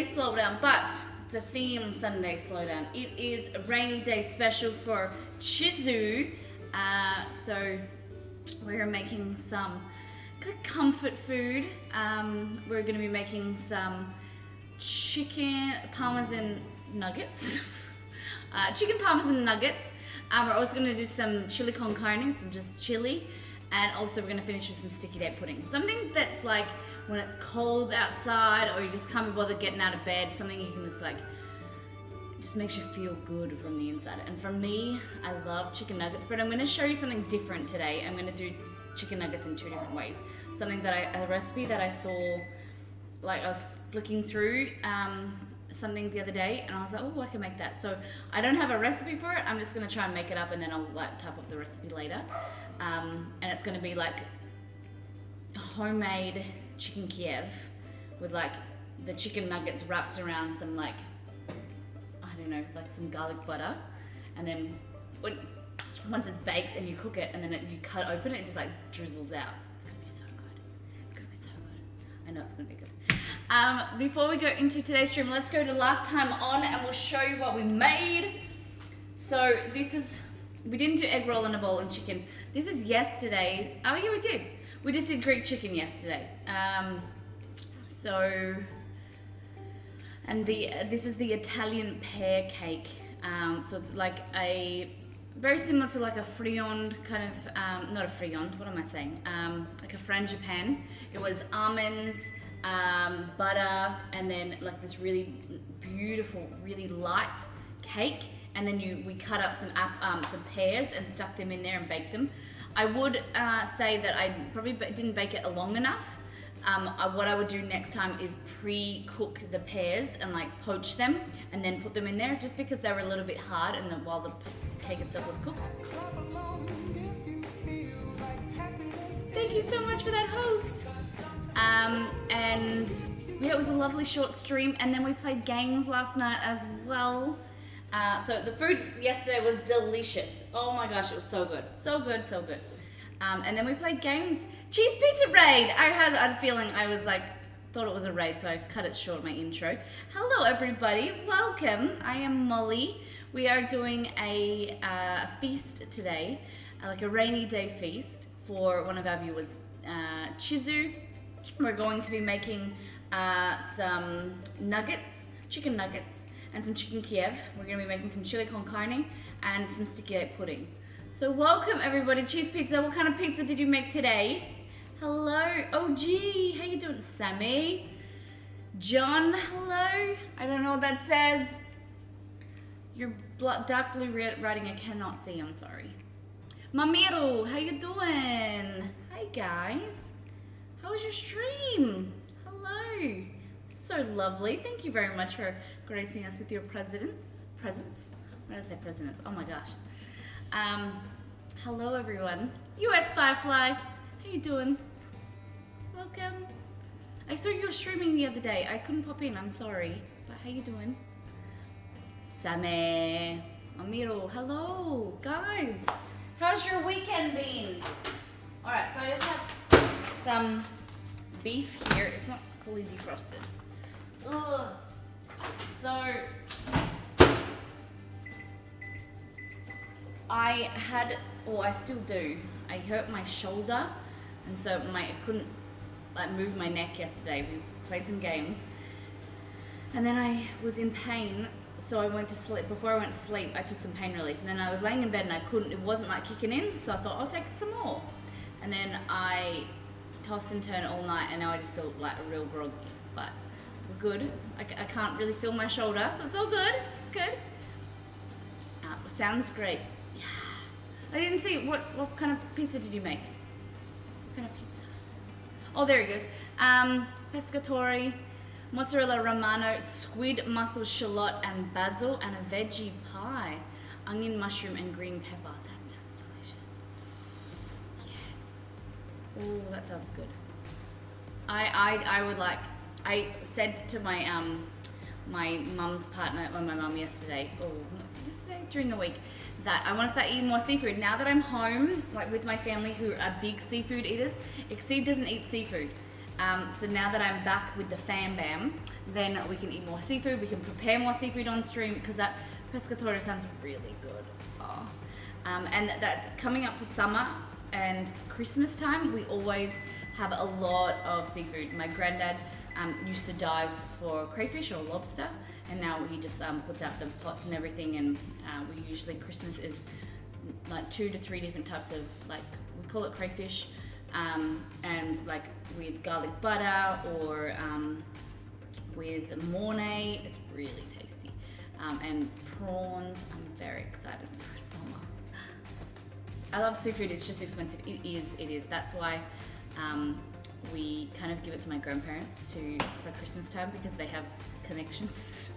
Sunday slowdown, but it's a theme Sunday slowdown. It is a rainy day special for Chizu. So we're making some good comfort food. We're going to be making some chicken parmesan nuggets. Chicken parmesan nuggets. We're also going to do some chili con carne, some just chili. And also we're going to finish with some sticky date pudding. Something that's like when it's cold outside or you just can't be bothered getting out of bed, something you can just like, just makes you feel good from the inside. And for me, I love chicken nuggets, but I'm going to show you something different today. I'm going to do chicken nuggets in two different ways. Something that a recipe that I saw, like I was flicking through something the other day and I was like, oh, I can make that. So I don't have a recipe for it. I'm just going to try and make it up and then I'll like type up the recipe later. And it's going to be like homemade chicken Kiev with like the chicken nuggets wrapped around some like, I don't know, like some garlic butter. And then once it's baked and you cook it and then you cut open it, it just like drizzles out. It's going to be so good. It's going to be so good. I know it's going to be good. Before we go into today's stream, let's go to last time on and we'll show you what we made. So this is, we didn't do egg roll in a bowl and chicken. This is yesterday. Oh yeah, we did. We just did Greek chicken yesterday. This is the Italian pear cake. So it's like very similar to like a friand kind of, not a friand, what am I saying? Like a frangipane. It was almonds, butter, and then like this really beautiful, really light cake. And then we cut up some pears and stuck them in there and baked them. I would say that I probably didn't bake it long enough. What I would do next time is pre-cook the pears and like poach them and then put them in there just because they were a little bit hard and while the cake itself was cooked. Thank you so much for that host. And yeah, it was a lovely short stream and then we played games last night as well. So the food yesterday was delicious. Oh my gosh, it was so good. So good, so good. And then we played games. Cheese pizza raid! I had a feeling thought it was a raid, so I cut it short, my intro. Hello everybody, welcome. I am Molly. We are doing a feast today, like a rainy day feast for one of our viewers, Chizu. We're going to be making some nuggets, chicken nuggets, and some chicken Kiev. We're going to be making some chili con carne and some sticky date pudding. So welcome everybody. Cheese pizza. What kind of pizza did you make today? Hello. Oh gee, how you doing, Sammy? John, hello. I don't know what that says. Your dark blue writing I cannot see. I'm sorry. Mamiro, how you doing? Hi guys. How was your stream? Hello. So lovely. Thank you very much for gracing us with your presents. When did I say presidents? Oh my gosh. Hello everyone. US Firefly, how you doing? Welcome. I saw you were streaming the other day. I couldn't pop in, I'm sorry. But how you doing? Same. Amiro, hello. Guys, how's your weekend been? Alright, so I just have some beef here. It's not fully defrosted. Ugh. So I still do. I hurt my shoulder, and so I couldn't like move my neck yesterday. We played some games, and then I was in pain, so I went to sleep. Before I went to sleep, I took some pain relief, and then I was laying in bed and I couldn't. It wasn't like kicking in, so I thought I'll take some more, and then I tossed and turned all night, and now I just feel like a real groggy. But we're good. I can't really feel my shoulder, so it's all good. It's good. Sounds great. Yeah. I didn't see what kind of pizza did you make? What kind of pizza? Oh, there he goes. Pescatore, mozzarella romano, squid, mussel, shallot, and basil, and a veggie pie, onion, mushroom, and green pepper. That sounds delicious. Yes. Oh, that sounds good. I would like. I said to my my mum's partner, or my mum yesterday during the week, that I want to start eating more seafood. Now that I'm home, like with my family who are big seafood eaters, Exceed doesn't eat seafood. So now that I'm back with the fam bam, then we can eat more seafood. We can prepare more seafood on stream because that pescatore sounds really good. Oh. And that's coming up to summer and Christmas time. We always have a lot of seafood. My granddad used to dive for crayfish or lobster, and now he just puts out the pots and everything. And we usually Christmas is like 2 to 3 different types of, like, we call it crayfish, and like with garlic butter or with mornay. It's really tasty. And prawns. I'm very excited for summer. I love seafood. It's just expensive. It is. That's why we kind of give it to my grandparents for Christmas time because they have connections.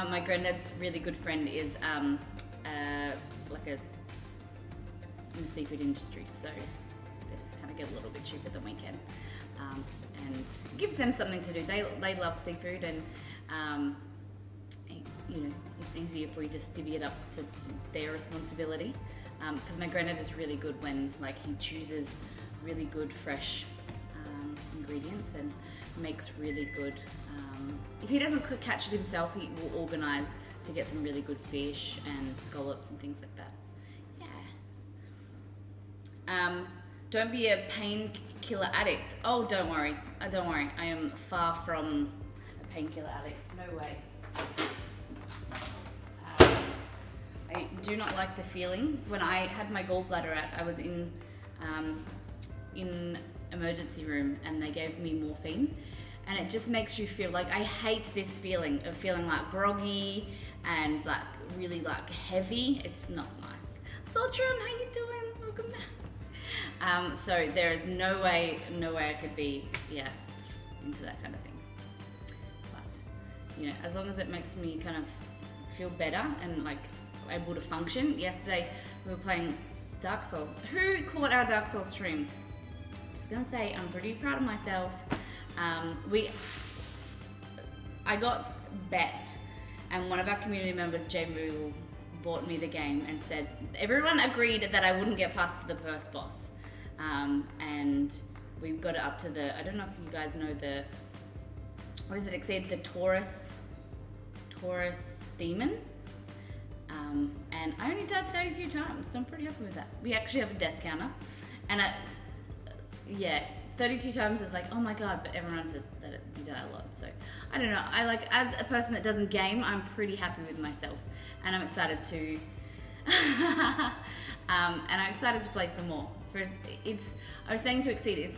My granddad's really good friend is like in the seafood industry, so they just kind of get a little bit cheaper than we can, and it gives them something to do. They love seafood, and you know, it's easy if we just divvy it up to their responsibility. Because my granddad is really good when, like, he chooses really good fresh ingredients and makes really good. If he doesn't catch it himself, he will organise to get some really good fish and scallops and things like that. Yeah. Don't be a painkiller addict. Oh, don't worry. Don't worry. I am far from a painkiller addict. No way. I do not like the feeling. When I had my gallbladder out, I was in emergency room and they gave me morphine, and it just makes you feel like, I hate this feeling of feeling like groggy and like really like heavy. It's not nice. Soltram, how you doing? Welcome back. So there is no way I could be into that kind of thing. But you know, as long as it makes me kind of feel better and like able to function. Yesterday we were playing Dark Souls. Who caught our Dark Souls stream? Just gonna say I'm pretty proud of myself. I got bet, and one of our community members, Jamu, bought me the game and said everyone agreed that I wouldn't get past the first boss, and we got it up to the, I don't know if you guys know the, what does it exceed, the Taurus demon. And I only died 32 times, so I'm pretty happy with that. We actually have a death counter, and 32 times is like, oh my god, but everyone says that you die a lot, so I don't know. I like, as a person that doesn't game, I'm pretty happy with myself, and I'm excited to play some more. I was saying to Exceed,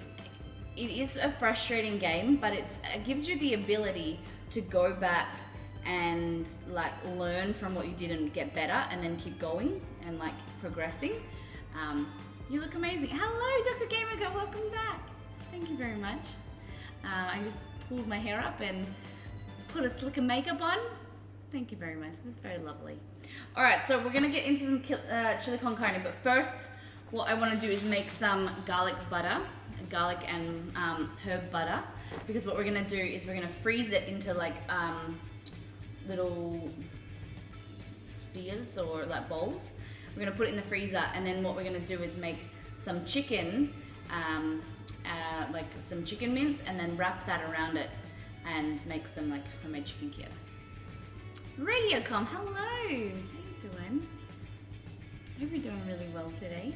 it is a frustrating game, but it gives you the ability to go back and like learn from what you did and get better, and then keep going and like progressing. You look amazing. Hello, Dr. Gamergo, welcome back. Thank you very much. I just pulled my hair up and put a slick of makeup on. Thank you very much. That's very lovely. All right, so we're gonna get into some chili con carne, but first, what I want to do is make some garlic and herb butter, because what we're gonna do is we're gonna freeze it into like little spheres or like bowls. We're gonna put it in the freezer, and then what we're gonna do is make some chicken, like some chicken mince, and then wrap that around it and make some like homemade chicken kiev. Radiocom, hello! How you doing? Hope you're doing really well today.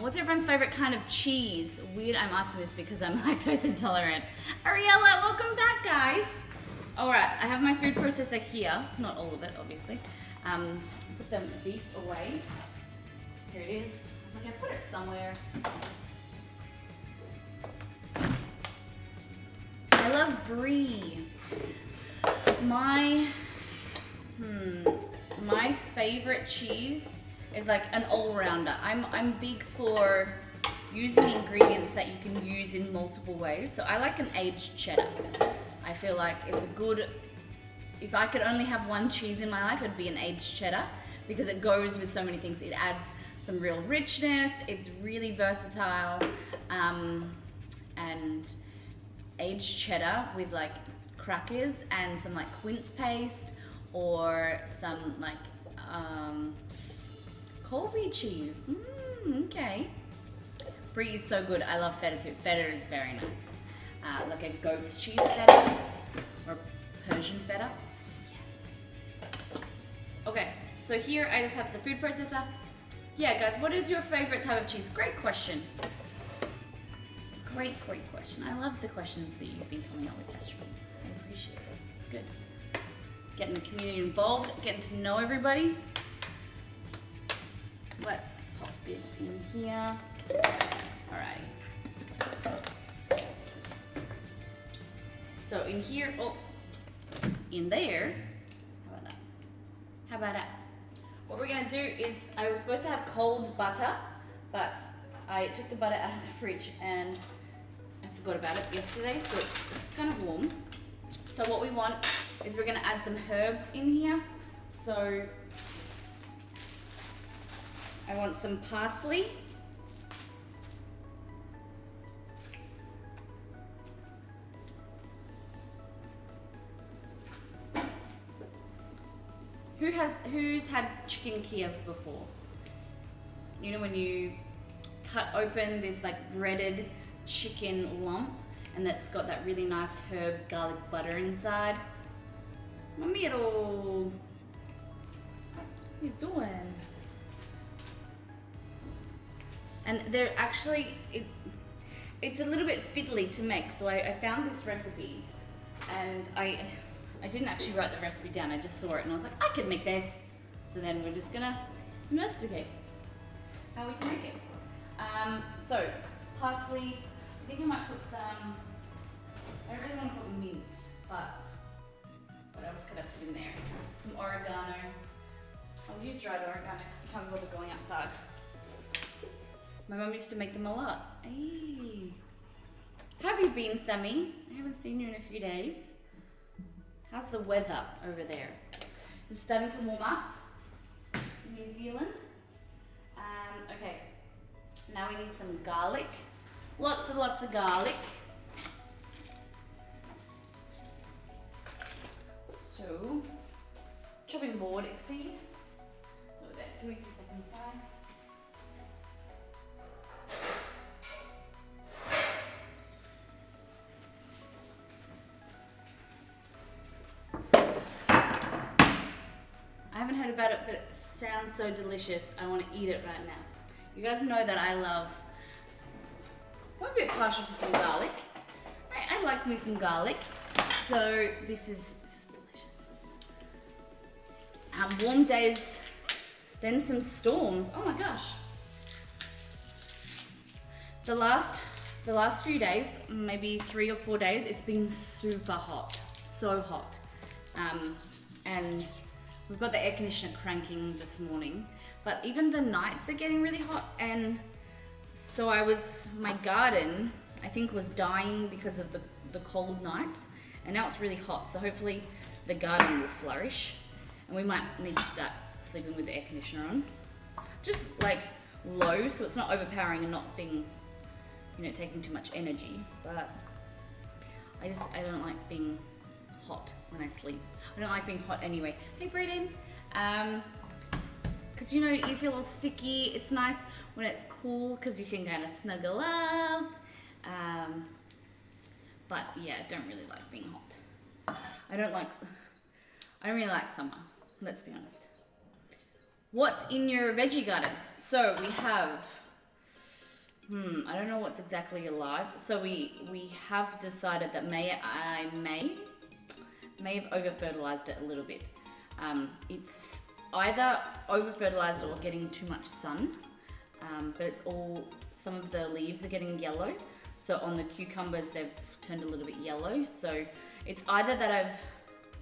What's everyone's favorite kind of cheese? Weird, I'm asking this because I'm lactose intolerant. Ariella, welcome back, guys. All right, I have my food processor here. Not all of it, obviously. Put the beef away. Here it is. I was like, I put it somewhere. I love brie. My favorite cheese is like an all-rounder. I'm big for using ingredients that you can use in multiple ways. So I like an aged cheddar. I feel like it's a good, if I could only have one cheese in my life, it'd be an aged cheddar, because it goes with so many things. It adds some real richness, it's really versatile, and aged cheddar with like crackers and some like quince paste or some like Colby cheese. Okay. Brie is so good. I love feta too. Feta is very nice. Like a goat's cheese feta. or Persian feta. Yes. Okay, so here I just have the food processor. Yeah, guys, what is your favorite type of cheese? Great question. Great question. I love the questions that you've been coming up with, Castro. I appreciate it. It's good. Getting the community involved, getting to know everybody. Let's pop this in here. Alrighty. So in here, in there, how about that? What we're gonna do is, I was supposed to have cold butter, but I took the butter out of the fridge and I forgot about it yesterday, so it's kind of warm. So what we want is we're gonna add some herbs in here. So I want some parsley. Who's had chicken Kiev before? You know when you cut open this like breaded chicken lump and that's got that really nice herb garlic butter inside. Mommy, what are you doing? And they're actually, it's a little bit fiddly to make, so I found this recipe and I didn't actually write the recipe down, I just saw it and I was like, I could make this. So then we're just gonna investigate how we can make it. So, parsley, I think I might put some, I don't really want to put mint, but what else could I put in there? Some oregano. I'll use dried oregano because I can't bother going outside. My mum used to make them a lot. Hey. How have you been, Sammy? I haven't seen you in a few days. How's the weather over there? It's starting to warm up in New Zealand. Okay, now we need some garlic. Lots and lots of garlic. So, chopping board, Ixie. So there, give me 2 seconds, guys. I haven't heard about it, but it sounds so delicious. I want to eat it right now. You guys know that I love, I'm a bit partial to some garlic. I like me some garlic. So this is delicious. Warm days, then some storms. Oh my gosh. The last few days, maybe 3 or 4 days, it's been super hot, so hot. And we've got the air conditioner cranking this morning, but even the nights are getting really hot. And so my garden, I think, was dying because of the cold nights, and now it's really hot. So hopefully the garden will flourish, and we might need to start sleeping with the air conditioner on. Just like low, so it's not overpowering and not being, taking too much energy. But I don't like being hot when I sleep. I don't like being hot anyway. Hey, Brayden. Because you feel all sticky. It's nice when it's cool because you can kind of snuggle up. But yeah, I don't really like being hot. I don't really like summer. Let's be honest. What's in your veggie garden? So we have, I don't know what's exactly alive. So we have decided that I may have over-fertilized it a little bit. It's either over-fertilized or getting too much sun, but some of the leaves are getting yellow. So on the cucumbers, they've turned a little bit yellow. So it's either that I've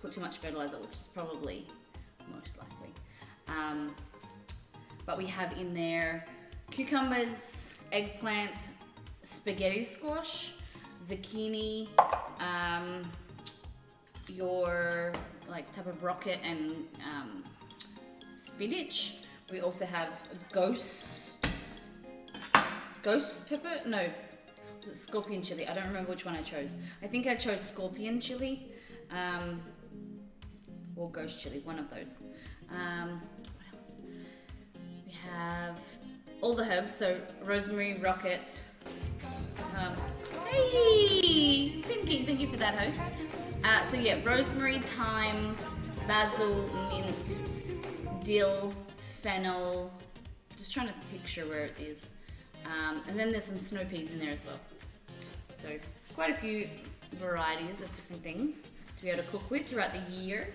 put too much fertilizer, which is probably most likely. But we have in there cucumbers, eggplant, spaghetti squash, zucchini, your type of rocket and spinach. We also have ghost pepper. No, was it scorpion chili? I don't remember which one I chose. I think I chose scorpion chili, or ghost chili, one of those. What else? We have all the herbs. So rosemary, rocket. Hey, been Thank you for that, host. So yeah, rosemary, thyme, basil, mint, dill, fennel. Just trying to picture where it is. And then there's some snow peas in there as well. So quite a few varieties of different things to be able to cook with throughout the year,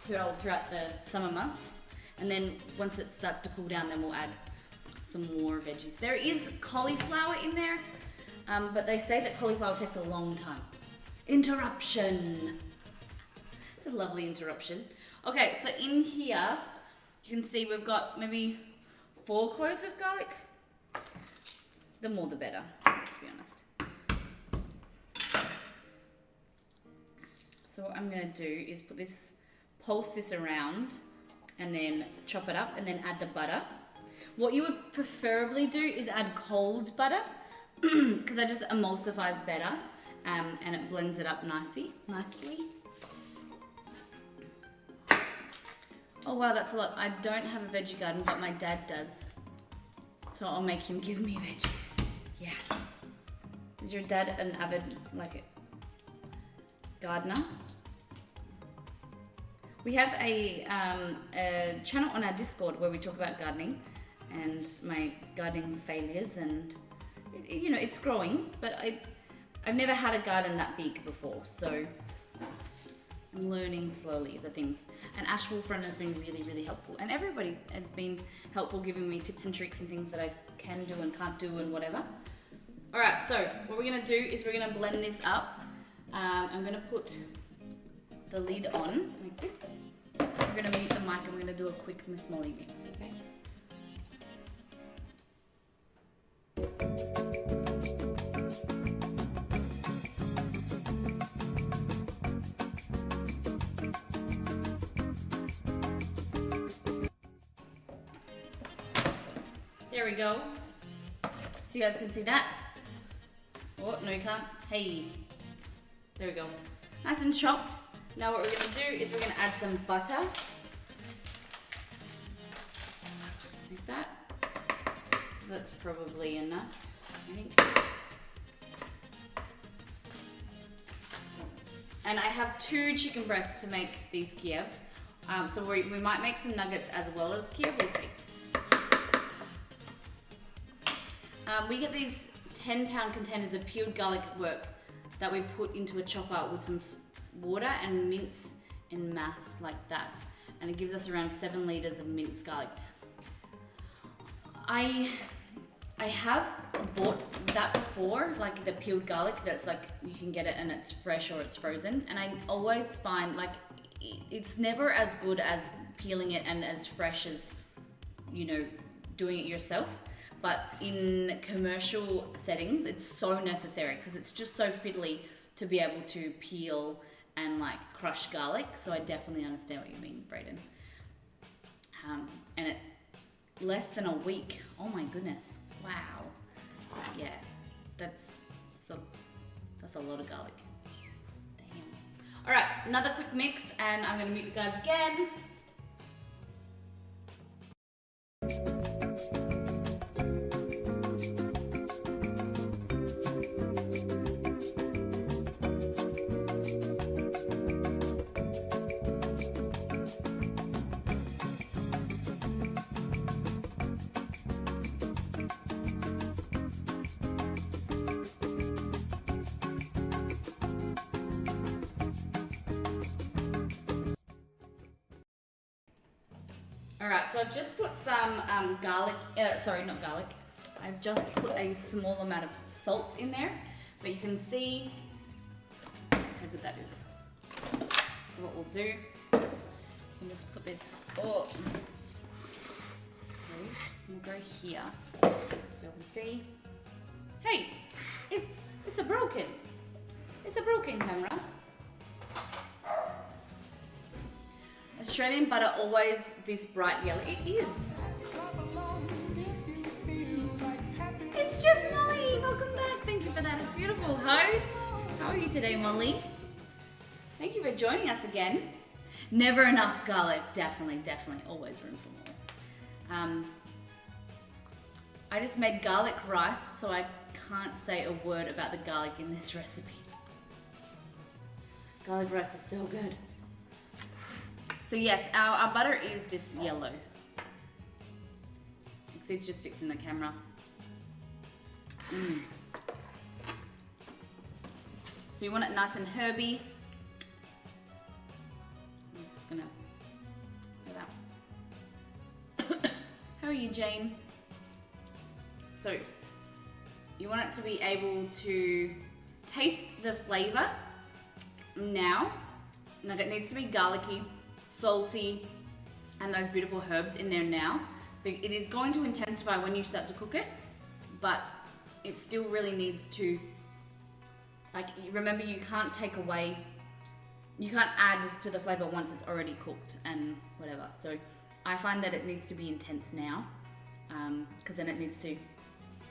throughout the summer months. And then once it starts to cool down, then we'll add some more veggies. There is cauliflower in there, but they say that cauliflower takes a long time. Interruption. It's a lovely interruption. Okay, so in here, you can see we've got maybe 4 cloves of garlic. The more the better, let's be honest. So what I'm gonna do is pulse this around and then chop it up and then add the butter. What you would preferably do is add cold butter because that just emulsifies better and it blends it up nicely. Oh wow, that's a lot. I don't have a veggie garden, but my dad does. So I'll make him give me veggies. Yes. Is your dad an avid, gardener? We have a channel on our Discord where we talk about gardening and my gardening failures, and it's growing, but I've never had a garden that big before, so I'm learning slowly the things. And Ash Wolfrun has been really, really helpful, and everybody has been helpful, giving me tips and tricks and things that I can do and can't do and whatever. All right, so what we're gonna do is we're gonna blend this up. I'm gonna put the lid on like this. We're gonna mute the mic and we're gonna do a quick Miss Molly mix, okay? There we go. So you guys can see that. Oh, no you can't. Hey. There we go. Nice and chopped. Now what we're going to do is we're going to add some butter. Like that. That's probably enough, I think. And I have 2 chicken breasts to make these Kievs. So we might make some nuggets as well as Kiev, we'll see. We get these 10-pound containers of peeled garlic at work that we put into a chopper with some water and mince en masse like that. And it gives us around 7 liters of minced garlic. I have bought that before, like the peeled garlic that's like, you can get it and it's fresh or it's frozen. And I always find like, it's never as good as peeling it and as fresh as, doing it yourself. But in commercial settings, it's so necessary because it's just so fiddly to be able to peel and like crush garlic. So I definitely understand what you mean, Brayden. And it less than a week. Oh my goodness! Wow. Yeah, that's a lot of garlic. Damn. All right, another quick mix, and I'm gonna mute you guys again. Alright, so I've just put some garlic, not garlic, I've just put a small amount of salt in there, but you can see how good that is. So what we'll do, we'll just put this, we'll go here, so you can see, hey, it's a broken camera. Australian butter always this bright yellow. It is. It's just Molly. Welcome back. Thank you for that beautiful host. How are you today, Molly? Thank you for joining us again. Never enough garlic. Definitely. Always room for more. I just made garlic rice, so I can't say a word about the garlic in this recipe. Garlic rice is so good. So yes, our butter is this yellow. See, it's just fixing the camera. So you want it nice and herby. I'm just gonna go that. How are you, Jane? So you want it to be able to taste the flavor now. Like it needs to be garlicky, salty, and those beautiful herbs in there now. But it is going to intensify when you start to cook it, but it still really needs to, like, remember you can't take away, you can't add to the flavor once it's already cooked and whatever. So I find that it needs to be intense now, because then it needs to,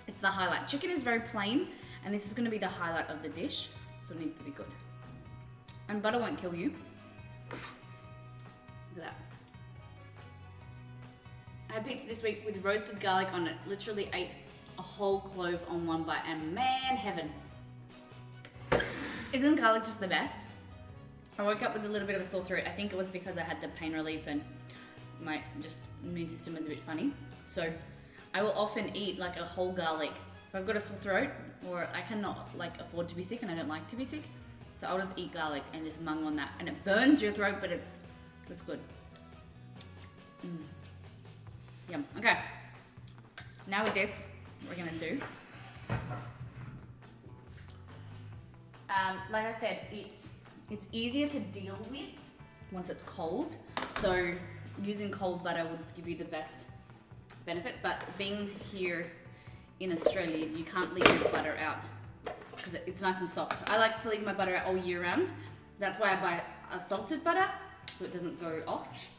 it's the highlight. Chicken is very plain, and this is going to be the highlight of the dish, so it needs to be good. And butter won't kill you. Look at that. I had pizza this week with roasted garlic on it. Literally ate a whole clove on one bite, and man, heaven. Isn't garlic just the best? I woke up with a little bit of a sore throat. I think it was because I had the pain relief and my immune system was a bit funny. So I will often eat like a whole garlic. If I've got a sore throat or I cannot like afford to be sick and I don't like to be sick, so I'll just eat garlic and just mung on that. And it burns your throat, but it's good. Yum. Okay. Now with this, what we're gonna do. Like I said, it's easier to deal with once it's cold. So using cold butter would give you the best benefit. But being here in Australia, you can't leave your butter out because it's nice and soft. I like to leave my butter out all year round. That's why I buy a salted butter so it doesn't go off.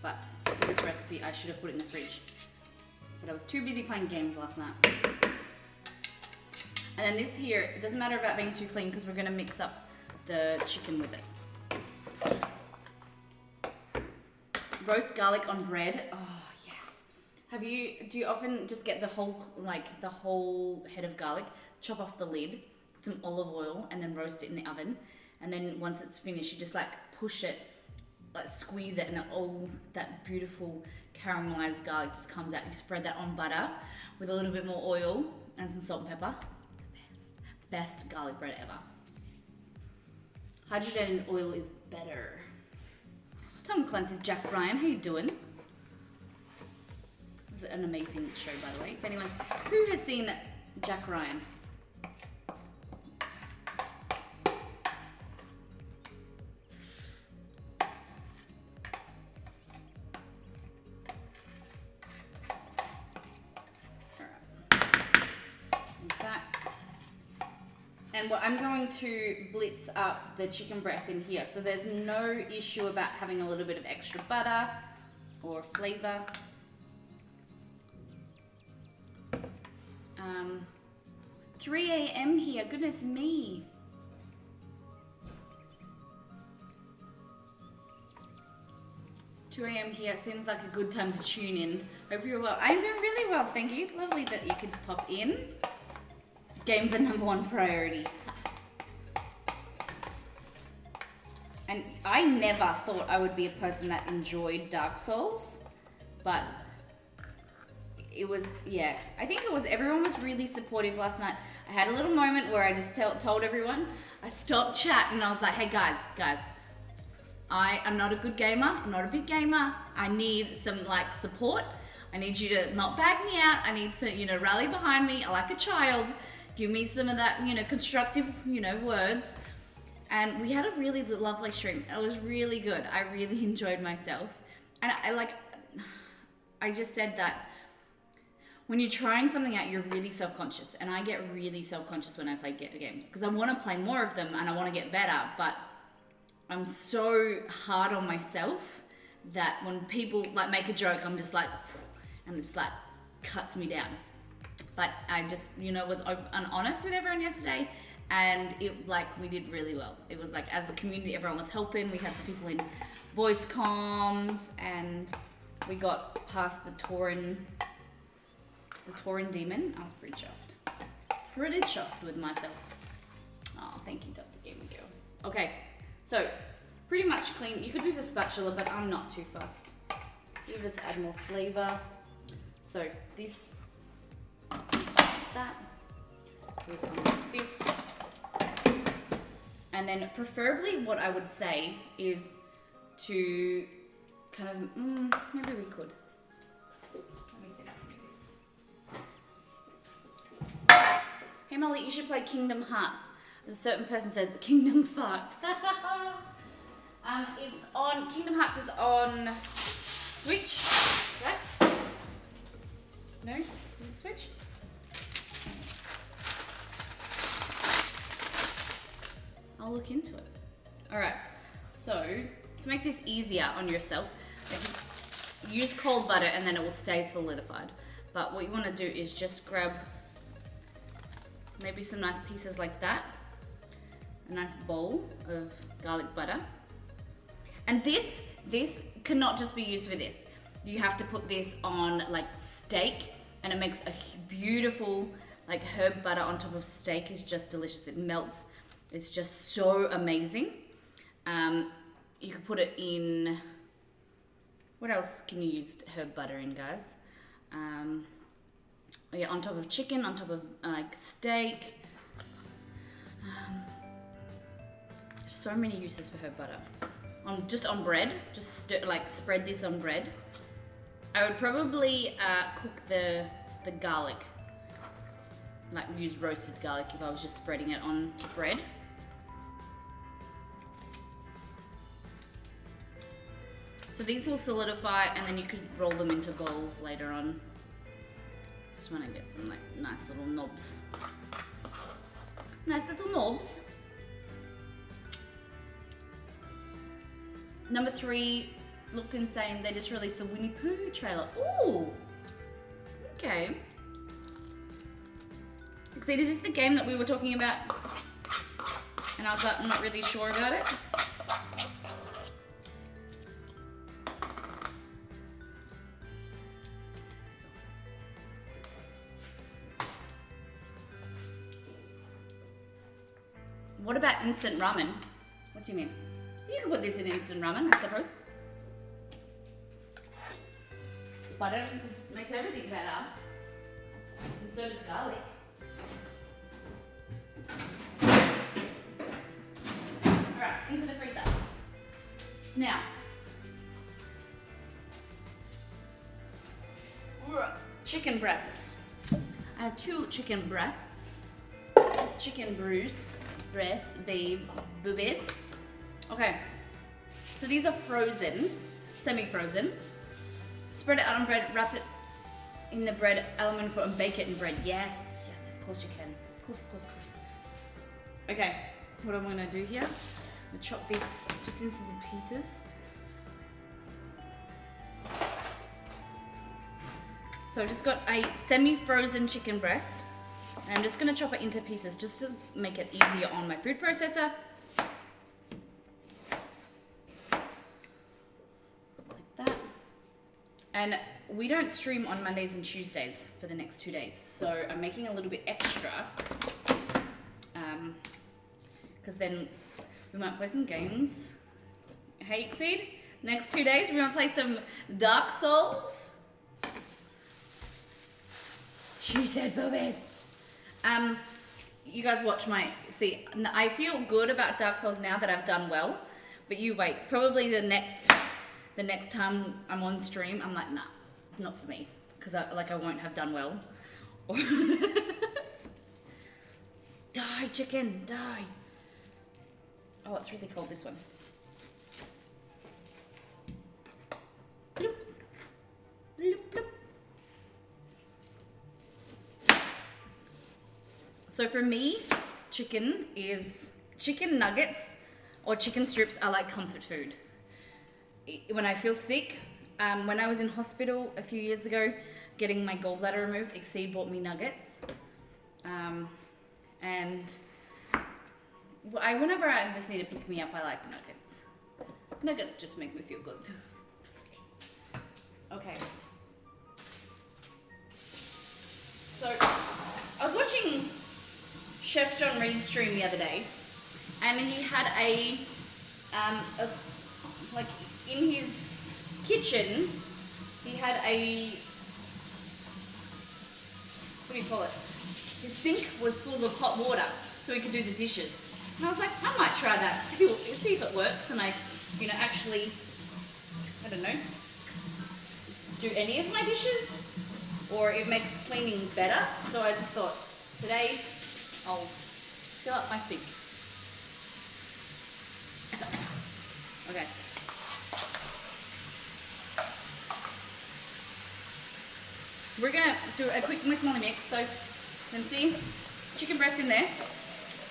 But for this recipe, I should have put it in the fridge. But I was too busy playing games last night. And then this here, it doesn't matter about being too clean because we're gonna mix up the chicken with it. Roast garlic on bread. Oh, yes. Do you often just get the whole head of garlic, chop off the lid, put some olive oil, and then roast it in the oven? And then once it's finished, you just like push it, like squeeze it, and all that beautiful caramelized garlic just comes out. You spread that on butter with a little bit more oil and some salt and pepper. Best garlic bread ever. Hydrogenated oil is better. Tom Clancy's Jack Ryan, how you doing? It was an amazing show, by the way. If anyone who has seen Jack Ryan. And I'm going to blitz up the chicken breast in here. So there's no issue about having a little bit of extra butter or flavor. 3 a.m. here, goodness me. $2 a.m. here, seems like a good time to tune in. Hope you're well. I'm doing really well, thank you. Lovely that you could pop in. Games are #1 priority. And I never thought I would be a person that enjoyed Dark Souls, but it was, yeah. I think everyone was really supportive last night. I had a little moment where I just told everyone, I stopped chat and I was like, hey guys, I am not a good gamer. I'm not a big gamer. I need some like support. I need you to not bag me out. I need to, rally behind me like a child. Give me some of that, constructive, words. And we had a really lovely stream. It was really good. I really enjoyed myself. And I just said that when you're trying something out, you're really self-conscious. And I get really self-conscious when I play games because I want to play more of them and I want to get better. But I'm so hard on myself that when people like make a joke, I'm just like, and it just like cuts me down. But I just, was open and honest with everyone yesterday, and we did really well. It was like, as a community, everyone was helping. We had some people in voice comms, and we got past the Tauren demon. I was pretty chuffed with myself. Oh, thank you, Dr. Gaming Girl. Okay, so pretty much clean. You could use a spatula, but I'm not too fussed. You just add more flavor. So this, that, goes on like this. And then preferably what I would say is to kind of, maybe we could. Let me see if I can do this. Hey Molly, you should play Kingdom Hearts. A certain person says Kingdom Farts. It's on, Kingdom Hearts is on Switch, right? No? Is it Switch? I'll look into it. Alright, so to make this easier on yourself, use cold butter and then it will stay solidified. But what you want to do is just grab maybe some nice pieces like that. A nice bowl of garlic butter. And this cannot just be used for this. You have to put this on like steak and it makes a beautiful like herb butter on top of steak is just delicious. It melts. It's just so amazing. You could put it in, what else can you use herb butter in, guys? Yeah, on top of chicken, on top of like steak. So many uses for herb butter. Just on bread, just like spread this on bread. I would probably cook the garlic, like use roasted garlic if I was just spreading it onto bread. So these will solidify and then you could roll them into bowls later on. Just want to get some like nice little knobs. Nice little knobs. Number 3 looks insane. They just released the Winnie Pooh trailer. Ooh, okay. See, is this the game that we were talking about? And I was like, I'm not really sure about it. What about instant ramen? What do you mean? You can put this in instant ramen, I suppose. Butter makes everything better. And so does garlic. Alright, into the freezer. Now, chicken breasts. I have 2 chicken breasts. Chicken breasts, boobies. Okay, so these are frozen, semi-frozen. Spread it out on bread, wrap it in the bread, aluminum foil, and bake it in bread. Yes, yes, of course you can. Of course. Okay, what I'm gonna do here, I'm gonna chop this just into some pieces. So I've just got a semi-frozen chicken breast, and I'm just gonna chop it into pieces just to make it easier on my food processor. And we don't stream on Mondays and Tuesdays for the next 2 days. So I'm making a little bit extra. Because then we might play some games. Hey, Exceed, next 2 days we might play some Dark Souls. She said boobies. You guys watch see, I feel good about Dark Souls now that I've done well. But you wait, probably the next time I'm on stream, I'm like, nah, not for me. Because I won't have done well. Die, chicken, die. Oh, it's really cold, this one. Bloop. Bloop, bloop. So for me, chicken nuggets or chicken strips are like comfort food. When I feel sick, when I was in hospital a few years ago, getting my gallbladder removed, Exceed bought me nuggets. And whenever I just need to pick me up, I like nuggets. Nuggets just make me feel good. Okay. So, I was watching Chef John Reed's stream the other day, and he had like in his kitchen, he had a, what do you call it? His sink was full of hot water, so he could do the dishes. And I was like, I might try that, see if it works, and I, actually, I don't know, do any of my dishes, or it makes cleaning better. So I just thought, today, I'll fill up my sink. Okay. We're gonna do a quick mismoli mix. So, you can see chicken breast in there.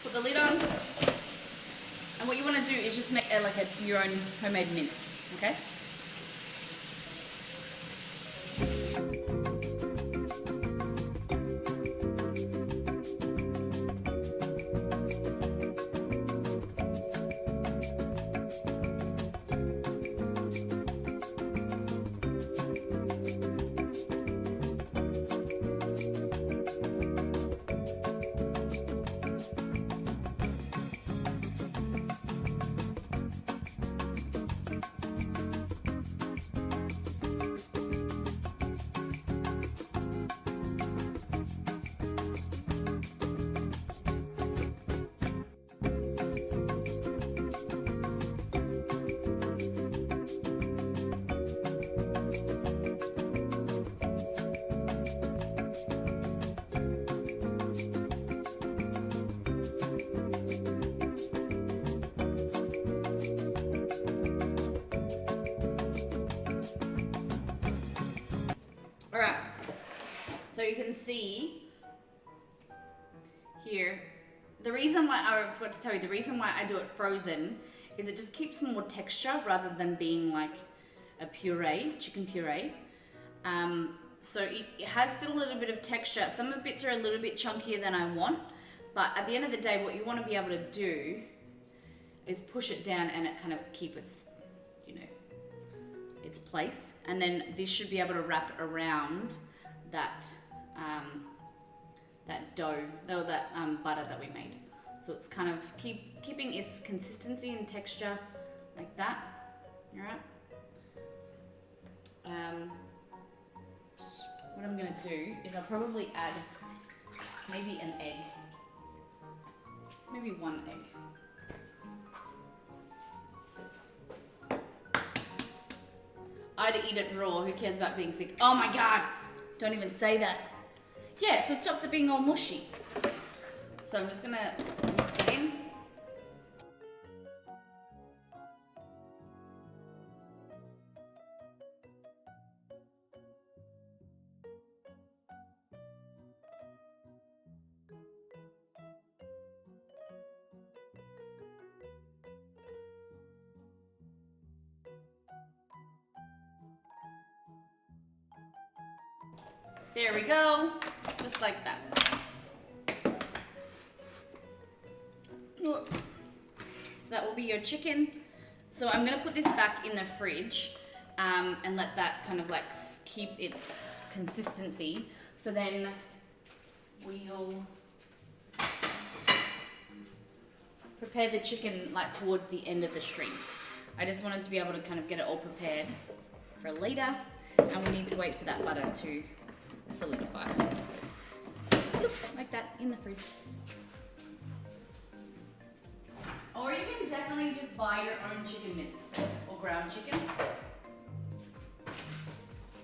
Put the lid on, and what you want to do is just make your own homemade mince. Okay. Alright, so you can see here, the reason why I forgot to tell you, the reason why I do it frozen is it just keeps more texture rather than being like a puree, chicken puree. So it has still a little bit of texture. Some of the bits are a little bit chunkier than I want, but at the end of the day, what you want to be able to do is push it down and it kind of keep its, its place, and then this should be able to wrap around that that dough, or that butter that we made. So it's kind of keeping its consistency and texture like that. All right. What I'm gonna do is I'll probably add maybe an egg, maybe one egg. I'd eat it raw. Who cares about being sick? Oh my God! Don't even say that. Yeah, so it stops it being all mushy. So I'm just gonna mix it in. There we go, just like that. So that will be your chicken. So I'm gonna put this back in the fridge and let that kind of like keep its consistency. So then we'll prepare the chicken like towards the end of the stream. I just wanted to be able to kind of get it all prepared for later, and we need to wait for that butter to solidify. So, like that in the fridge. Or you can definitely just buy your own chicken mince or ground chicken.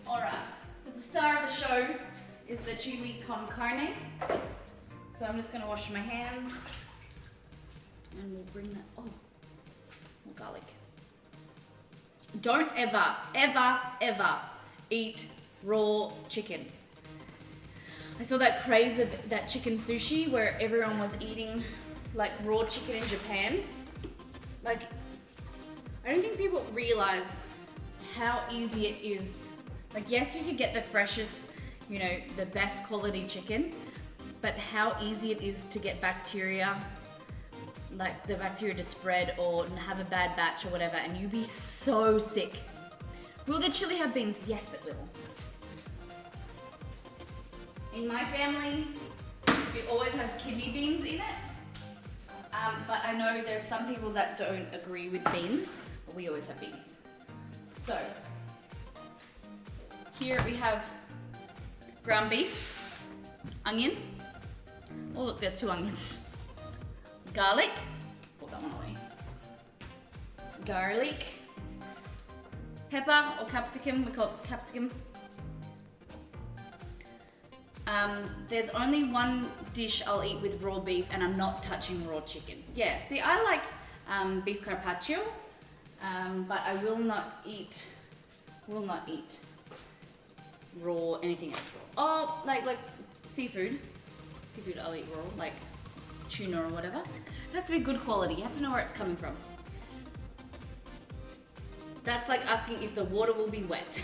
Alright, so the star of the show is the chili con carne. So I'm just going to wash my hands and we'll bring that, oh, more garlic. Don't ever, ever, ever eat raw chicken. I saw that craze of that chicken sushi where everyone was eating like raw chicken in Japan. Like, I don't think people realize how easy it is. Like, yes, you could get the freshest, the best quality chicken, but how easy it is to get bacteria, like the bacteria to spread or have a bad batch or whatever, and you'd be so sick. Will the chili have beans? Yes, it will. In my family, it always has kidney beans in it. But I know there's some people that don't agree with beans, but we always have beans. So, here we have ground beef, onion. Oh look, there's 2 onions. Garlic. Put that one away. Garlic. Pepper or capsicum, we call it capsicum. There's only one dish I'll eat with raw beef, and I'm not touching raw chicken. Yeah, see, I like beef carpaccio, but I will not eat raw anything else raw. Oh, like seafood. Seafood I'll eat raw, like tuna or whatever. It has to be good quality. You have to know where it's coming from. That's like asking if the water will be wet.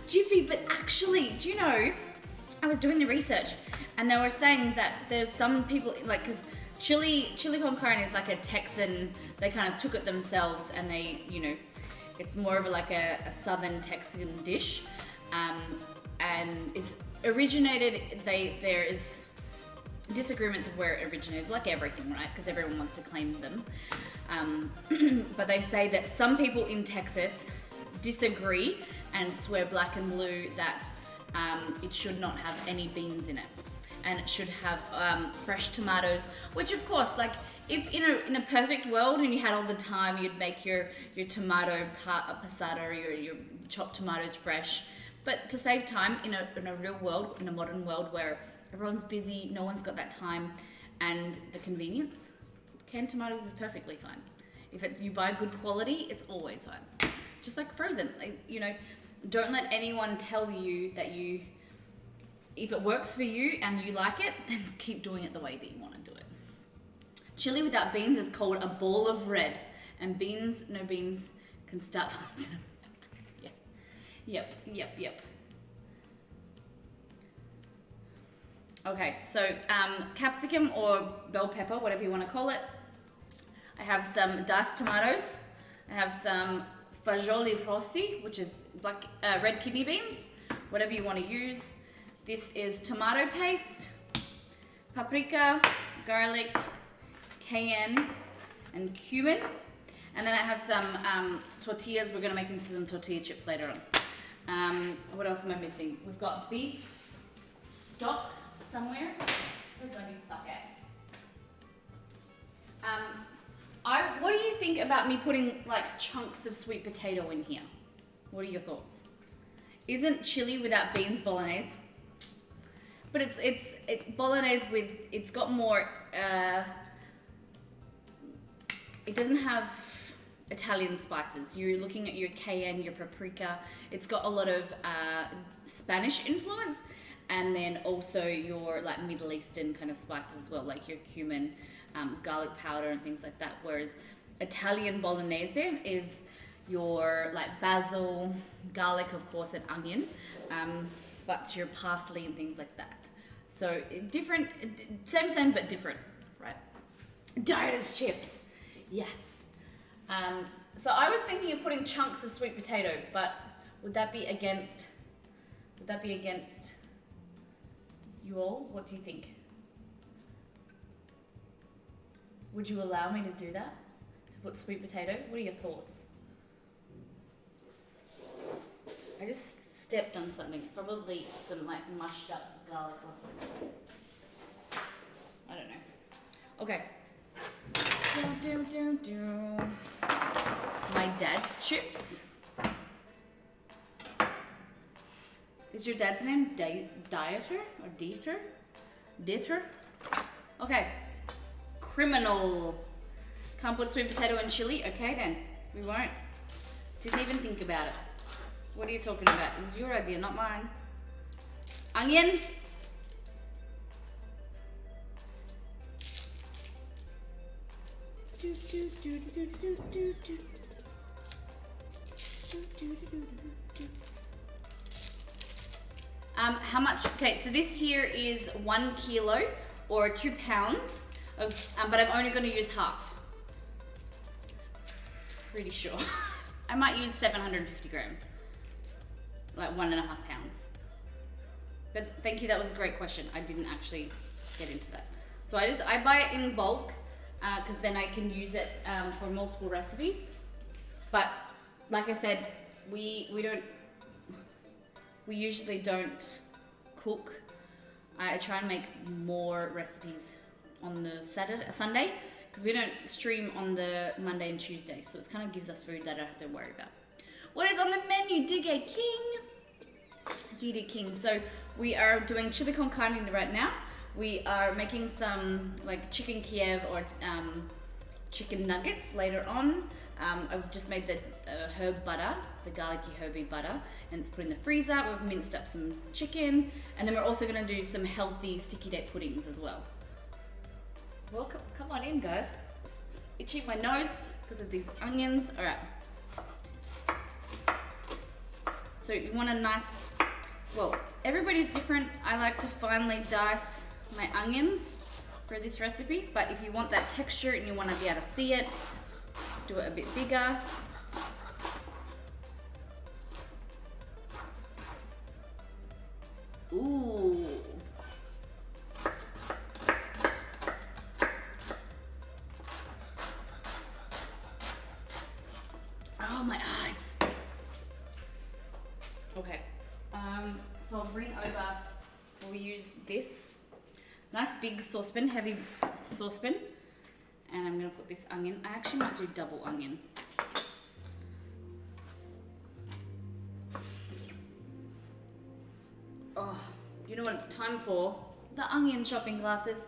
Jiffy, but actually, do you know, I was doing the research and they were saying that there's some people, like, because chili con carne is like a Texan, they kind of took it themselves and they, you know, it's more of like a southern Texan dish. And it's originated, there is disagreements of where it originated, like everything, right? Because everyone wants to claim them. But they say that some people in Texas disagree and swear black and blue that it should not have any beans in it, and it should have fresh tomatoes. Which, of course, like if in a perfect world and you had all the time, you'd make your tomato passata or your chopped tomatoes fresh. But to save time in a real world, in a modern world where everyone's busy, no one's got that time, and the convenience, canned tomatoes is perfectly fine. If you buy good quality, it's always fine. Just like frozen, like, you know, don't let anyone tell you that if it works for you and you like it, then keep doing it the way that you want to do it. Chili without beans is called a ball of red, and no beans can start. Yep. Okay, so capsicum or bell pepper, whatever you want to call it. I have some diced tomatoes. I have some fagioli rossi, which is red kidney beans, whatever you want to use. This is tomato paste, paprika, garlic, cayenne, and cumin. And then I have some tortillas. We're going to make into some tortilla chips later on. What else am I missing? We've got beef stock somewhere. Where's my beef stock at? What do you think about me putting like chunks of sweet potato in here? What are your thoughts? Isn't chili without beans bolognese? But it's bolognese with, it's got more, it doesn't have Italian spices. You're looking at your cayenne, your paprika. It's got a lot of Spanish influence, and then also your like Middle Eastern kind of spices as well, like your cumin, garlic powder and things like that. Whereas Italian bolognese is your like basil, garlic of course, and onion, but your parsley and things like that. So different, same but different, right? Diet as chips, yes. So I was thinking of putting chunks of sweet potato, but would that be against you all? What do you think? Would you allow me to do that? To put sweet potato? What are your thoughts? I just stepped on something, probably some like mushed up garlic or I don't know. Okay. My dad's chips. Is your dad's name Dieter or Dieter? Dieter? Okay. Criminal. Can't put sweet potato and chili? Okay then. We won't. Didn't even think about it. What are you talking about? It was your idea, not mine. Onion. How much? Okay, so this here is 1 kilo or 2 pounds of, but I'm only going to use half. Pretty sure. I might use 750 grams, like 1.5 pounds. But thank you, that was a great question. I didn't actually get into that. So I buy it in bulk. because then I can use it for multiple recipes. But like I said, we usually don't cook. I try and make more recipes on the Sunday, because we don't stream on the Monday and Tuesday, so it kind of gives us food that I don't have to worry about. What is on the menu, DD King? So we are doing chili con carne right now. We are making some like chicken Kiev or chicken nuggets later on. I've just made the herb butter, the garlicky herby butter, and it's put in the freezer. We've minced up some chicken, and then we're also going to do some healthy sticky date puddings as well. Well, come on in, guys. Just itching my nose because of these onions. All right. So you want a nice, well, everybody's different. I like to finely dice my onions for this recipe, but if you want that texture and you want to be able to see it, do it a bit bigger. Ooh. Oh, my eyes. Okay. So I'll bring over, we'll use this nice big saucepan, heavy saucepan. And I'm going to put this onion. I actually might do double onion. Oh, you know what it's time for? The onion chopping glasses.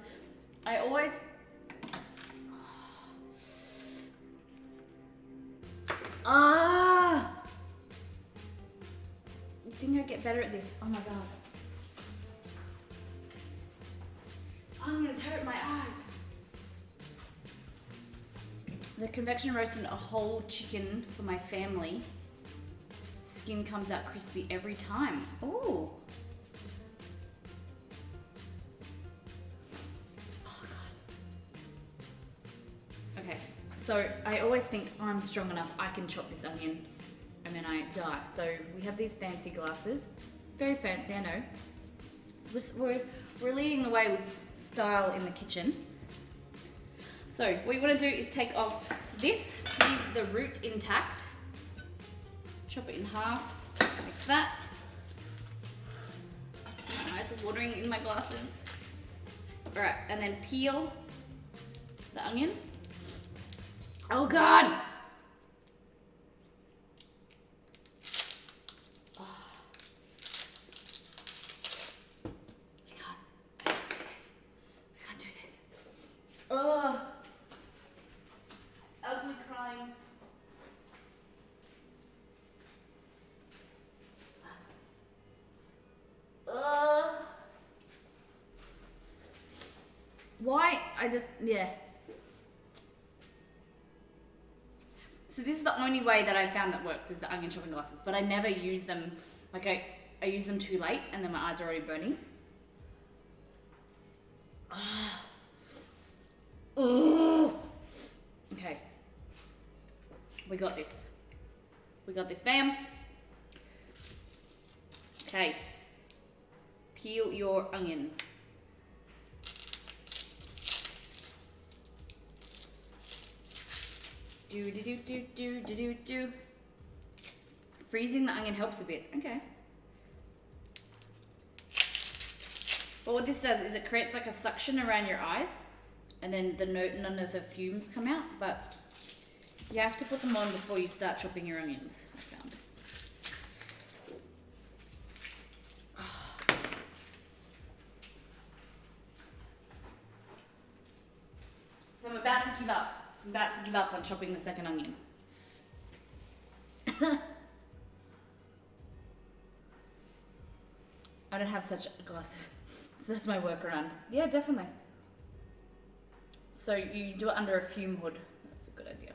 I always... Ah! You think I get better at this? Oh my god. Onions hurt my eyes. The convection roasted a whole chicken for my family. Skin comes out crispy every time. Ooh. Oh god. Okay, so I always think, oh, I'm strong enough, I can chop this onion, and then I die. So we have these fancy glasses. Very fancy, I know. We're leading the way with style in the kitchen. So what you want to do is take off this, leave the root intact, chop it in half like that. My eyes are watering in my glasses. All right, and then peel the onion. Oh God! Why? Yeah. So this is the only way that I found that works, is the onion chopping glasses, but I never use them, like I use them too late and then my eyes are already burning. Okay. We got this. We got this, fam. Okay. Peel your onion. Do. Freezing the onion helps a bit. Okay. But what this does is it creates like a suction around your eyes, and then none of the fumes come out. But you have to put them on before you start chopping your onions, I found. So I'm about to give up. I'm about to give up on chopping the second onion. I don't have such glasses, so that's my workaround. Yeah, definitely. So you do it under a fume hood. That's a good idea.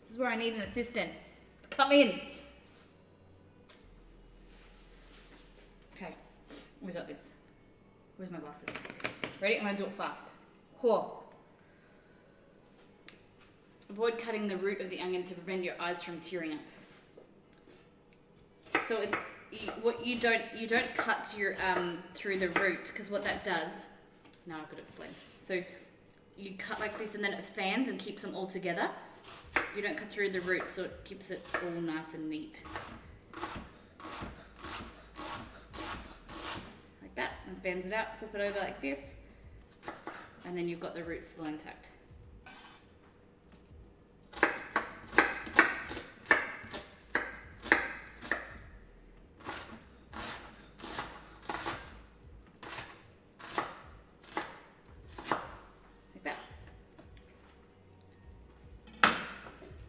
This is where I need an assistant. Come in. Okay, we got this. Where's my glasses? Ready? I'm gonna do it fast. Whoa. Avoid cutting the root of the onion to prevent your eyes from tearing up. So you don't cut your through the root, because what that does, now I've got to explain. So you cut like this and then it fans and keeps them all together. You don't cut through the root, so it keeps it all nice and neat. Like that, and fans it out, flip it over like this, and then you've got the root still intact.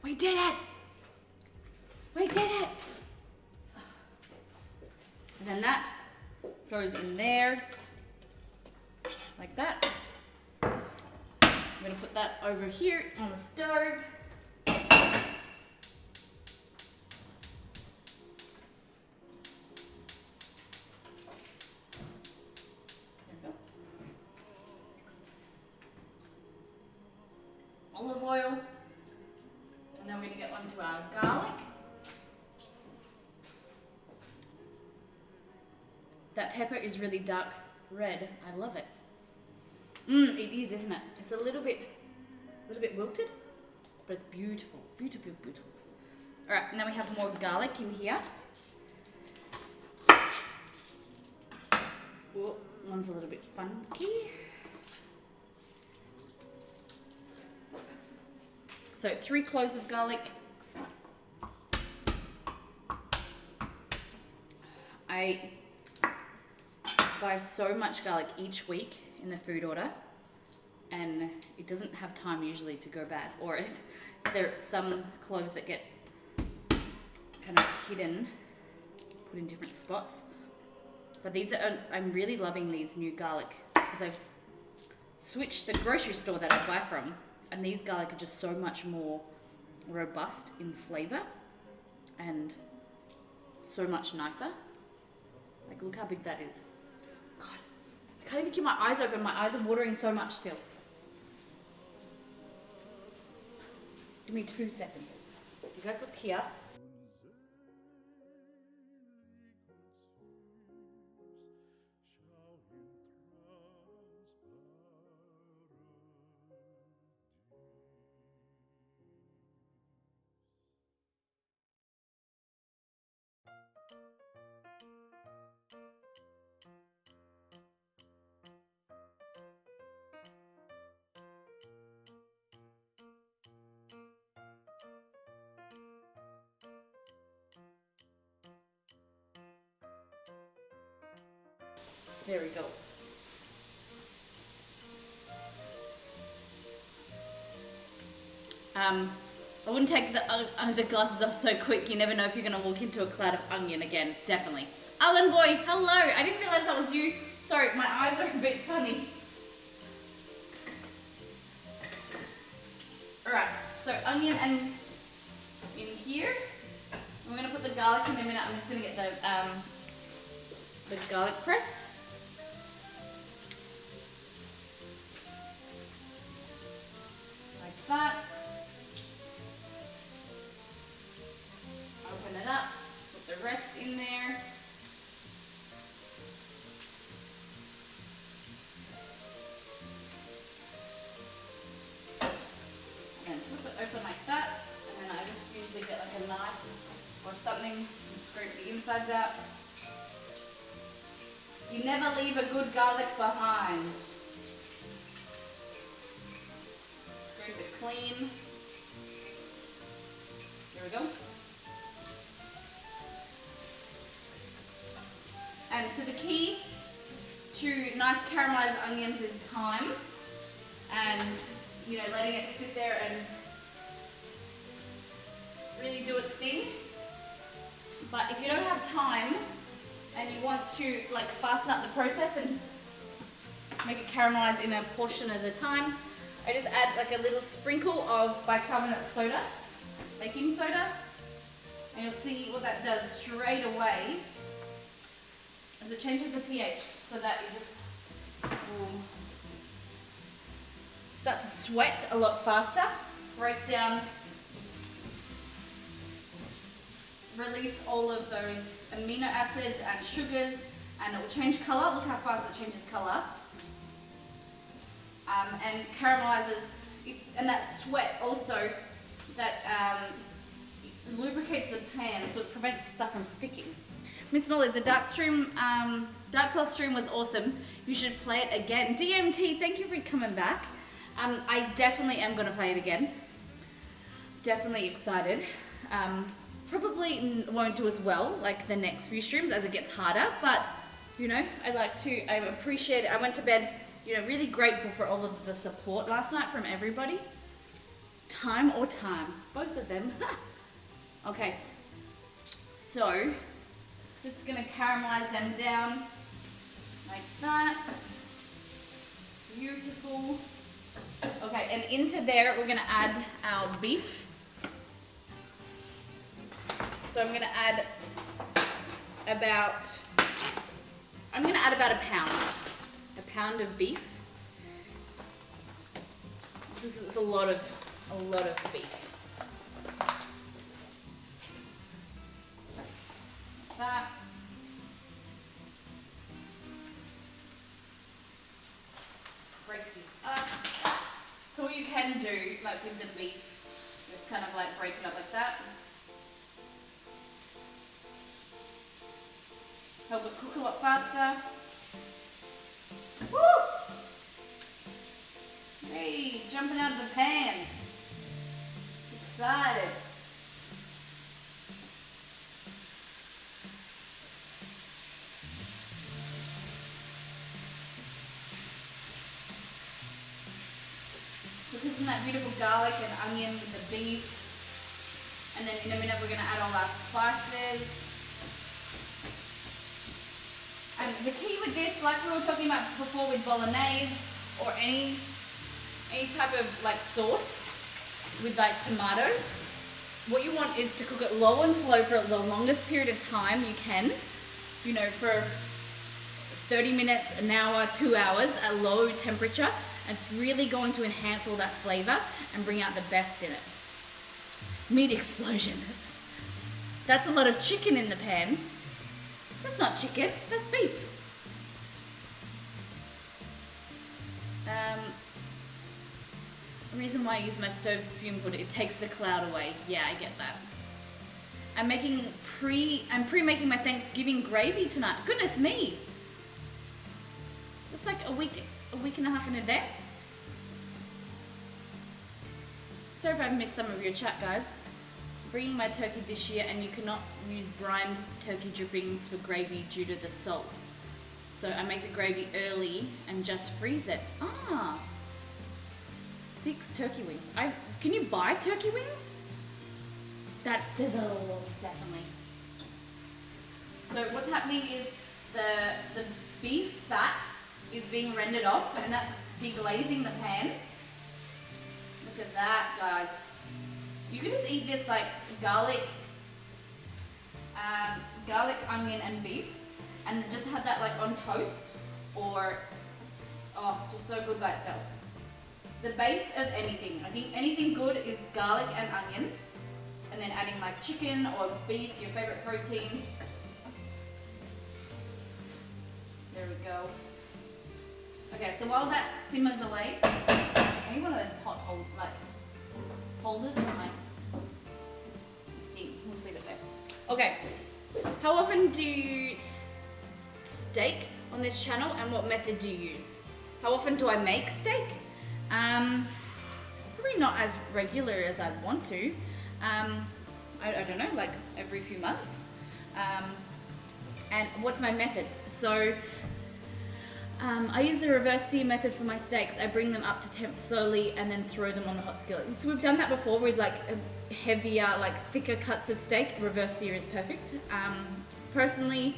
We did it! We did it! And then that goes in there, like that. I'm gonna put that over here on the stove. There we go. Olive oil. And then we're going to get onto our garlic. That pepper is really dark red. I love it. It is, isn't it? It's a little bit wilted, but it's beautiful, beautiful, beautiful. All right, and then we have more garlic in here. Oh, one's a little bit funky. So 3 cloves of garlic. I buy so much garlic each week in the food order, and it doesn't have time usually to go bad. Or if there are some cloves that get kind of hidden, put in different spots. But these are, I'm really loving these new garlic, because I've switched the grocery store that I buy from. And these garlic are just so much more robust in flavor and so much nicer. Like, look how big that is. God, I can't even keep my eyes open. My eyes are watering so much still. Give me 2 seconds. You guys look here. There we go. I wouldn't take the glasses off so quick. You never know if you're going to walk into a cloud of onion again. Definitely. Alan boy, hello. I didn't realize that was you. Sorry, my eyes are a bit funny. Alright, so onion and in here. I'm going to put the garlic in a minute. I'm just going to get the garlic press. Like that. Open it up, put the rest in there. And then flip it open like that. And then I just usually get like a knife or something and scrape the insides out. You never leave a good garlic behind. Scrape it clean. There we go. And so the key to nice caramelized onions is time, and you know, letting it sit there and really do its thing. But if you don't have time and you want to like fasten up the process and make it caramelize in a portion at a time, I just add like a little sprinkle of bicarbonate of soda, baking soda, and you'll see what that does straight away. As it changes the pH so that it just will start to sweat a lot faster, break down, release all of those amino acids and sugars, and it will change color. Look how fast it changes color. And caramelizes, and that sweat also, that lubricates the pan, so it prevents stuff from sticking. Miss Molly, the dark sauce stream was awesome. You should play it again. DMT, thank you for coming back. I definitely am going to play it again. Definitely excited. Probably won't do as well like the next few streams as it gets harder, but you know, I appreciate it. I went to bed, you know, really grateful for all of the support last night from everybody. Time, both of them. Okay, so just gonna caramelize them down like that. Beautiful. Okay, and into there we're gonna add our beef. So I'm gonna add about a pound of beef. This is a lot of beef. Like that. Break these up. So what you can do, like with the beef, is kind of like break it up like that. Help it cook a lot faster. Woo! Hey, jumping out of the pan. Excited. So cooking that beautiful garlic and onion with the beef. And then in a minute we're going to add all our spices. And the key with this, like we were talking about before with bolognese or any type of like sauce with like tomato, what you want is to cook it low and slow for the longest period of time you can. You know, for 30 minutes, an hour, 2 hours at low temperature. And it's really going to enhance all that flavor and bring out the best in it. Meat explosion. That's a lot of chicken in the pan. That's not chicken, that's beef. The reason why I use my stove's fume hood, it takes the cloud away. Yeah, I get that. I'm pre-making my Thanksgiving gravy tonight. Goodness me. It's like a week and a half in advance. Sorry if I've missed some of your chat, guys. Bringing my turkey this year, and you cannot use brined turkey drippings for gravy due to the salt. So I make the gravy early and just freeze it. 6 turkey wings. Can you buy turkey wings? That sizzle, definitely. So what's happening is the beef fat is being rendered off, and that's deglazing the pan. Look at that, guys. You can just eat this like garlic, onion, and beef, and just have that like on toast, or just so good by itself. The base of anything, I think anything good is garlic and onion, and then adding like chicken or beef, your favorite protein. There we go. Okay, so while that simmers away, I need one of those holders for my thing. Let's leave it there. Okay, how often do you steak on this channel, and what method do you use? How often do I make steak? Probably not as regular as I'd want to. I don't know, like every few months. And what's my method? So I use the reverse sear method for my steaks. I bring them up to temp slowly and then throw them on the hot skillet. So we've done that before with like heavier, like thicker cuts of steak. Reverse sear is perfect. Personally,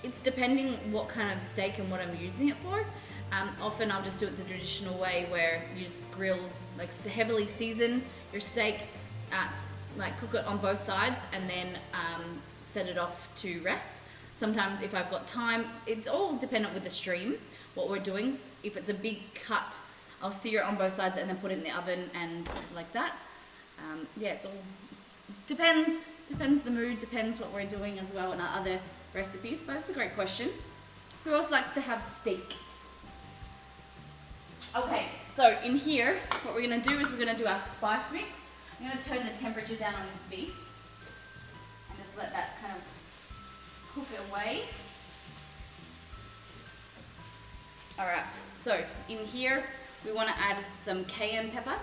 it's depending what kind of steak and what I'm using it for. Often I'll just do it the traditional way, where you just grill, like heavily season your steak, like cook it on both sides, and then set it off to rest. Sometimes if I've got time, it's all dependent with the stream, what we're doing. If it's a big cut, I'll sear it on both sides and then put it in the oven and like that. Yeah, it's depends the mood, depends what we're doing as well in our other recipes, but it's a great question. Who else likes to have steak? Okay, so in here, what we're gonna do is we're gonna do our spice mix. I'm gonna turn the temperature down on this beef and just let that kind of cook away. All right, so in here, we wanna add some cayenne pepper.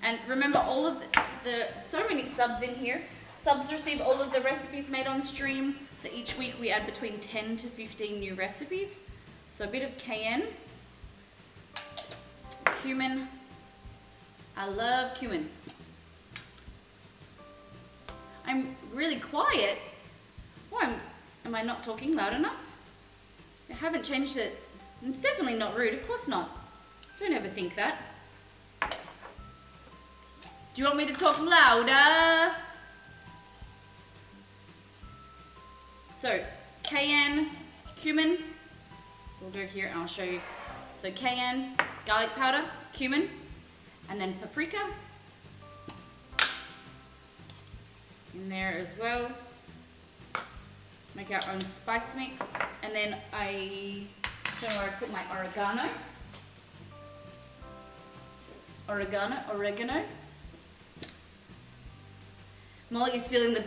And remember all of so many subs in here. Subs receive all of the recipes made on stream. So each week we add between 10 to 15 new recipes. So a bit of cayenne. Cumin. I love cumin. I'm really quiet. Why am I not talking loud enough? I haven't changed it. It's definitely not rude, of course not. Don't ever think that. Do you want me to talk louder? So, cayenne, cumin. So we'll go here and I'll show you. So cayenne, garlic powder, cumin, and then paprika. In there as well. Make our own spice mix. And then I don't know where I put my oregano. Molly is feeling the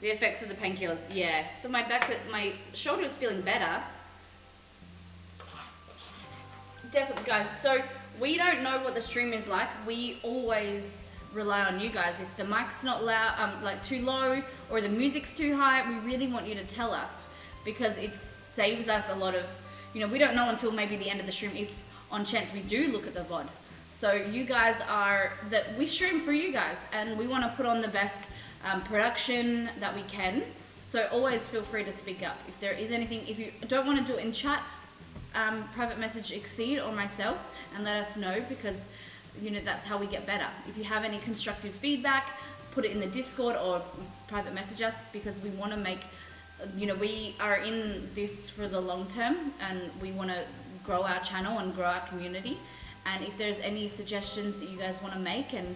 the effects of the painkillers. Yeah. So my shoulder is feeling better. Definitely, guys. So we don't know what the stream is like. We always rely on you guys. If the mic's not loud, like too low, or the music's too high, we really want you to tell us, because it saves us a lot of, we don't know until maybe the end of the stream if on chance we do look at the VOD. So you guys we stream for you guys, and we want to put on the best production that we can. So always feel free to speak up. If there is anything, if you don't want to do it in chat, private message Exceed or myself and let us know, because that's how we get better. If you have any constructive feedback, put it in the Discord or private message us, because we want to make, we are in this for the long term, and we want to grow our channel and grow our community. And if there's any suggestions that you guys want to make and,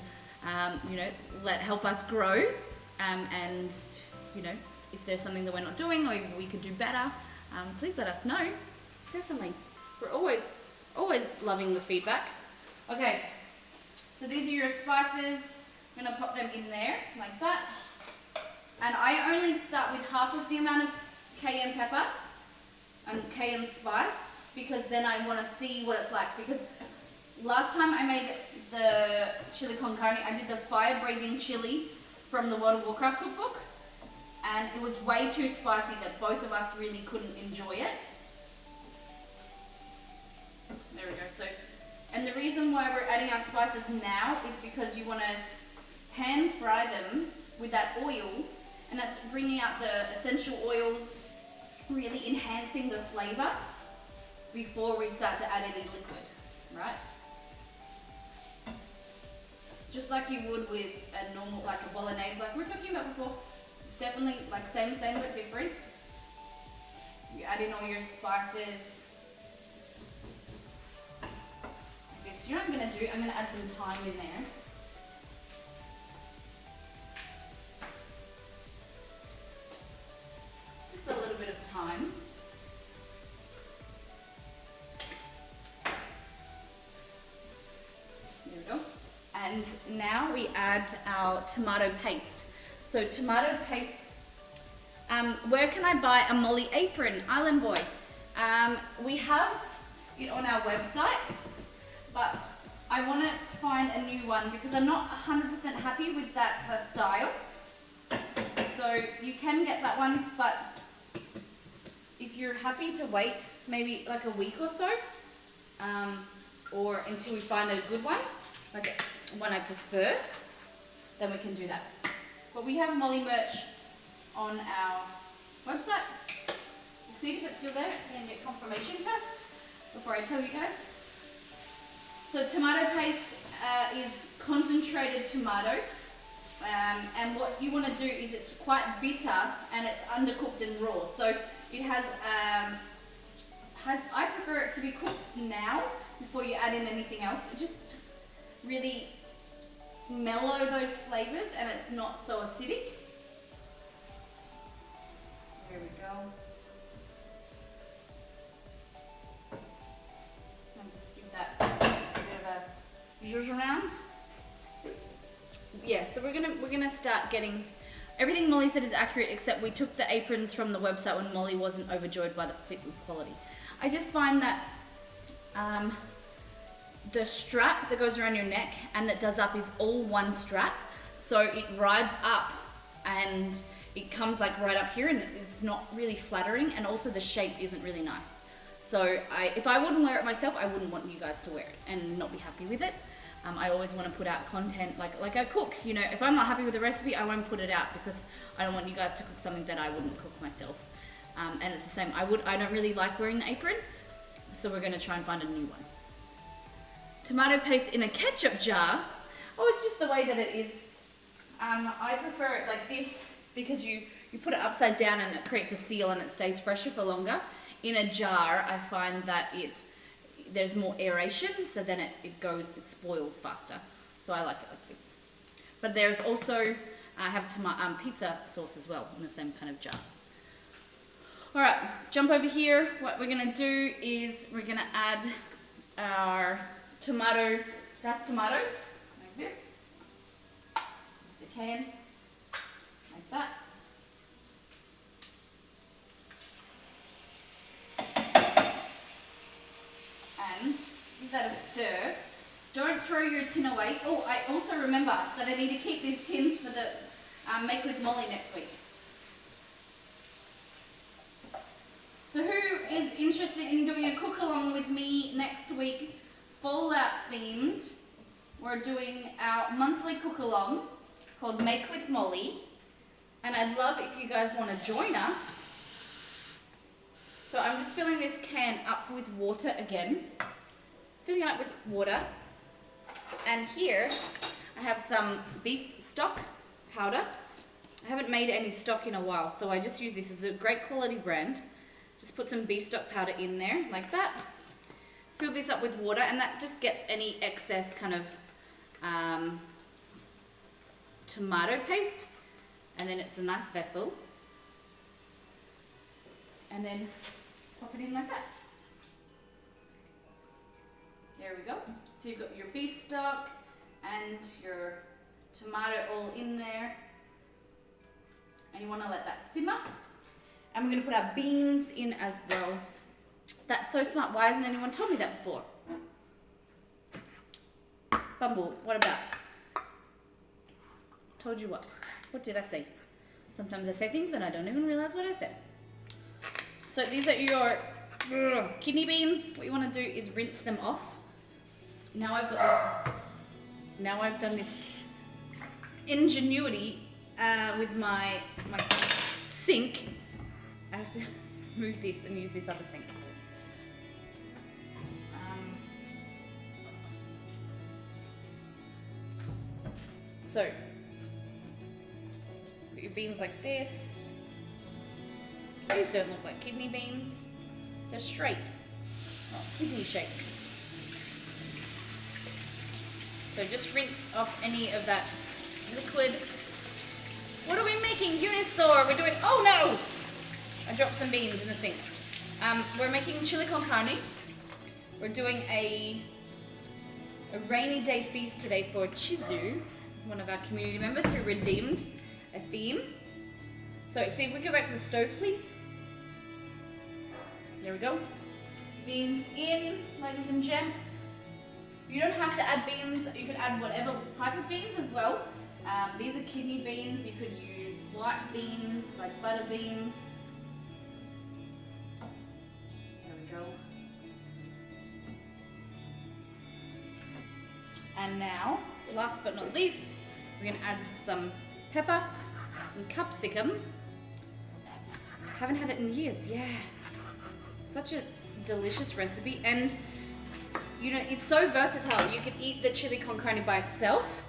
help us grow, and, if there's something that we're not doing or we could do better, please let us know. Definitely. We're always loving the feedback. Okay, so these are your spices. I'm going to pop them in there like that. And I only start with half of the amount of cayenne pepper and cayenne spice, because then I want to see what it's like. Because last time I made the chili con carne, I did the fire-breathing chili from the World of Warcraft cookbook, and it was way too spicy that both of us really couldn't enjoy it. There we go. So, and the reason why we're adding our spices now is because you want to pan fry them with that oil, and that's bringing out the essential oils, really enhancing the flavor before we start to add any liquid, right? Just like you would with a normal, like a bolognese, like we were talking about before. It's definitely like same but different. You add in all your spices. Okay, so you know what I'm gonna do? I'm gonna add some thyme in there. Just a little bit of thyme. There we go. And now we add our tomato paste. So tomato paste, where can I buy a Molly apron, Island Boy? We have it on our website, but I want to find a new one because I'm not 100% happy with that style. So you can get that one, but if you're happy to wait maybe like a week or so, or until we find a good one, like one I prefer, then we can do that. But we have Molly merch on our website. See if it's still there and get confirmation first before I tell you guys. So tomato paste is concentrated tomato, and what you want to do is it's quite bitter and it's undercooked and raw. So it has, I prefer it to be cooked now before you add in anything else. It just really mellow those flavors and it's not so acidic. There we go. And just give that a bit of a zhuzh around. Yeah, so we're gonna start getting everything Molly said is accurate, except we took the aprons from the website when Molly wasn't overjoyed by the fit and quality. I just find that the strap that goes around your neck and that does up is all one strap, so it rides up and it comes like right up here, and it's not really flattering, and also the shape isn't really nice. So if I wouldn't wear it myself, I wouldn't want you guys to wear it and not be happy with it. I always want to put out content like I cook. You know, if I'm not happy with the recipe, I won't put it out because I don't want you guys to cook something that I wouldn't cook myself. And it's the same. I don't really like wearing the apron, so we're going to try and find a new one. Tomato paste in a ketchup jar. Oh, it's just the way that it is. I prefer it like this because you put it upside down and it creates a seal and it stays fresher for longer. In a jar, I find that there's more aeration, so then it spoils faster. So I like it like this. But there's also, I have pizza sauce as well in the same kind of jar. All right, jump over here. What we're gonna do is we're gonna add our diced tomatoes, like this. Just a can, like that. And give that a stir. Don't throw your tin away. Oh, I also remember that I need to keep these tins for the Make with Molly next week. So who is interested in doing a cook along with me next week, Fallout themed? We're doing our monthly cook along called Make with Molly. And I'd love if you guys want to join us. So I'm just filling this can up with water again. Filling it up with water. And here I have some beef stock powder. I haven't made any stock in a while, so I just use this. It's a great quality brand. Just put some beef stock powder in there, like that. Fill this up with water, and that just gets any excess kind of tomato paste. And then it's a nice vessel. And then pop it in like that. There we go. So you've got your beef stock and your tomato all in there. And you want to let that simmer. And we're going to put our beans in as well. That's so smart. Why hasn't anyone told me that before? Bumble, what about? Told you what? What did I say? Sometimes I say things and I don't even realize what I said. So these are your kidney beans. What you want to do is rinse them off. Now I've got this. Now I've done this ingenuity with my sink. I have to move this and use this other sink. So put your beans like this. These don't look like kidney beans. They're straight, not kidney shaped. So just rinse off any of that liquid. What are we making? Unisaur. We're doing, oh no! I dropped some beans in the sink. We're making chili con carne. We're doing a rainy day feast today for Chizu, one of our community members who redeemed a theme. So, see if we go back to the stove, please. There we go. Beans in, ladies and gents. You don't have to add beans. You can add whatever type of beans as well. These are kidney beans. You could use white beans, like butter beans. There we go. And now, last but not least, we're going to add some pepper, some capsicum. Haven't had it in years. Yeah. Such a delicious recipe, and you know, it's so versatile. You could eat the chili con carne by itself.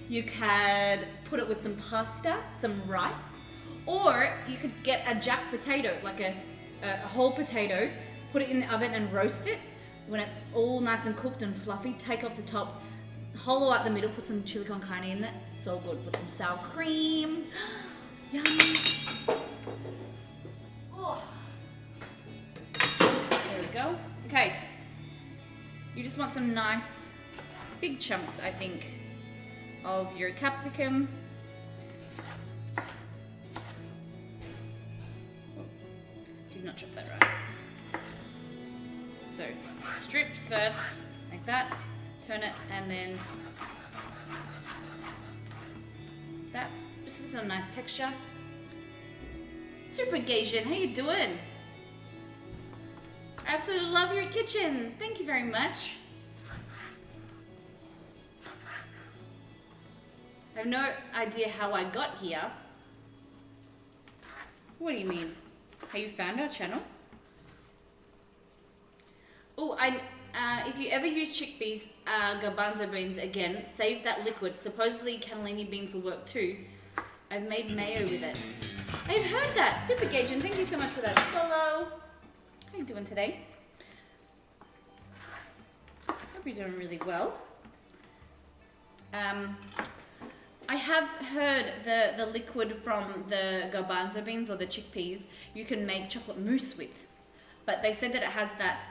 You could put it with some pasta, some rice, or you could get a jack potato, like a whole potato, put it in the oven and roast it. When it's all nice and cooked and fluffy, take off the top, hollow out the middle, put some chili con carne in it. So good. Put some sour cream. Yum. Oh. There we go. Okay. You just want some nice big chunks, I think, of your capsicum. Oh, did not chop that right. So strips first, like that. Turn it, and then that. Just for some nice texture. Super Gasian, how you doing? I absolutely love your kitchen. Thank you very much. I have no idea how I got here. What do you mean? How you found our channel? Oh, if you ever use chickpeas, garbanzo beans again, save that liquid. Supposedly cannellini beans will work too. I've made mayo with it. I've heard that. Super Gajin, thank you so much for that follow. How you doing today? Hope you're doing really well. I have heard the liquid from the garbanzo beans or the chickpeas you can make chocolate mousse with. But they said that it has that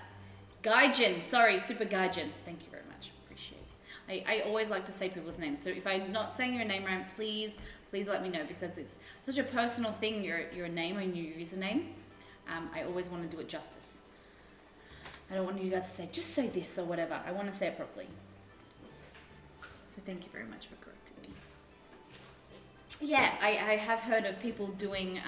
Gaijin, sorry, Super Gaijin. Thank you very much, appreciate it. I always like to say people's names, so if I'm not saying your name right, please let me know, because it's such a personal thing, your name and your username. I always want to do it justice. I don't want you guys to say, just say this or whatever. I want to say it properly. So thank you very much for correcting me. Yeah, I have heard of people doing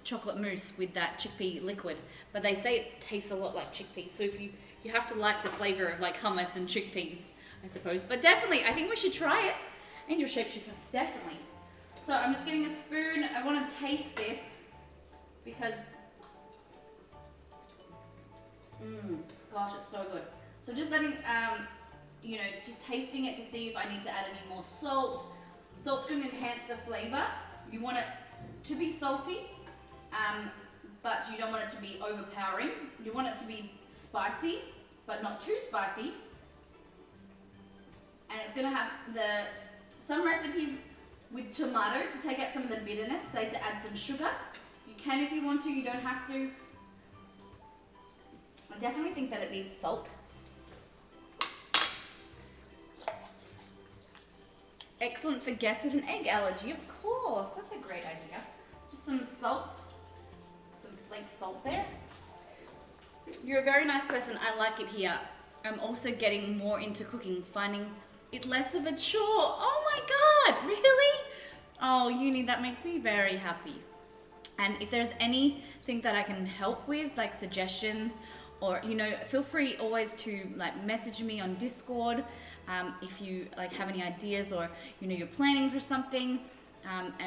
chocolate mousse with that chickpea liquid, but they say it tastes a lot like chickpeas. So if you have to like the flavor of like hummus and chickpeas, I suppose. But definitely, I think we should try it. Angel Shapeshifter, definitely. So I'm just getting a spoon. I want to taste this because, gosh, it's so good. So just letting, just tasting it to see if I need to add any more salt. Salt's going to enhance the flavor. You want it to be salty, but you don't want it to be overpowering. You want it to be spicy, but not too spicy. And it's going to have some recipes with tomato to take out some of the bitterness, say to add some sugar. You can if you want to, you don't have to. I definitely think that it needs salt. Excellent for guests with an egg allergy, of course. That's a great idea. Just some salt, some flake salt there. You're a very nice person. I like it here. I'm also getting more into cooking, finding it less of a chore. Oh my God, really? Oh, Uni, that makes me very happy. And if there's anything that I can help with, like suggestions, or, feel free always to like message me on Discord. If you like have any ideas, or you're planning for something,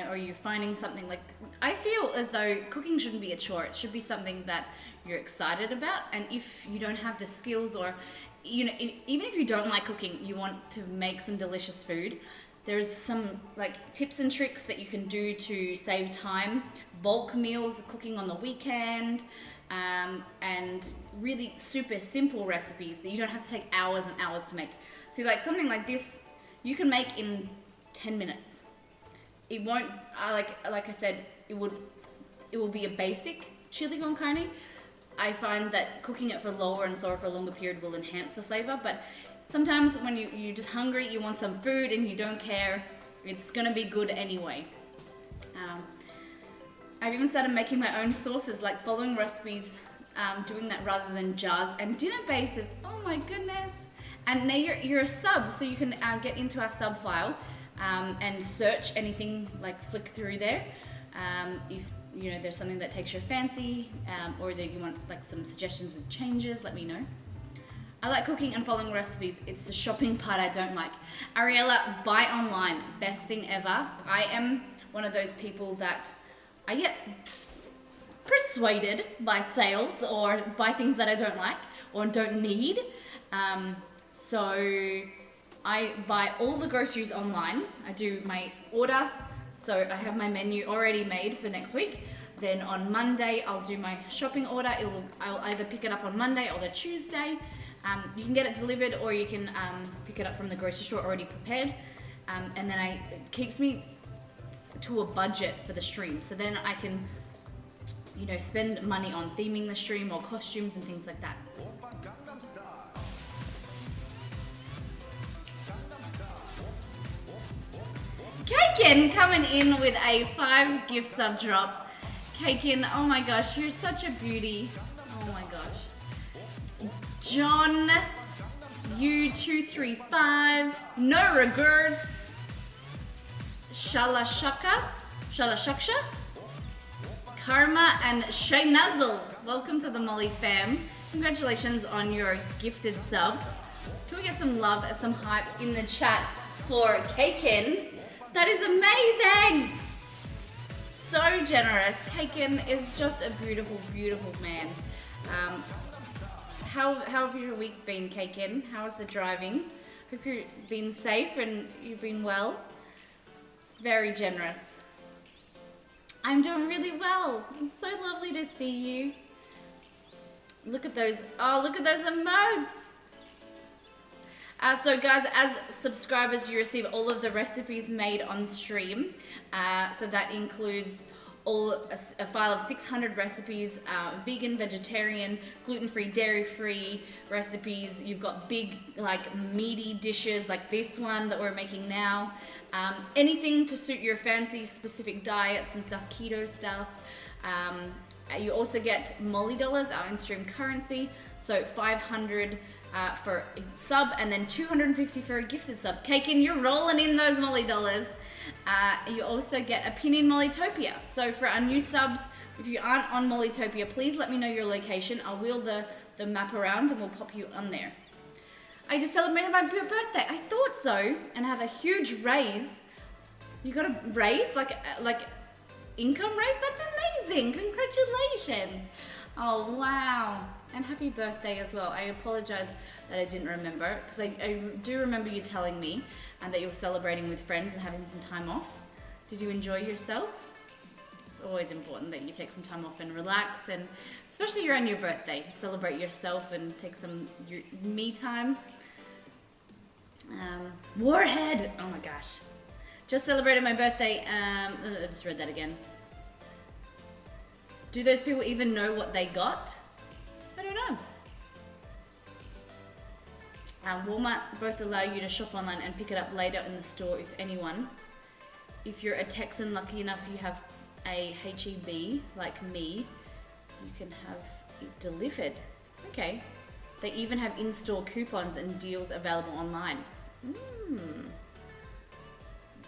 or you're finding something, like, I feel as though cooking shouldn't be a chore. It should be something that you're excited about. And if you don't have the skills, or even if you don't like cooking, you want to make some delicious food, there's some like tips and tricks that you can do to save time. Bulk meals, cooking on the weekend, and really super simple recipes that you don't have to take hours and hours to make. See, like something like this, you can make in 10 minutes. It won't, like I said, it will be a basic chili con carne. I find that cooking it for lower and slower for a longer period will enhance the flavor, but sometimes when you're just hungry, you want some food and you don't care, it's gonna be good anyway. I've even started making my own sauces, like following recipes, doing that rather than jars and dinner bases. Oh my goodness. And now you're a sub, so you can get into our sub file and search anything, like flick through there. If there's something that takes your fancy, or that you want like some suggestions with changes, let me know. I like cooking and following recipes. It's the shopping part I don't like. Ariella, buy online, best thing ever. I am one of those people that I get persuaded by sales or by things that I don't like or don't need. So I buy all the groceries online. I do my order, so I have my menu already made for next week. Then on Monday, I'll do my shopping order. I'll either pick it up on Monday or the Tuesday. You can get it delivered, or you can pick it up from the grocery store already prepared. And then it keeps me to a budget for the stream. So then I can, you know, spend money on theming the stream or costumes and things like that. Kaiken coming in with a 5 gift sub drop. Kaiken, oh my gosh, you're such a beauty. Oh my gosh. John, U235, no regrets. Shalashaka, Karma, and Shay Nuzzle. Welcome to the Molly fam. Congratulations on your gifted subs. Can we get some love and some hype in the chat for Kaiken? That is amazing! So generous. Kaiken is just a beautiful, beautiful man. How have your week been, Kaiken? How's the driving? Hope you've been safe and you've been well. Very generous. I'm doing really well. It's so lovely to see you. Look at those. Oh, look at those emotes. So guys, as subscribers, you receive all of the recipes made on stream. So that includes a file of 600 recipes, vegan, vegetarian, gluten-free, dairy-free recipes. You've got big, like, meaty dishes like this one that we're making now. Anything to suit your fancy specific diets and stuff, keto stuff. You also get Molly dollars, our in-stream currency. So 500 for a sub, and then 250 for a gifted sub. Kaiken, you're rolling in those Molly dollars. You also get a pin in Mollytopia. So for our new subs, if you aren't on Mollytopia, please let me know your location. I'll wheel the map around and we'll pop you on there. I just celebrated my birthday. I thought so, and have a huge raise. You got a raise, like income raise? That's amazing. Congratulations. Oh wow. And happy birthday as well. I apologize that I didn't remember, because I do remember you telling me that you were celebrating with friends and having some time off. Did you enjoy yourself? It's always important that you take some time off and relax, and especially around your birthday, celebrate yourself and take some me time. Warhead! Oh my gosh. Just celebrated my birthday. I just read that again. Do those people even know what they got? I don't know. Walmart both allow you to shop online and pick it up later in the store if anyone. If you're a Texan, lucky enough you have a HEB like me, you can have it delivered. Okay. They even have in-store coupons and deals available online.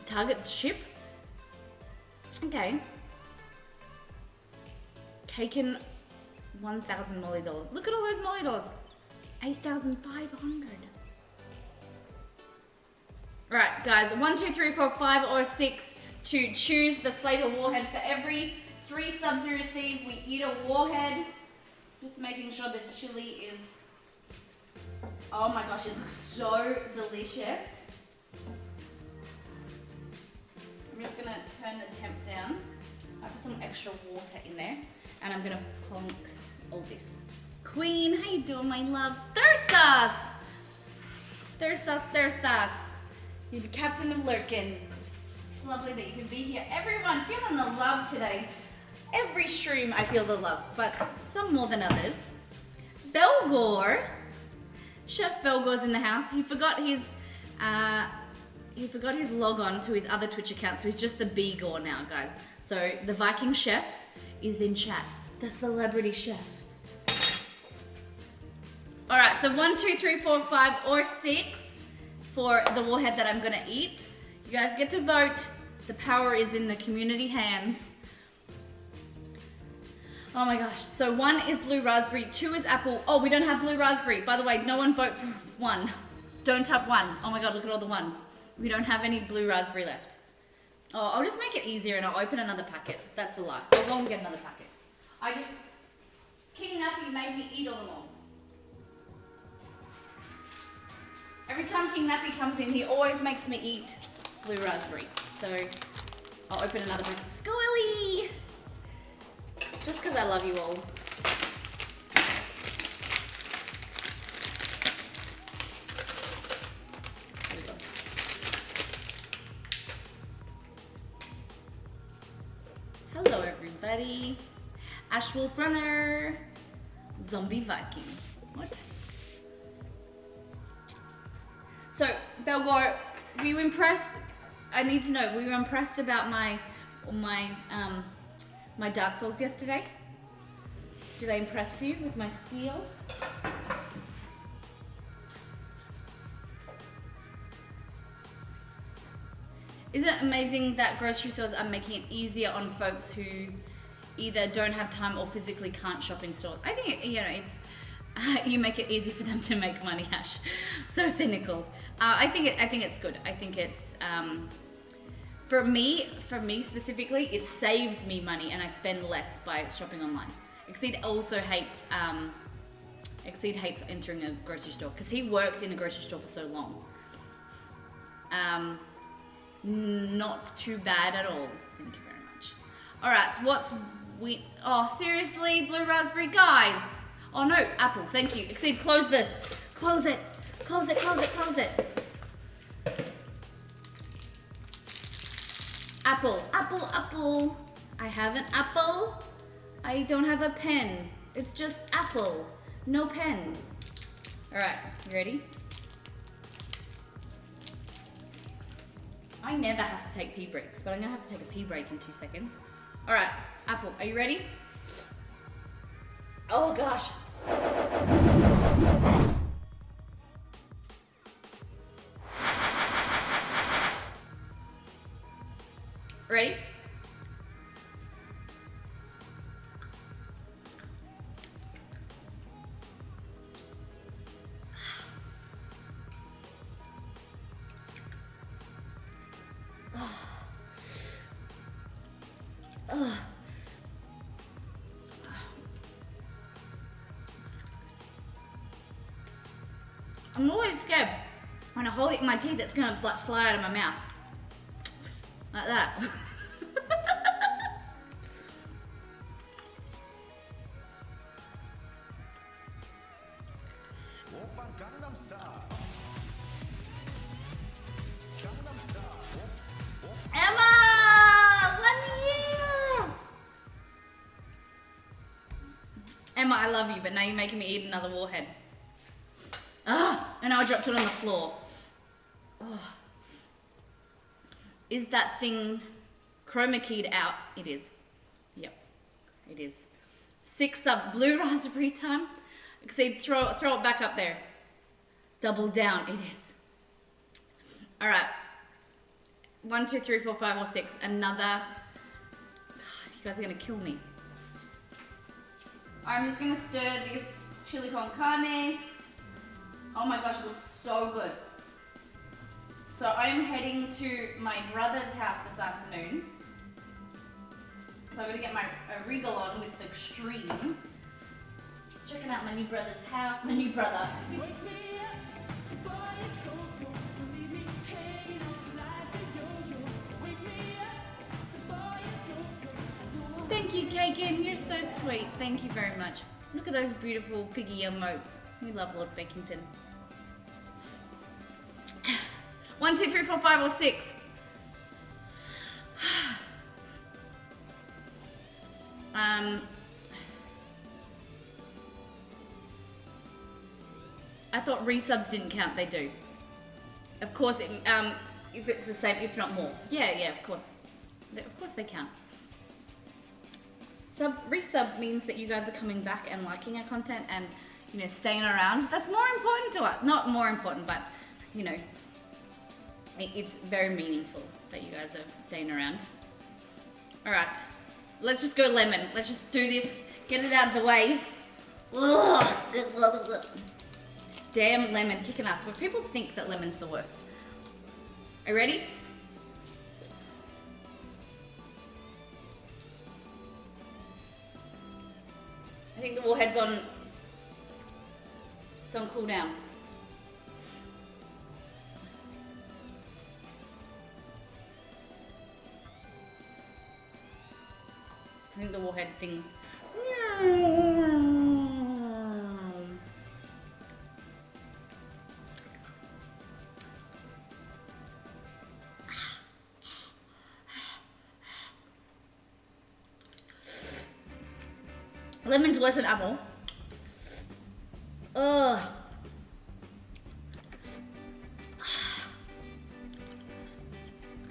Target ship? Okay. Kaiken 1,000 Molly dollars. Look at all those Molly dollars. 8,500. Right, guys. 1, 2, 3, 4, 5, or 6 to choose the flavor warhead. For every 3 subs we receive, we eat a warhead. Just making sure this chili is... Oh my gosh, it looks so delicious. I'm just gonna turn the temp down. I put some extra water in there, and I'm gonna plonk all this. Queen, how you doing, my love? Thurstas! Thurstas. You're the captain of Lurkin. It's lovely that you can be here. Everyone, feeling the love today. Every stream I feel the love, but some more than others. Belgor. Chef Belgor's in the house. He forgot his log on to his other Twitch account, so he's just the B-Gore now, guys. So the Viking chef is in chat. The celebrity chef. All right, so 1, 2, 3, 4, 5, or 6 for the warhead that I'm gonna eat. You guys get to vote. The power is in the community hands. Oh my gosh, so 1 is blue raspberry, 2 is apple. Oh, we don't have blue raspberry. By the way, no one vote for 1. Don't tap 1. Oh my God, look at all the 1s. We don't have any blue raspberry left. Oh, I'll just make it easier and I'll open another packet. That's a lie. I'll go and get another packet. King Nappy made me eat all them all. Every time King Nappy comes in, he always makes me eat blue raspberry. So I'll open another packet. Scully! Just because I love you all. Ash Wolf Runner. Zombie Viking. What? So, Belgor, were you impressed? I need to know, were you impressed about my Dark Souls yesterday? Did I impress you with my skills? Isn't it amazing that grocery stores are making it easier on folks who either don't have time or physically can't shop in stores? I think, it's you make it easy for them to make money, Ash. So cynical. I think it's good. I think it's for me specifically, it saves me money and I spend less by shopping online. Exceed also hates entering a grocery store because he worked in a grocery store for so long. Not too bad at all. Thank you very much. All right, oh, seriously, blue raspberry, guys. Oh no, apple, thank you. Exceed, close it. Apple. I have an apple. I don't have a pen. It's just apple, no pen. All right, you ready? I never have to take pee breaks, but I'm gonna have to take a pee break in 2 seconds. All right, apple, are you ready? Oh gosh. Ready? I'm always scared when I hold it in my teeth, it's gonna fly out of my mouth. Like that. Emma! 1 year! Emma, I love you, but now you're making me eat another warhead. And I dropped it on the floor. Oh. Is that thing chroma keyed out? It is. Yep, it is. 6 sub blue raspberry time. Exceed, throw it back up there. Double down, it is. All right. 1, 2, 3, 4, 5, or 6. Another. God, you guys are gonna kill me. I'm just gonna stir this chili con carne. Oh my gosh, it looks so good. So I'm heading to my brother's house this afternoon. So I'm gonna get my regal on with the extreme. Checking out my new brother's house, my new brother. Thank you, Kagan, you're so sweet. Thank you very much. Look at those beautiful piggy emotes. We love Lord Bakington. 1, 2, 3, 4, 5, or 6. I thought resubs didn't count. They do. Of course, if it's the same, if not more. Yeah, of course. Of course they count. Resub means that you guys are coming back and liking our content and, staying around. That's more important to us. Not more important, but, it's very meaningful that you guys are staying around. All right, let's just go lemon. Let's just do this, get it out of the way. Ugh. Damn lemon kicking us. But people think that lemon's the worst. Are you ready? I think the warhead's on, it's on cooldown. I think the warhead thing's. Lemon's worse than apple. Ugh.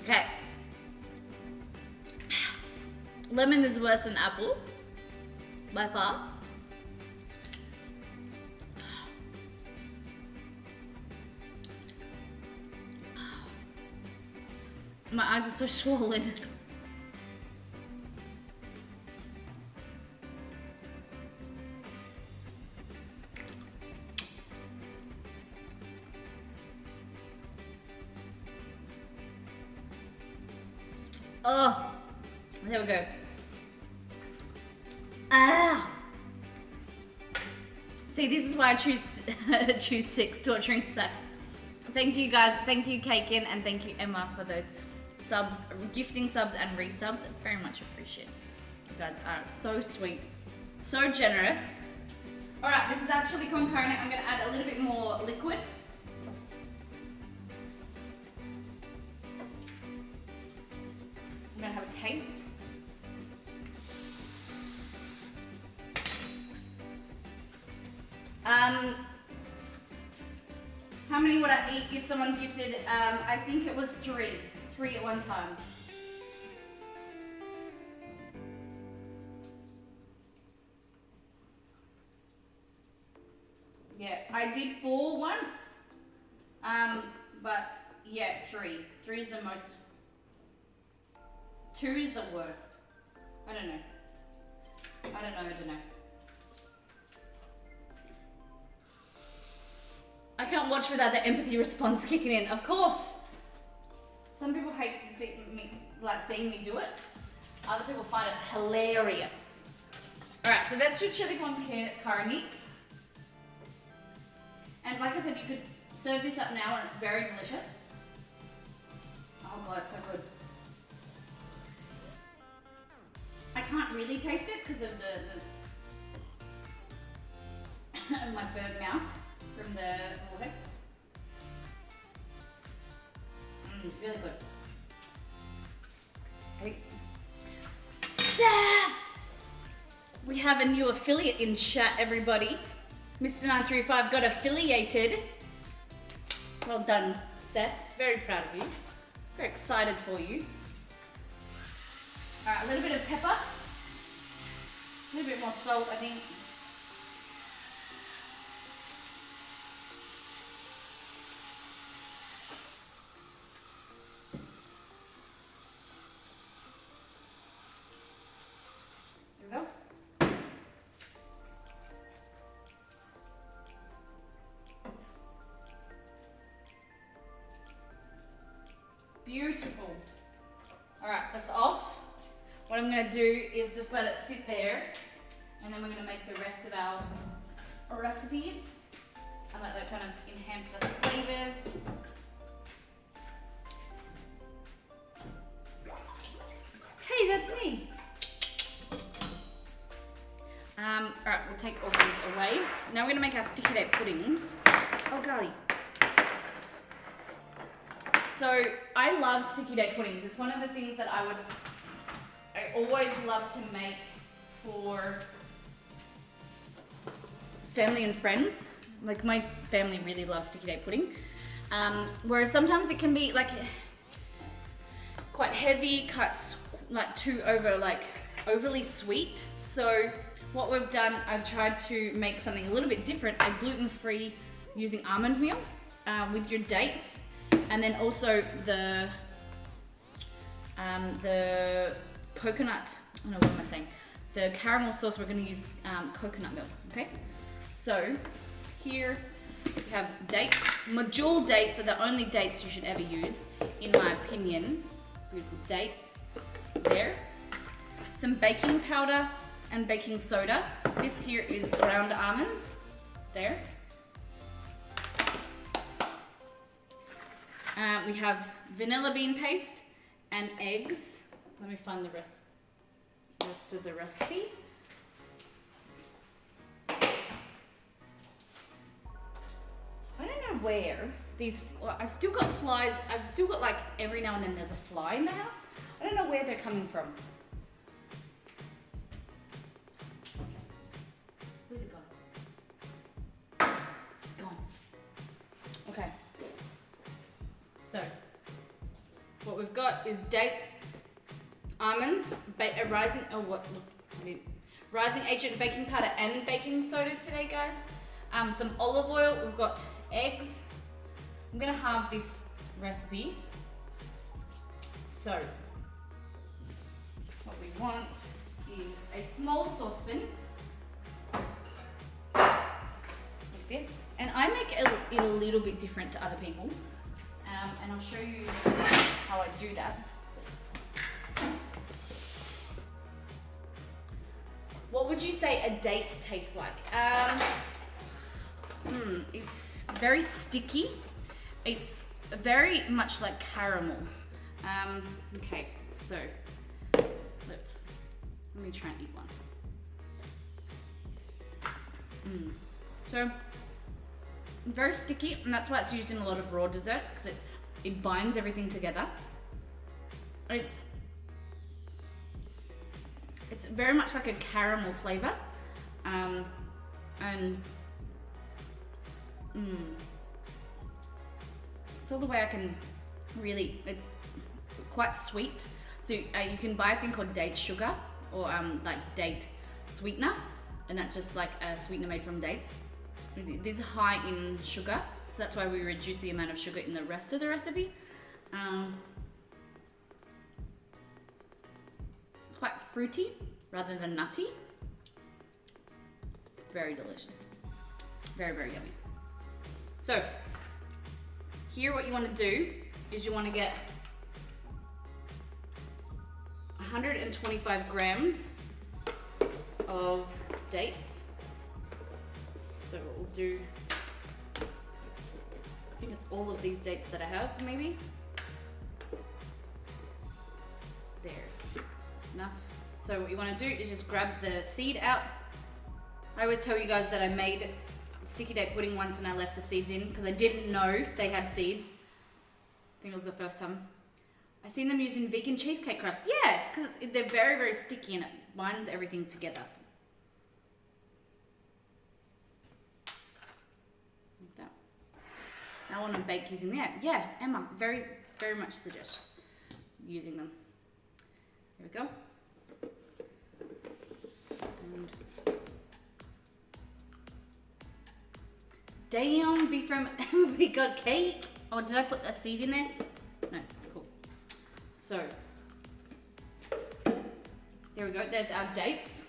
Okay. Lemon is worse than apple. By far. My eyes are so swollen. Oh, there we go. Ah. See, this is why I choose 6 torturing sex. Thank you guys. Thank you, Kaken, and thank you, Emma, for those subs, gifting subs and resubs. Very much appreciate. You guys are so sweet, so generous. All right, this is our chili con carne. I'm gonna add a little bit more liquid. I'm gonna have a taste. How many would I eat if someone gifted? I think it was 3 at one time. Yeah, I did 4 once. But yeah, 3. 3 is the most. 2 is the worst. I don't know. I can't watch without the empathy response kicking in. Of course. Some people hate seeing me do it. Other people find it hilarious. All right, so that's your chili con carne. And like I said, you could serve this up now and it's very delicious. Oh God, it's so good. I can't really taste it because of the my burnt mouth from the warheads. Really good. Hey. Seth! We have a new affiliate in chat, everybody. Mr. 935 got affiliated. Well done, Seth. Very proud of you. Very excited for you. All right, a little bit of pepper. A little bit more salt, I think. There we go. Beautiful. All right, that's off. What I'm going to do is just let it sit there, and then we're going to make the rest of our recipes and let that kind of enhance the flavors. Hey, that's me. All right, we'll take all these away. Now we're going to make our sticky date puddings. Oh, golly. So I love sticky date puddings. It's one of the things that I always love to make for family and friends. Like my family really loves sticky date pudding. Whereas sometimes it can be like quite heavy, like overly sweet. So what we've done, I've tried to make something a little bit different, a gluten-free using almond meal with your dates. And then also the coconut, oh no, what am I saying? The caramel sauce, we're going to use coconut milk, okay? So here we have dates. Medjool dates are the only dates you should ever use, in my opinion. Beautiful dates there. Some baking powder and baking soda. This here is ground almonds, there. We have vanilla bean paste and eggs. Let me find the rest of the recipe. I don't know where these, I've still got flies. I've still got like every now and then there's a fly in the house. I don't know where they're coming from. got is dates, almonds, rising agent baking powder and baking soda today, guys. Some olive oil. We've got eggs. I'm gonna have this recipe. So what we want is a small saucepan like this, and I make it a little bit different to other people, and I'll show you how I do that. What would you say a date tastes like? It's very sticky. It's very much like caramel. Okay, so let me try and eat one. So very sticky, and that's why it's used in a lot of raw desserts, because it binds everything together. It's very much like a caramel flavor, it's all the way I can really. It's quite sweet, so you can buy a thing called date sugar or like date sweetener, and that's just like a sweetener made from dates. This is high in sugar, so that's why we reduce the amount of sugar in the rest of the recipe. It's quite fruity rather than nutty. Very delicious. Very, very yummy. So here what you want to do is you want to get 125 grams of dates. So what we'll do, I think it's all of these dates that I have, maybe. There, that's enough. So what you want to do is just grab the seed out. I always tell you guys that I made sticky date pudding once and I left the seeds in because I didn't know they had seeds. I think it was the first time. I seen them using vegan cheesecake crust. Yeah, because they're very, very sticky and it binds everything together. Like that. I want to bake using that. Yeah, Emma, very, very much suggest using them. There we go. And damn, we got cake. Oh, did I put a seed in there? No, cool. So, there we go, there's our dates.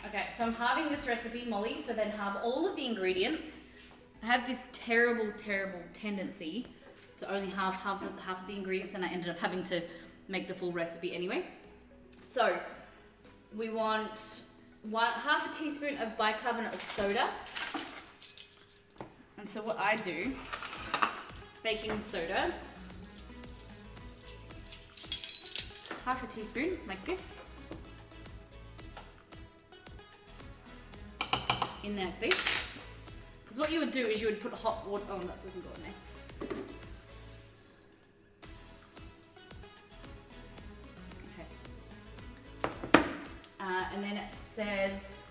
Okay, so I'm halving this recipe, Molly, so then halve all of the ingredients. I have this terrible, terrible tendency to only halve half of the ingredients, and I ended up having to make the full recipe anyway. So, we want half a teaspoon of bicarbonate of soda. And so what I do, baking soda, half a teaspoon, like this, in there like this. Because what you would do is you would put hot water, oh, that doesn't go in there. Okay. And then it says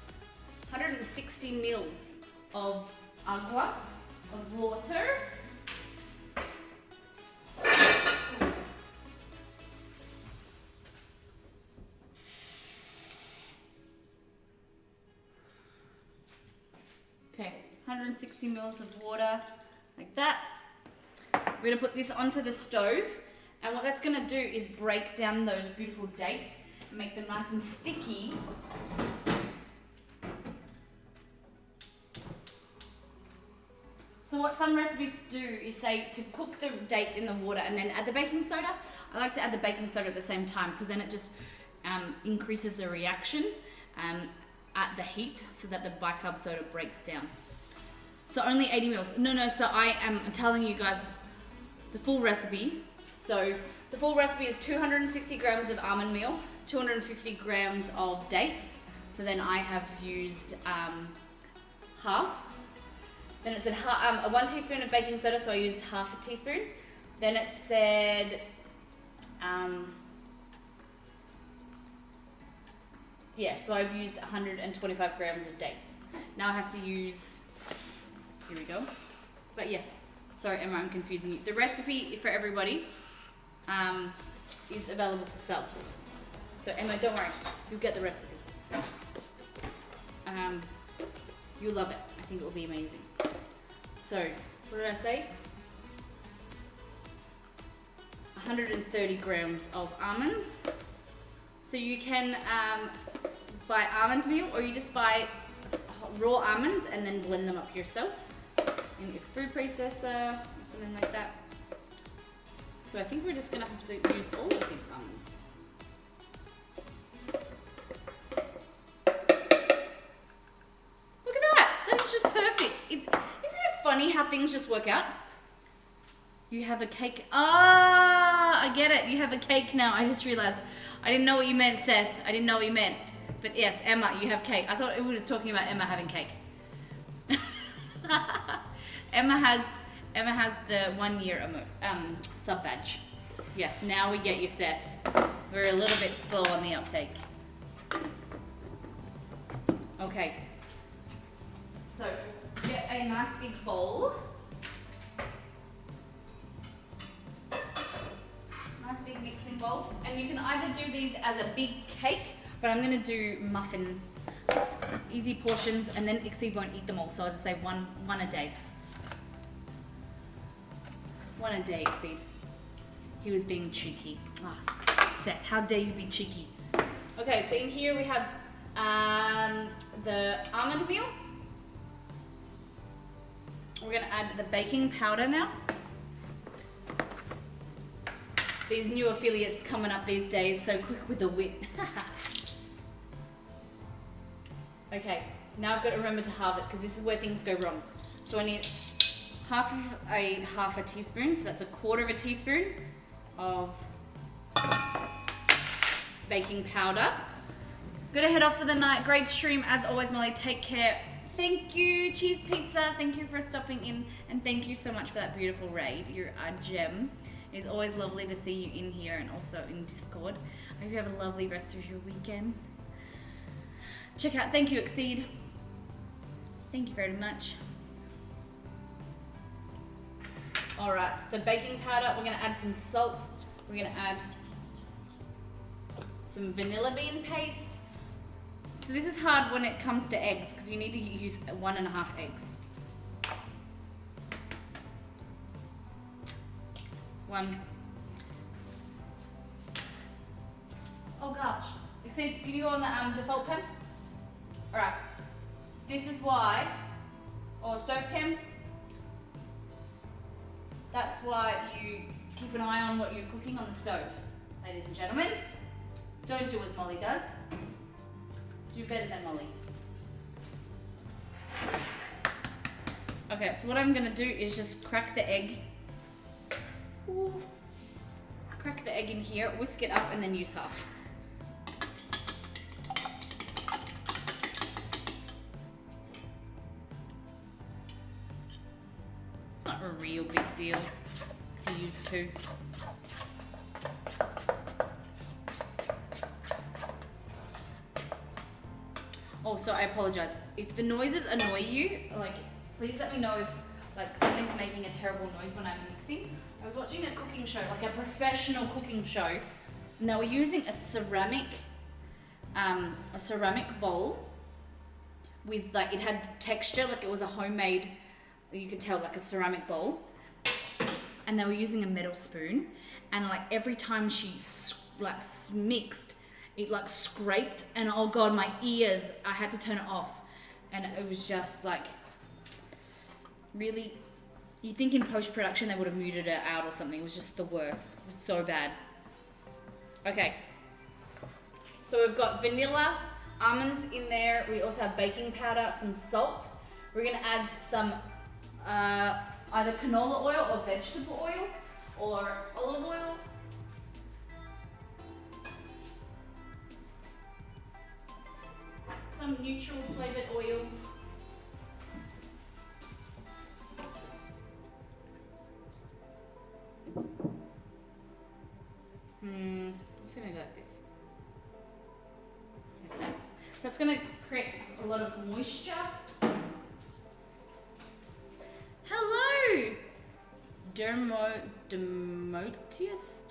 160 mils of agua, of water. Okay, 160 mils of water, like that. We're gonna put this onto the stove, and what that's gonna do is break down those beautiful dates and make them nice and sticky. So what some recipes do is say to cook the dates in the water and then add the baking soda. I like to add the baking soda at the same time because then it just increases the reaction at the heat so that the bicarb soda breaks down. So only 80 mils. No, so I am telling you guys the full recipe. So the full recipe is 260 grams of almond meal, 250 grams of dates. So then I have used half. Then it said 1 teaspoon of baking soda, so I used half a teaspoon. Then it said, yeah, so I've used 125 grams of dates. Now I have to use, here we go. But yes, sorry Emma, I'm confusing you. The recipe for everybody is available to subs. So Emma, don't worry, you'll get the recipe. You'll love it. I think it will be amazing. So, what did I say? 130 grams of almonds. So you can buy almond meal, or you just buy raw almonds and then blend them up yourself in a food processor or something like that. So I think we're just gonna have to use all of these almonds. Look at that! That is just perfect. Isn't it funny how things just work out? You have a cake. Ah, I get it. You have a cake now. I just realized. I didn't know what you meant, Seth. I didn't know what you meant. But yes, Emma, you have cake. I thought we were just talking about Emma having cake. Emma has the 1 year sub badge. Yes, now we get you, Seth. We're a little bit slow on the uptake. Okay. So get a nice big bowl. Nice big mixing bowl. And you can either do these as a big cake, but I'm gonna do muffin, just easy portions, and then Exceed won't eat them all, so I'll just say one a day. One a day, Exceed. He was being cheeky. Ah, Seth, how dare you be cheeky? Okay, so in here we have the almond meal. We're gonna add the baking powder now. These new affiliates coming up these days, so quick with the wit. Okay, now I've got to remember to halve it, because this is where things go wrong. So I need half a teaspoon, so that's 1/4 teaspoon of baking powder. Gonna head off for the night. Great stream as always, Molly. Take care. Thank you, Cheese Pizza. Thank you for stopping in, and thank you so much for that beautiful raid. You're a gem. It's always lovely to see you in here and also in Discord. I hope you have a lovely rest of your weekend. Check out, thank you, Exceed. Thank you very much. All right, so baking powder, we're gonna add some salt. We're gonna add some vanilla bean paste. So this is hard when it comes to eggs, because you need to use 1.5 eggs. 1. Oh gosh. Exceed, can you go on the default cam? Alright. This is why, or stove cam. That's why you keep an eye on what you're cooking on the stove, ladies and gentlemen. Don't do as Molly does. Do better than Molly. Okay, so what I'm gonna do is just crack the egg. Ooh. Crack the egg in here, whisk it up, and then use half. It's not a real big deal if you use 2. Also, I apologize. If the noises annoy you, like, please let me know if like something's making a terrible noise when I'm mixing. I was watching a cooking show, like a professional cooking show, and they were using a ceramic bowl with like, it had texture, like it was a homemade, you could tell, like a ceramic bowl, and they were using a metal spoon, and like every time she like mixed, it like scraped, and oh god, my ears, I had to turn it off, and it was just like, really, you'd think in post-production they would have muted it out or something. It was just the worst. It was so bad. Okay. So we've got vanilla, almonds in there. We also have baking powder, some salt. We're gonna add some either canola oil or vegetable oil or olive oil. Some neutral flavored oil. I'm just gonna go like this. Okay. That's gonna create a lot of moisture. Hello! Dermotius? Is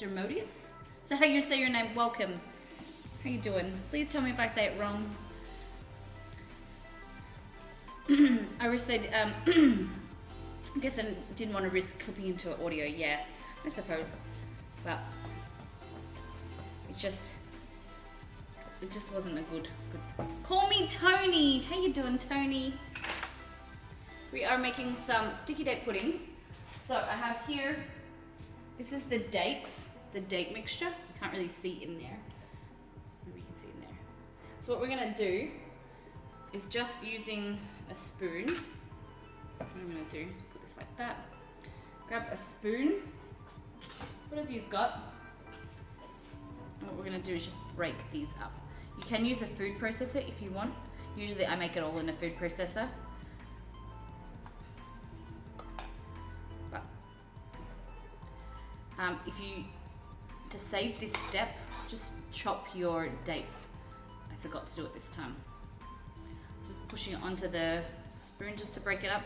that how you say your name? Welcome. How you doing? Please tell me if I say it wrong. I guess I didn't want to risk clipping into audio. Yeah, I suppose. But it just wasn't a good. Call me Tony. How you doing, Tony? We are making some sticky date puddings. So I have here, this is the dates, the date mixture. You can't really see in there. Maybe you can see in there. So what we're gonna do is just using a spoon. What I'm gonna do is put this like that. Grab a spoon, whatever you've got. And what we're gonna do is just break these up. You can use a food processor if you want. Usually I make it all in a food processor. But to save this step, just chop your dates. I forgot to do it this time. Just pushing it onto the spoon just to break it up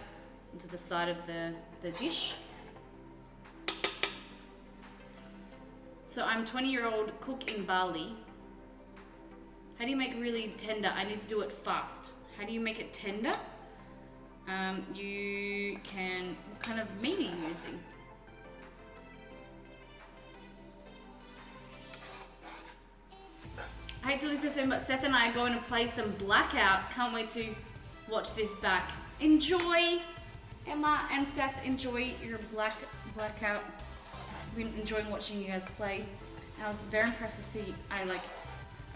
into the side of the dish. So I'm 20-year-old cook in Bali. How do you make really tender? I need to do it fast. How do you make it tender? You can, what kind of meat are you using? I hate feeling so soon, but Seth and I are going to play some Blackout. Can't wait to watch this back. Enjoy, Emma and Seth, enjoy your Blackout. I've been enjoying watching you guys play. I was very impressed to see, I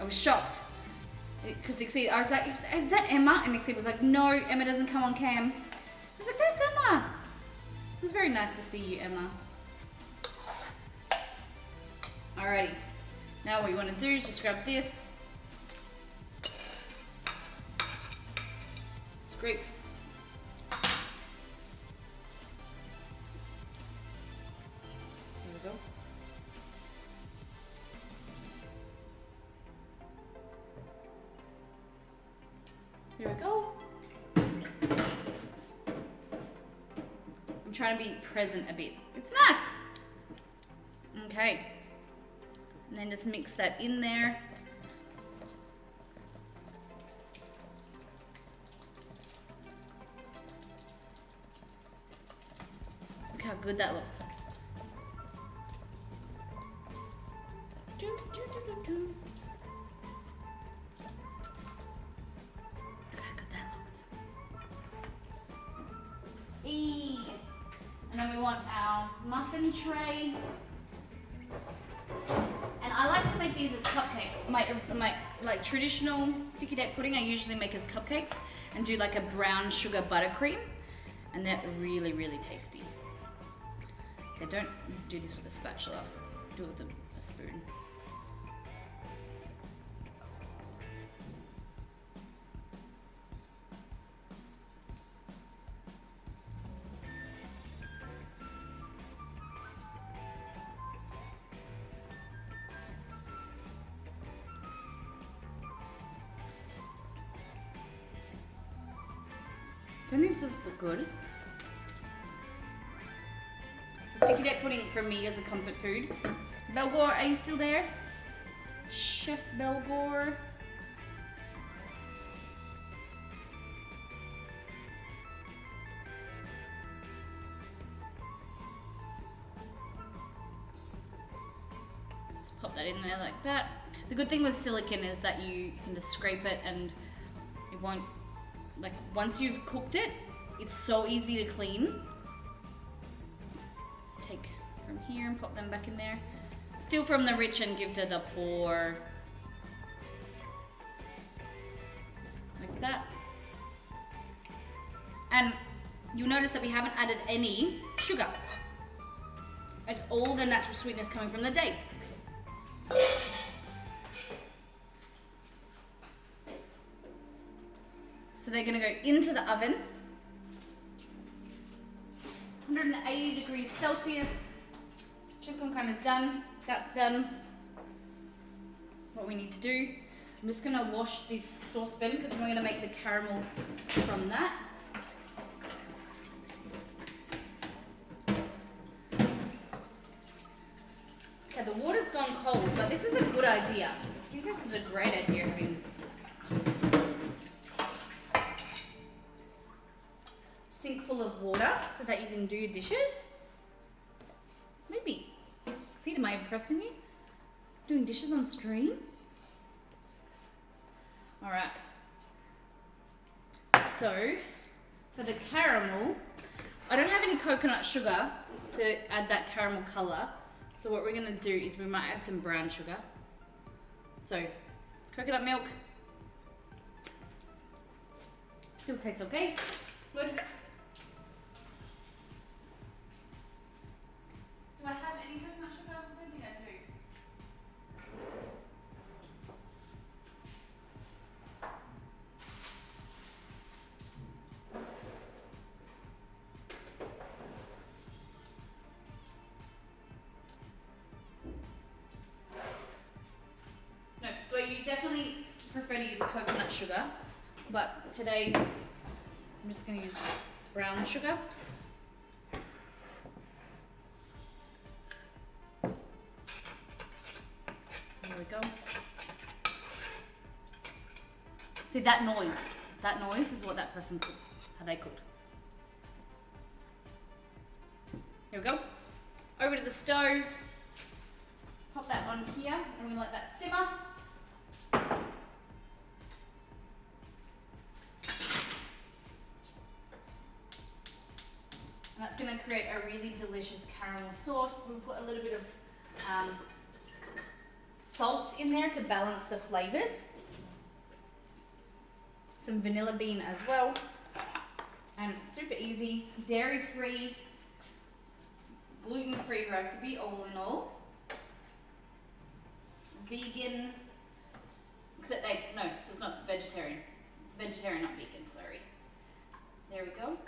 was shocked. Because Nixie, I was like, is that Emma? And Nixie was like, no, Emma doesn't come on cam. I was like, that's Emma. It was very nice to see you, Emma. Alrighty. Now what you want to do is just grab this. Scrape. There we go. There we go. I'm trying to be present a bit. It's nice. Okay. And then just mix that in there. Look how good that looks. Look how good that looks. Eee. And then we want our muffin tray. And I like to make these as cupcakes. My like traditional sticky date pudding I usually make as cupcakes and do like a brown sugar buttercream, and they're really, really tasty. Okay, don't do this with a spatula. Do it with a spoon. Don't these look good? So sticky date pudding for me is a comfort food. Belgor, are you still there? Chef Belgor. Just pop that in there like that. The good thing with silicone is that you can just scrape it and it won't, like once you've cooked it, it's so easy to clean. Just take from here and pop them back in there. Steal from the rich and give to the poor. Like that. And you'll notice that we haven't added any sugar. It's all the natural sweetness coming from the dates. So they're gonna go into the oven. 180 degrees Celsius. Chicken kind is done. That's done. What we need to do, I'm just gonna wash this saucepan because we're gonna make the caramel from that. water's gone cold, but this is a good idea. I think this is a great idea, having this sink full of water so that you can do your dishes. Maybe. See, am I impressing you? Doing dishes on stream? Alright. So, for the caramel, I don't have any coconut sugar to add that caramel colour. So what we're going to do is we might add some brown sugar. So, coconut milk. Still tastes okay. Good. Do I have any coconut sugar? I don't think I do. No, so you definitely prefer to use coconut sugar, but today I'm just going to use brown sugar. There we go. See that noise? That noise is what that person cooked, how they cooked. Here we go. Over to the stove. Pop that on here, and we're gonna let that simmer. And that's gonna create a really delicious caramel sauce. We'll put a little bit of salt in there to balance the flavors. Some vanilla bean as well. And it's super easy, dairy-free, gluten-free recipe all in all. Vegan, except eggs, no, so it's not vegetarian. It's vegetarian, not vegan, sorry. There we go.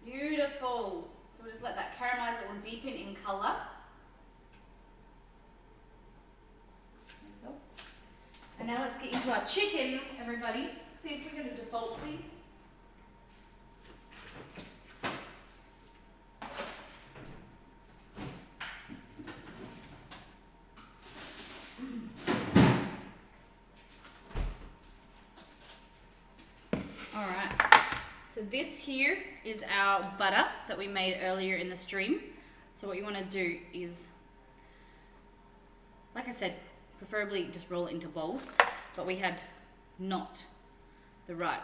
Beautiful. So we'll just let that caramelize, it will deepen in colour. There we go. And now let's get into our chicken, everybody. See if we can default, please. So this here is our butter that we made earlier in the stream. So what you want to do is, like I said, preferably just roll it into bowls, but we had not the right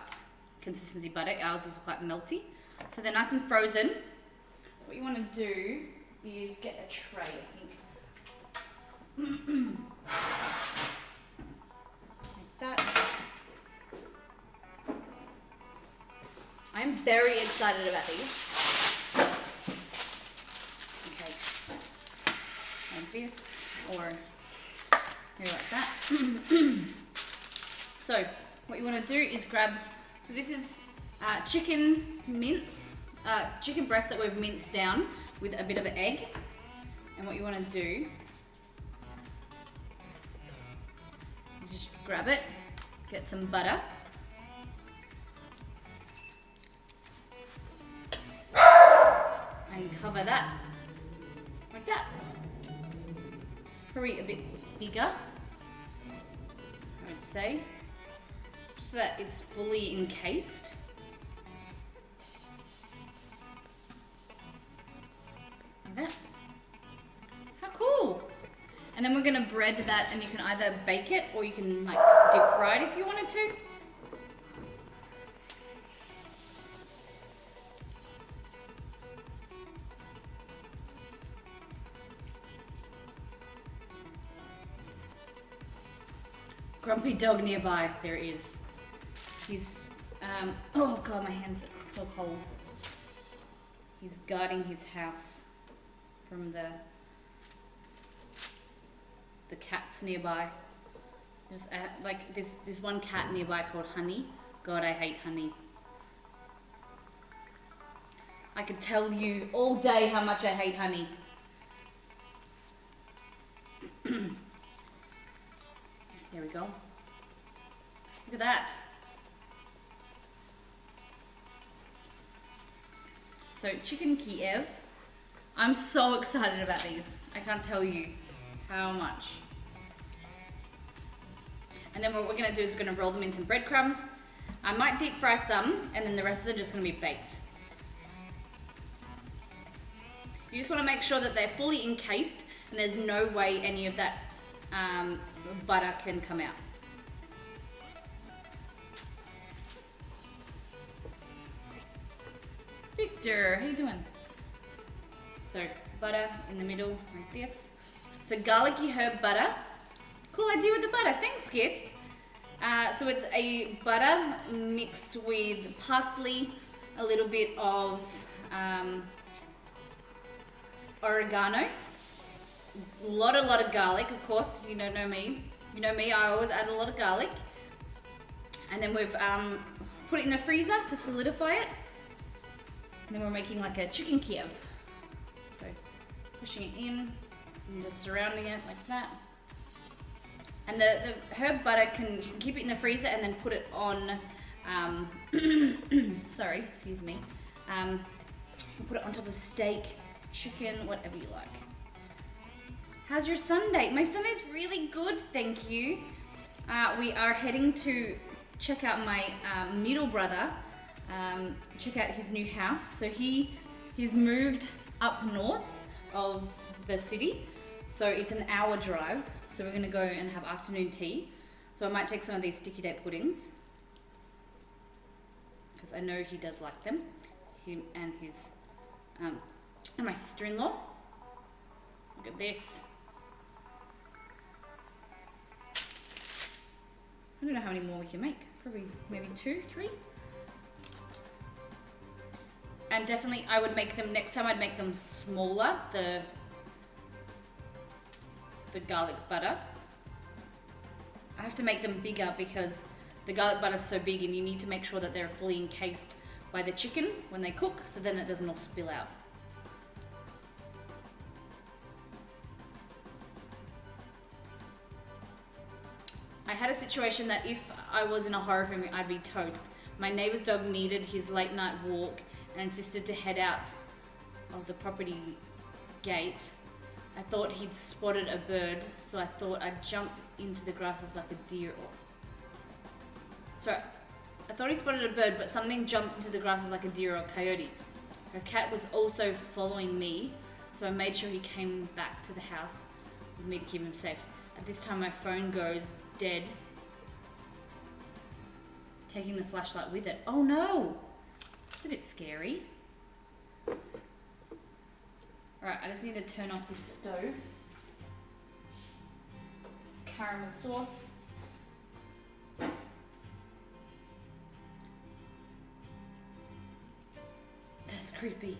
consistency butter. Ours was quite melty. So they're nice and frozen. What you want to do is get a tray, I think. Like that. I'm very excited about these. Okay, like this, or maybe like that. So, what you want to do is grab, so this is chicken mince, chicken breast that we've minced down with a bit of an egg. And what you want to do is just grab it, get some butter. And cover that like that. Probably a bit bigger, I would say, just so that it's fully encased. Like that. How cool! And then we're gonna bread that, and you can either bake it or you can like deep fry it if you wanted to. Grumpy dog nearby, there is. He's, oh god, my hands are so cold. He's guarding his house from the cats nearby. There's like there's one cat nearby called Honey. God, I hate Honey. I could tell you all day how much I hate Honey. There we go. Look at that. So chicken Kiev. I'm so excited about these. I can't tell you how much. And then what we're gonna do is we're gonna roll them in some breadcrumbs. I might deep fry some, and then the rest of them are just gonna be baked. You just wanna make sure that they're fully encased and there's no way any of that butter can come out. Victor, how you doing? So butter in the middle like this. So garlicky herb butter. Cool idea with the butter. Thanks, Skits. So it's a butter mixed with parsley, a little bit of oregano, a lot of garlic, of course. You don't know me. You know me, I always add a lot of garlic. And then we've put it in the freezer to solidify it. And then we're making like a chicken Kiev. So pushing it in and just surrounding it like that. And the herb butter you can keep it in the freezer and then put it on, sorry, excuse me. Put it on top of steak, chicken, whatever you like. How's your Sunday? My Sunday's really good, thank you. We are heading to check out my middle brother, check out his new house. So he's moved up north of the city, so it's an hour drive. So we're gonna go and have afternoon tea. So I might take some of these sticky date puddings because I know he does like them. Him and his and my sister-in-law. Look at this. I don't know how many more we can make. Probably maybe 2, 3. And definitely I would make them, next time I'd make them smaller, the garlic butter. I have to make them bigger because the garlic butter is so big and you need to make sure that they're fully encased by the chicken when they cook, so then it doesn't all spill out. I had a situation that if I was in a horror film, I'd be toast. My neighbour's dog needed his late night walk and insisted to head out of the property gate. I thought he'd spotted a bird, so I thought I'd jump into the grasses like a deer. So I thought he spotted a bird, but something jumped into the grasses like a deer or a coyote. Her cat was also following me, so I made sure he came back to the house with me to keep him safe. At this time, my phone goes dead, taking the flashlight with it. Oh no! It's a bit scary. Alright, I just need to turn off this stove. This is caramel sauce. That's creepy.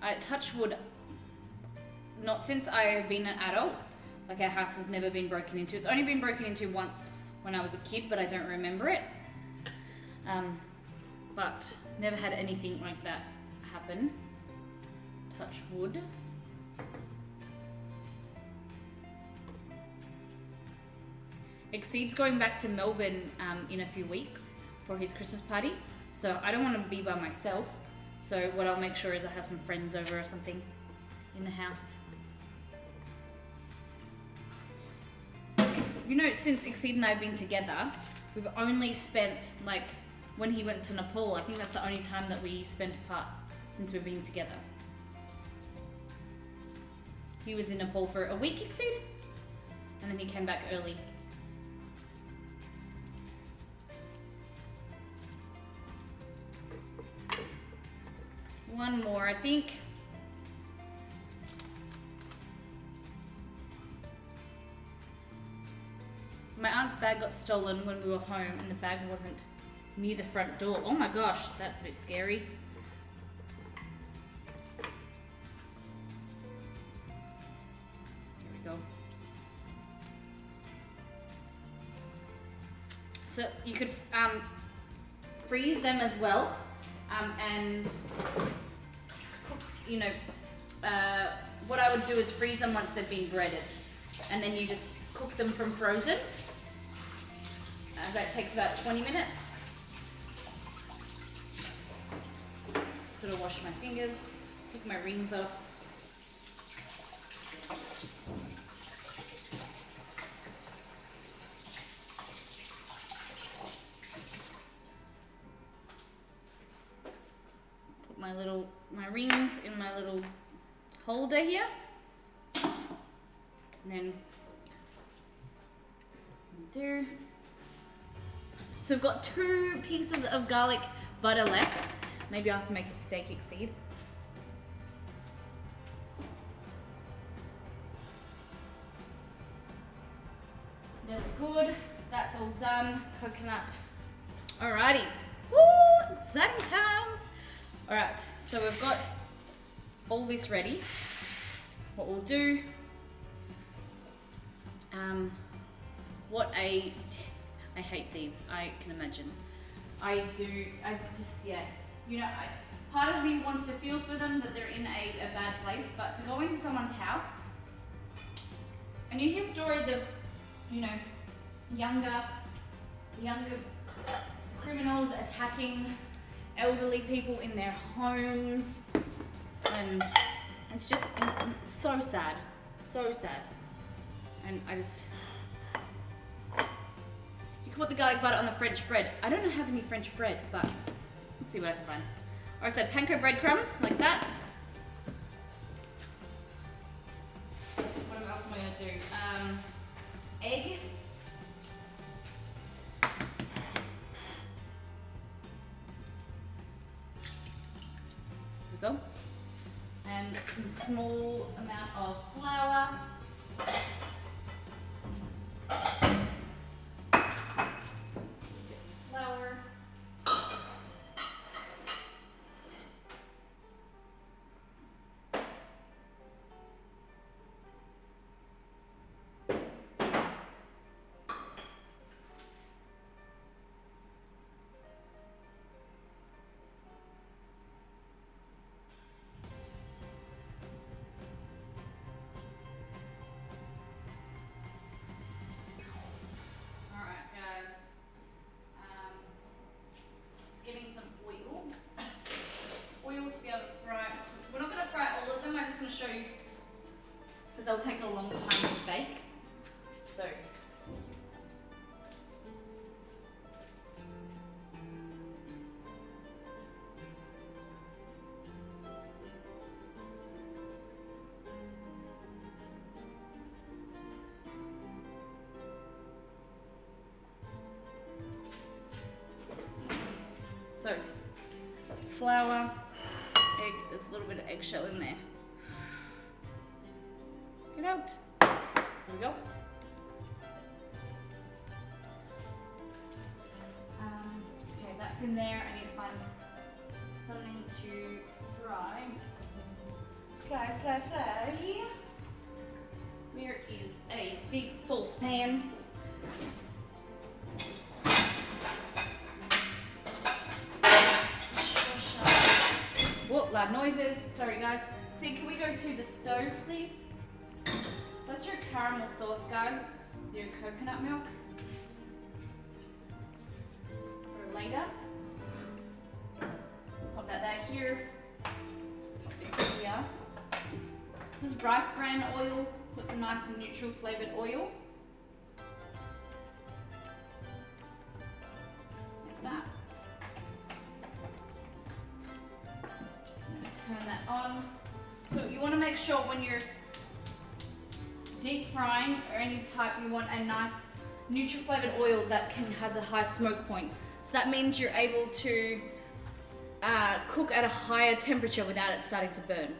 I touch wood, not since I have been an adult. Like our house has never been broken into. It's only been broken into once when I was a kid, but I don't remember it. But never had anything like that happen. Touch wood. Exceed's going back to Melbourne in a few weeks for his Christmas party, so I don't want to be by myself. So what I'll make sure is I have some friends over or something in the house. You know, since Exceed and I have been together, we've only spent, like, when he went to Nepal, I think that's the only time that we spent apart since we've been together. He was in Nepal for a week, Exceed, and then he came back early. One more, I think. My aunt's bag got stolen when we were home and the bag wasn't near the front door. Oh my gosh, that's a bit scary. Here we go. So you could freeze them as well. And, you know, what I would do is freeze them once they've been breaded. And then you just cook them from frozen. That takes about 20 minutes. just gotta wash my fingers, take my rings off. Put my rings in my little holder here. And then do. So we've got 2 pieces of garlic butter left. Maybe I'll have to make a steak exceed. That's good. That's all done. Coconut. Alrighty. Woo! Exciting times. Alright, so we've got all this ready. What we'll do, I hate thieves, I can imagine. Part of me wants to feel for them that they're in a bad place, but to go into someone's house, and you hear stories of, younger criminals attacking elderly people in their homes, and it's just so sad, and you can put the garlic butter on the French bread. I don't have any French bread, but we'll see what I can find. Alright, so panko breadcrumbs, like that. What else am I going to do? Egg. There we go. And some small amount of flour. Show you because they'll take a long time to bake. So flour, egg, there's a little bit of eggshell in there. Get out. There we go. Okay, that's in there. I need to find something to fry. Fry. Where is a big saucepan? Whoa, loud noises. Sorry guys. See, can we go to the stove, please? That's your caramel sauce, guys. Your coconut milk. For later. Pop that here. Pop this here. This is rice bran oil, so it's a nice and neutral flavored oil. Like that. I'm gonna turn that on. So you want to make sure when you're deep frying or any type, you want a nice neutral flavored oil that has a high smoke point. So that means you're able to cook at a higher temperature without it starting to burn.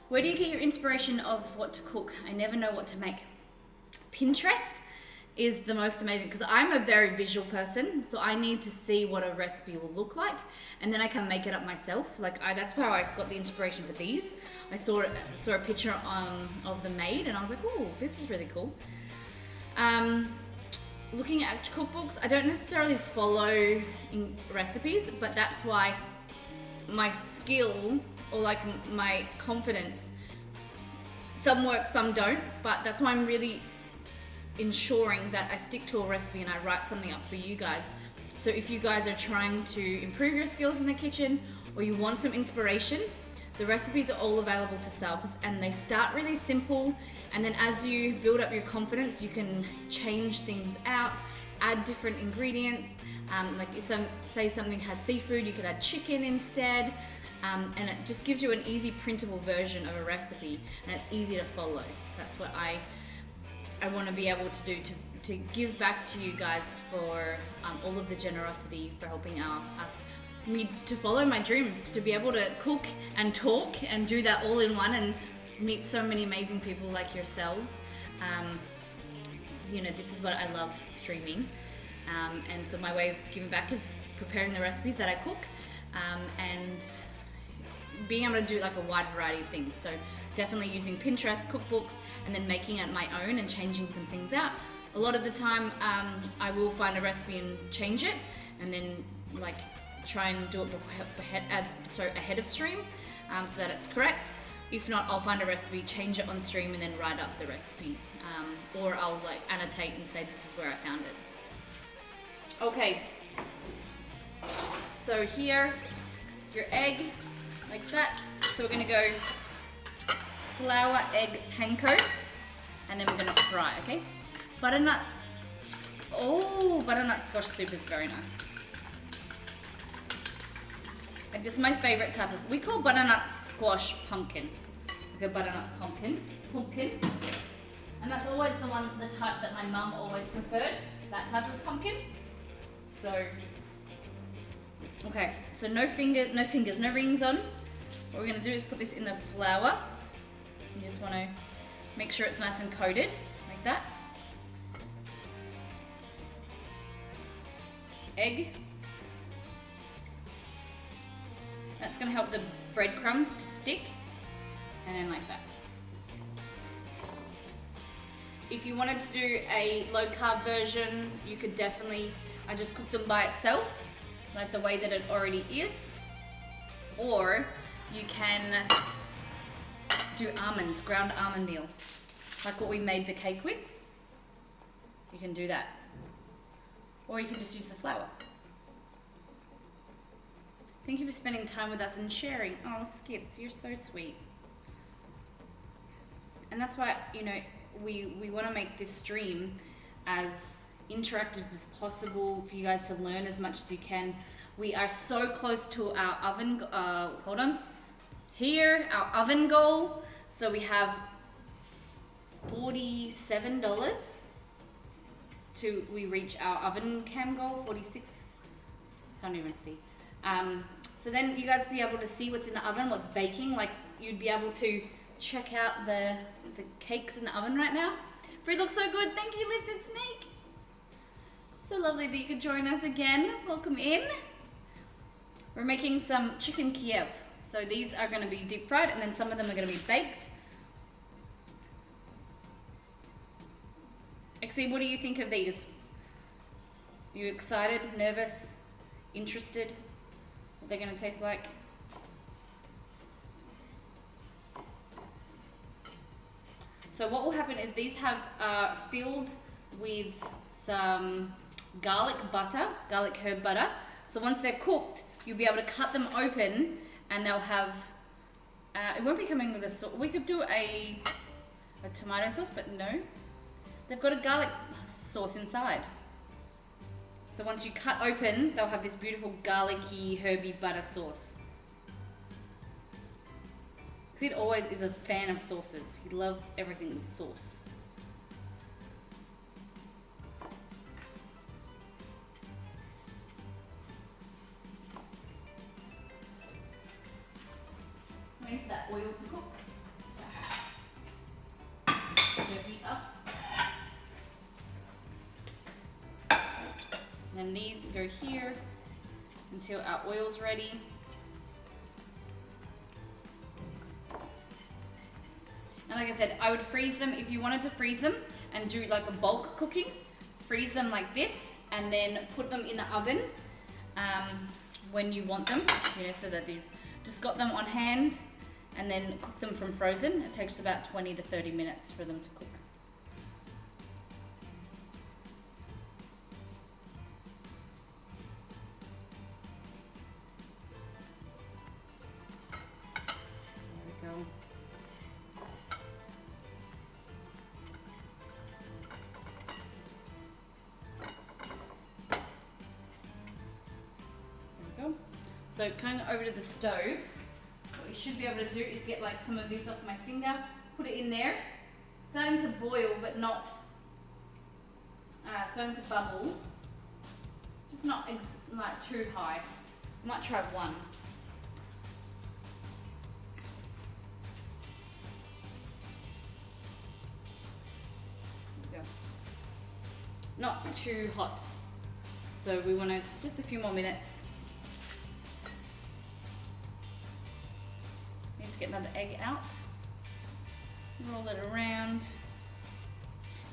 Where do you get your inspiration of what to cook? I never know what to make. Pinterest is the most amazing because I'm a very visual person, so I need to see what a recipe will look like, and then I can make it up myself. That's how I got the inspiration for these. I saw a picture of them made, and I was like, "Oh, this is really cool." Looking at cookbooks, I don't necessarily follow in recipes, but that's why my skill or my confidence, some work, some don't. But that's why I'm really ensuring that I stick to a recipe and I write something up for you guys. So if you guys are trying to improve your skills in the kitchen, or you want some inspiration, the recipes are all available to subs, and they start really simple, and then as you build up your confidence, you can change things out, add different ingredients. Like if say something has seafood, you could add chicken instead, and it just gives you an easy printable version of a recipe, and it's easy to follow. That's what I want to be able to do, to give back to you guys for all of the generosity for helping me to follow my dreams, to be able to cook and talk and do that all in one, and meet so many amazing people like yourselves. You know, this is what I love, streaming. And so my way of giving back is preparing the recipes that I cook, and being able to do like a wide variety of things. So definitely using Pinterest, cookbooks, and then making it my own and changing some things out. A lot of the time, I will find a recipe and change it, and then like try and do it ahead of stream, so that it's correct. If not, I'll find a recipe, change it on stream, and then write up the recipe, or I'll like annotate and say this is where I found it. Okay, so here, your egg, like that. So we're gonna go flour, egg, panko, and then we're gonna fry, okay? Butternut squash soup is very nice. And this is my favorite type of, we call butternut squash pumpkin. Like a butternut pumpkin. And that's always the type that my mum always preferred, that type of pumpkin. So, okay, so no rings on. What we're gonna do is put this in the flour. You just wanna make sure it's nice and coated, like that. Egg. That's gonna help the breadcrumbs to stick, and then like that. If you wanted to do a low carb version, you could definitely, I just cook them by itself, like the way that it already is. Or you can do almonds, ground almond meal, like what we made the cake with. You can do that. Or you can just use the flour. Thank you for spending time with us and sharing. Oh, Skits, you're so sweet. And that's why, you know, we want to make this stream as interactive as possible for you guys to learn as much as you can. We are so close to our oven, hold on. Here, our oven goal. So we have $47 to we reach our oven cam goal, 46, can't even see. So then you guys will be able to see what's in the oven, what's baking. Like you'd be able to check out the cakes in the oven right now. Food looks so good. Thank you, Lifted Snake. So lovely that you could join us again. Welcome in. We're making some chicken Kiev. So these are going to be deep fried, and then some of them are going to be baked. Exie, what do you think of these? Are you excited, nervous, interested? What they're going to taste like? So what will happen is these have filled with some garlic herb butter. So once they're cooked, you'll be able to cut them open, and they'll have, it won't be coming with a sauce. We could do a tomato sauce, but no. They've got a garlic sauce inside. So once you cut open, they'll have this beautiful garlicky, herby butter sauce. Sid always is a fan of sauces. He loves everything with sauce. Waiting for that oil to cook. Heat up. And then these go here until our oil's ready. And like I said, I would freeze them if you wanted to freeze them and do like a bulk cooking. Freeze them like this and then put them in the oven when you want them, you know, so that you've just got them on hand, and then cook them from frozen. It takes about 20 to 30 minutes for them to cook. So going over to the stove, what you should be able to do is get like some of this off my finger, put it in there, starting to boil but not starting to bubble, just not like too high. I might try one. There we go. Not too hot, so we want to just a few more minutes. Need to get another egg out, roll it around.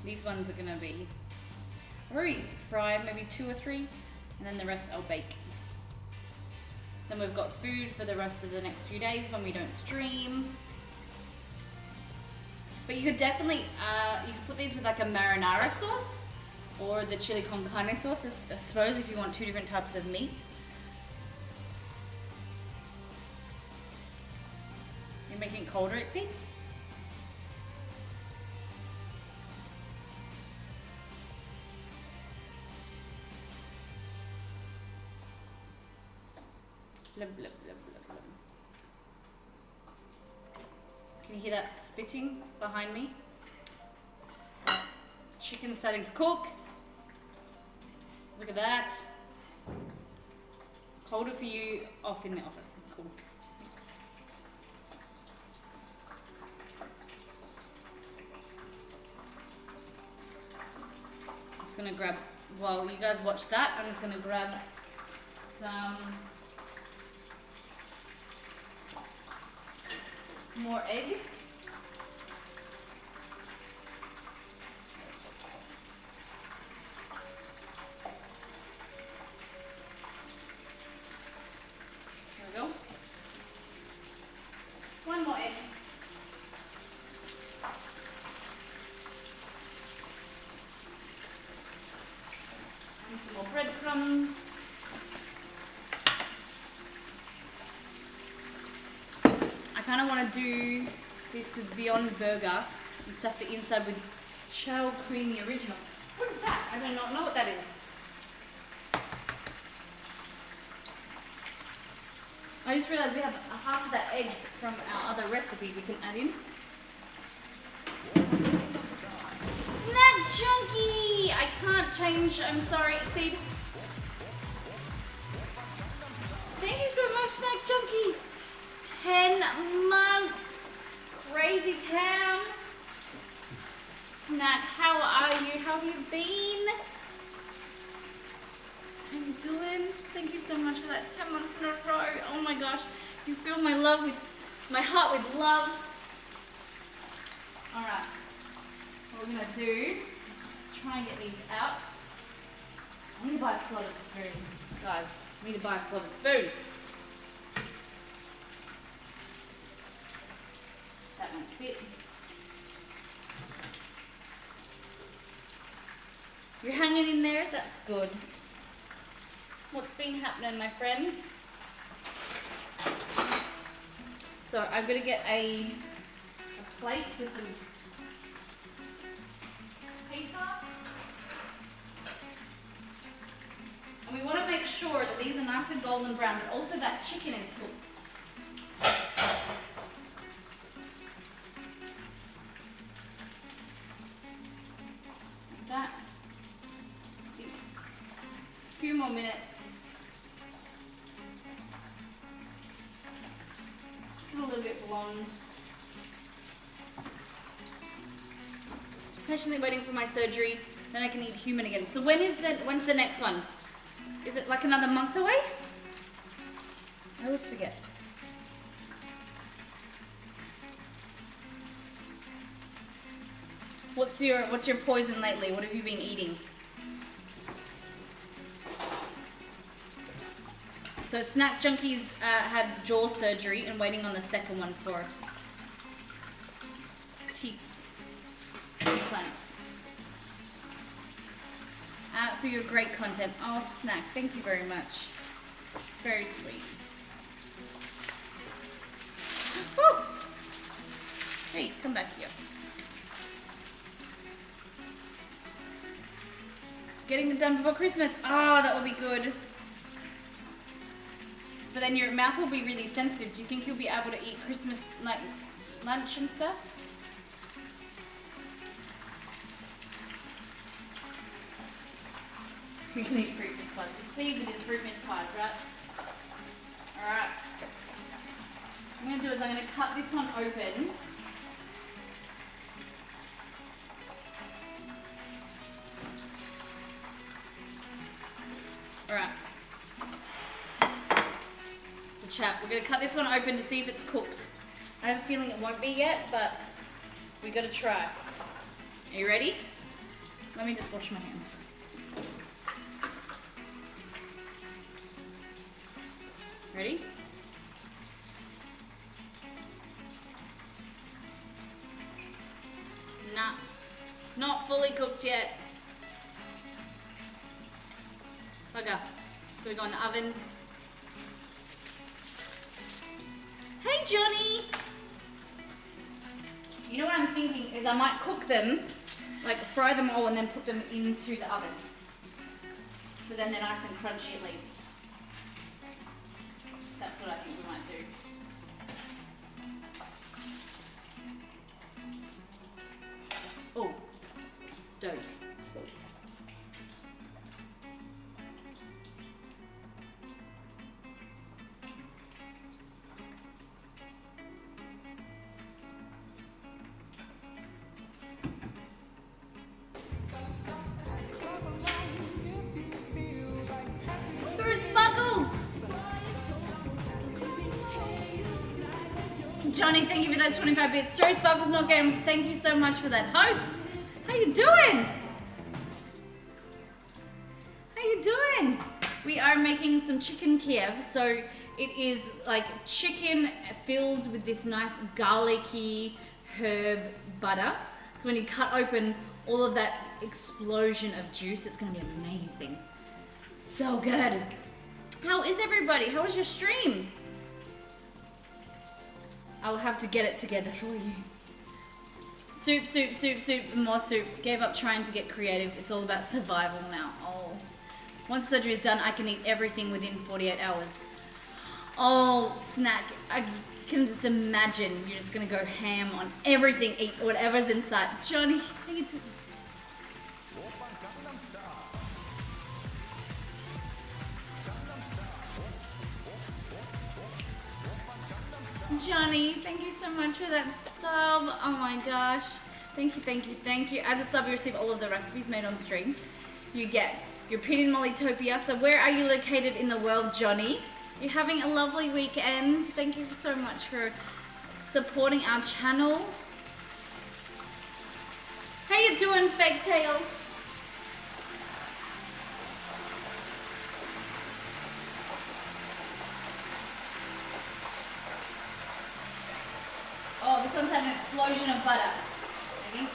These ones are going to be already fried, maybe 2 or 3, and then the rest I'll bake. Then we've got food for the rest of the next few days when we don't stream. But you could definitely, you could put these with like a marinara sauce or the chili con carne sauce, I suppose, if you want 2 different types of meat. You're making it colder, Ixie? Blub, blub, blub, blub, blub. Can you hear that spitting behind me? Chicken's starting to cook. Look at that. Colder for you off in the office. Cool. Thanks. I'm just gonna grab, while you guys watch that, I'm just gonna grab some more egg. There we go. One more egg. And some more breadcrumbs. I kind of want to do this with Beyond Burger and stuff the inside with Chow Creamy Original. What is that? I do not know what that is. I just realised we have a half of that egg from our other recipe we can add in. Snack Junkie! I can't change, I'm sorry, Exceed. Thank you so much, Snack Junkie. 10 months. Crazy town. Snack, how are you? How have you been? How you doing? Thank you so much for that 10 months in a row. Oh my gosh. You fill my love with my heart with love. Alright. What we're gonna do is try and get these out. I need to buy a slotted spoon. Guys, I need to buy a slotted spoon. That won't fit. You're hanging in there? That's good. What's been happening, my friend? So I'm gonna get a plate with some paper. And we want to make sure that these are nice and golden brown, but also that chicken is cooked. Like that. A few more minutes. Still a little bit blonde. Just patiently waiting for my surgery, then I can eat human again. So when's the next one? Is it like another month away? I always forget. What's your poison lately? What have you been eating? So Snack Junkies had jaw surgery and waiting on the second one for teeth implants. For your great content. Oh, Snack, thank you very much. It's very sweet. Woo! Hey, come back here. Getting it done before Christmas. Ah, that would be good. But then your mouth will be really sensitive. Do you think you'll be able to eat Christmas like lunch and stuff? You can eat fruit mince pies. See with this fruit mince pies, right? Alright. What I'm going to do is I'm going to cut this one open. Alright. So chat, we're going to cut this one open to see if it's cooked. I have a feeling it won't be yet, but we got to try. Are you ready? Let me just wash my hands. Ready? Nah, not fully cooked yet. Bugger. It's gonna go in the oven. Hey Johnny! You know what I'm thinking is I might cook them, like fry them all and then put them into the oven. So then they're nice and crunchy at least. That's what I think we might do. Oh, stove. Johnny, thank you for that 25 bits. Throw Sparkles Not Games, thank you so much for that. Host, how you doing? How you doing? We are making some chicken Kiev. So it is like chicken filled with this nice garlicky herb butter. So when you cut open all of that explosion of juice, it's gonna be amazing. So good. How is everybody? How was your stream? I'll have to get it together for you. Soup, soup, soup, soup, and more soup. Gave up trying to get creative. It's all about survival now. Oh. Once the surgery is done, I can eat everything within 48 hours. Oh, snack. I can just imagine you're just gonna go ham on everything, eat whatever's inside. Johnny, how you doing? Johnny, thank you so much for that sub. Oh my gosh. Thank you, thank you, thank you. As a sub, you receive all of the recipes made on stream. You get your pin in Mollytopia. So where are you located in the world, Johnny? You're having a lovely weekend. Thank you so much for supporting our channel. How you doing, Fake Tail? Oh, this one's had an explosion of butter. Ready?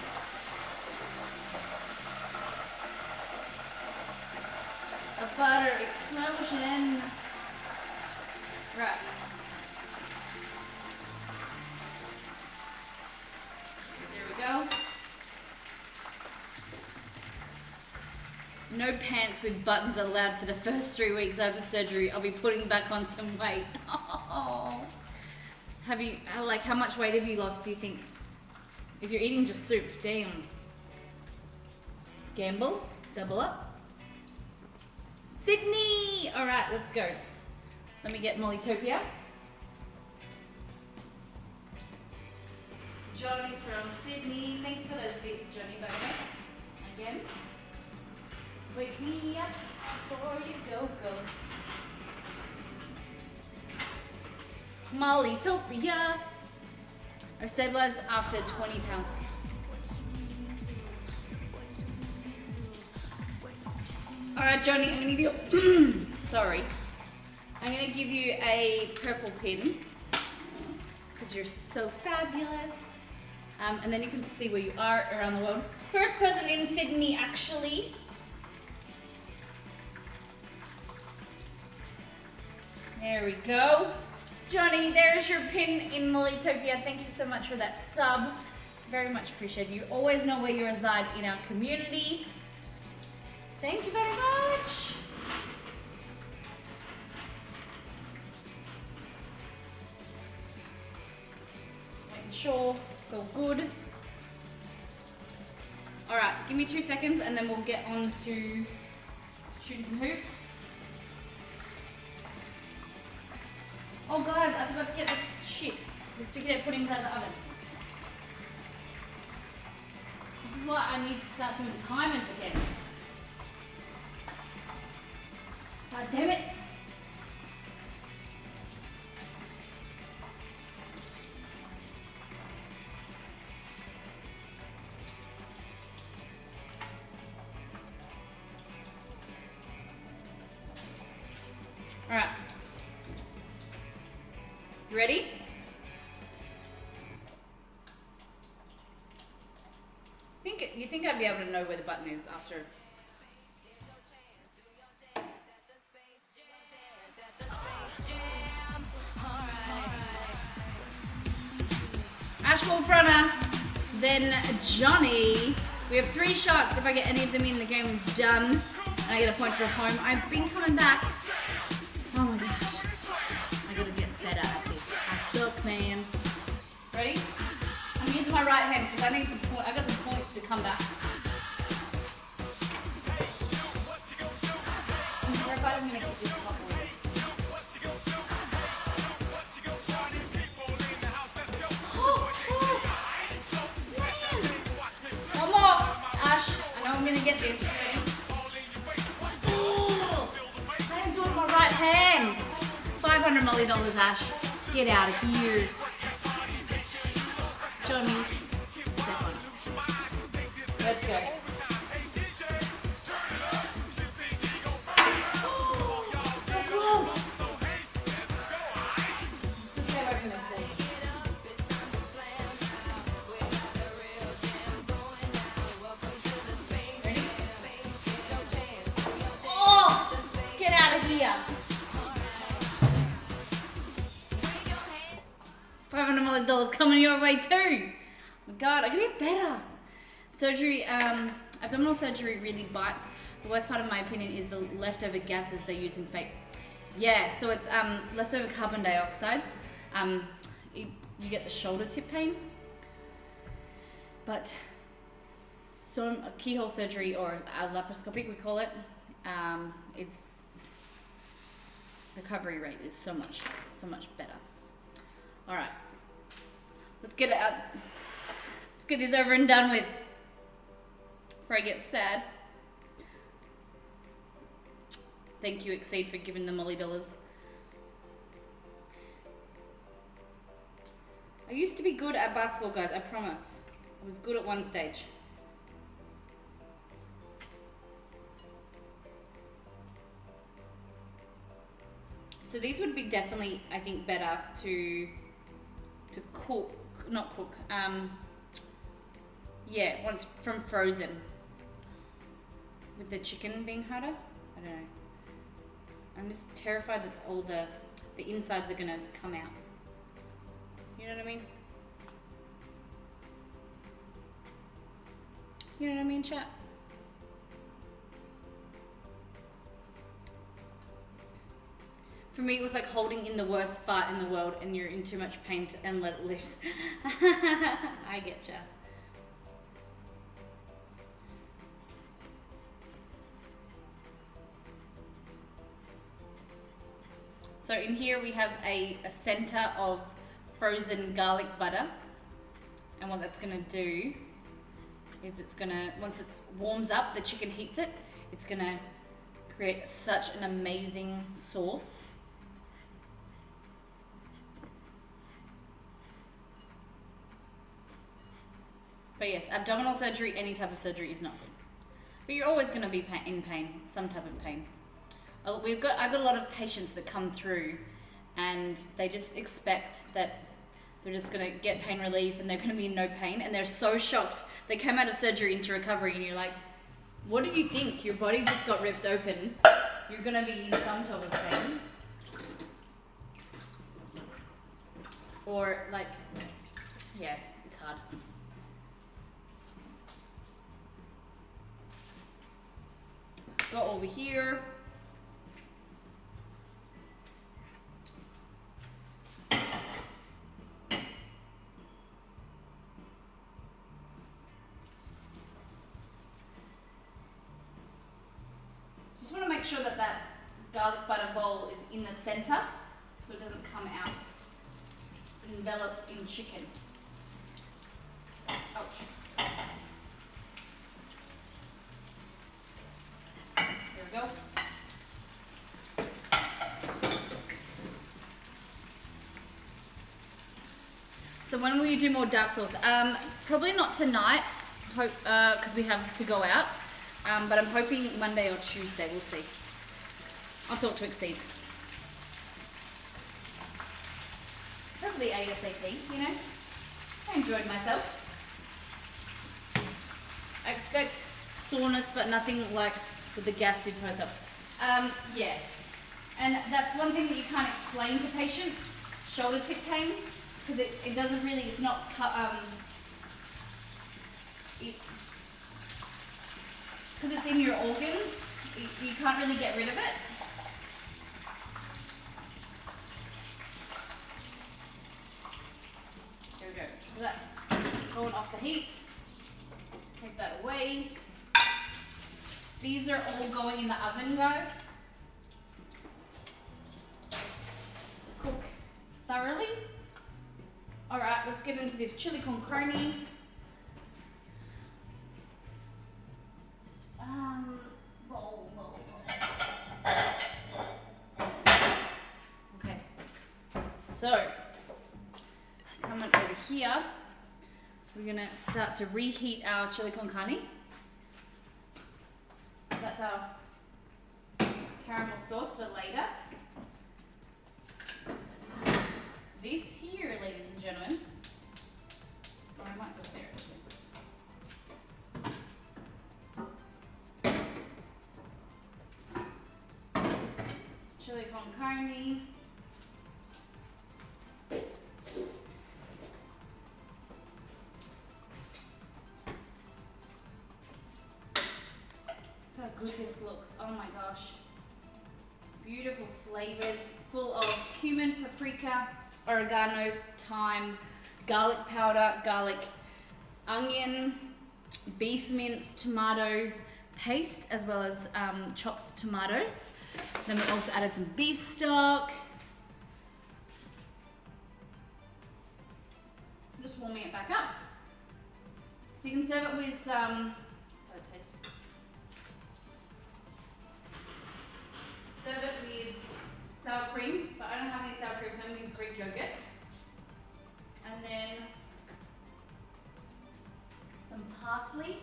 A butter explosion. Right. There we go. No pants with buttons allowed for the first 3 weeks after surgery. I'll be putting back on some weight. Oh. Have you, like, how much weight have you lost, do you think? If you're eating just soup, damn. Gamble, double up. Sydney! All right, let's go. Let me get Mollytopia. Johnny's from Sydney. Thank you for those bits, Johnny, by the way. Again. Wake me up before you go. Mollytopia. I stabilized after 20 pounds. All right, Johnny, I'm gonna give you, sorry. I'm gonna give you a purple pin because you're so fabulous. And then you can see where you are around the world. First person in Sydney, actually. There we go. Johnny, there's your pin in Mollytopia. Thank you so much for that sub. Very much appreciated. You always know where you reside in our community. Thank you very much. sure it's all good. All right, give me 2 seconds and then we'll get on to shooting some hoops. Oh guys, I forgot to get this shit. The sticky note puddings out of the oven. This is why I need to start doing timers again. God damn it. All right. Ready? You think I'd be able to know where the button is after? Ash Wolfrunner, then Johnny. We have 3 shots. If I get any of them in, the game is done. And I get a point for home. I've been coming back. Oh my gosh. I gotta get better at this. I suck, man. Ready? I'm using my right hand because I got some points to come back. I'm terrified I'm gonna get this hot water. One more, Ash. I know I'm gonna get this. Oh, I am doing my right hand. $500 million, Ash. Get out of here. Johnny, step on it. Let's go. Oh, so close. Let's stay away from this thing. Get out of here. $500 million coming your way too. Oh my God, I gotta get better. Surgery, abdominal surgery really bites. The worst part of my opinion is the leftover gases they use in fake. Yeah, so it's leftover carbon dioxide. You get the shoulder tip pain. But so a keyhole surgery or a laparoscopic, we call it, it's recovery rate is so much better. All right, let's get it out. Let's get this over and done with before I get sad. Thank you, Exceed, for giving the Molly dollars. I used to be good at basketball, guys, I promise. I was good at one stage. So these would be definitely, I think, better to cook, not cook, yeah, once from frozen. With the chicken being harder? I don't know. I'm just terrified that all the insides are gonna come out. You know what I mean? You know what I mean, chat? For me, it was like holding in the worst fart in the world and you're in too much pain and let it loose. I getcha. So in here we have a center of frozen garlic butter. And what that's gonna do is it's gonna, once it warms up, the chicken heats it, it's gonna create such an amazing sauce. But yes, abdominal surgery, any type of surgery is not good. But you're always going to be in pain, some type of pain. I've got a lot of patients that come through and they just expect that they're just going to get pain relief and they're going to be in no pain. And they're so shocked. They came out of surgery into recovery and you're like, what did you think? Your body just got ripped open. You're going to be in some type of pain. Or like, yeah, it's hard. Go over here. the center so it doesn't come out. It's enveloped in chicken. Ouch. There we go. So when will you do more dark sauce? Probably not tonight, hope, because we have to go out. But I'm hoping Monday or Tuesday, we'll see. I'll talk to Exceed. Hopefully ASAP, you know. I enjoyed myself. I expect soreness, but nothing like what the gas did post up. Yeah. And that's one thing that you can't explain to patients, shoulder tip pain, because it doesn't really, it's not, because it's in your organs, you can't really get rid of it. There we go. So that's going off the heat. Take that away. These are all going in the oven, guys, to cook thoroughly. All right, let's get into this chili con carne. Okay, so coming over here, we're gonna start to reheat our chili con carne. So that's our caramel sauce for later. This here, ladies and gentlemen, or I might do it there actually. Chili con carne. Look how good this looks. Oh my gosh. Beautiful flavors, full of cumin, paprika, oregano, thyme, garlic powder, garlic, onion, beef mince, tomato paste, as well as chopped tomatoes. Then we also added some beef stock. I'm just warming it back up. So you can serve it with some, let's have a taste. Serve it with sour cream, but I don't have any sour cream, so I'm going to use Greek yogurt. And then some parsley,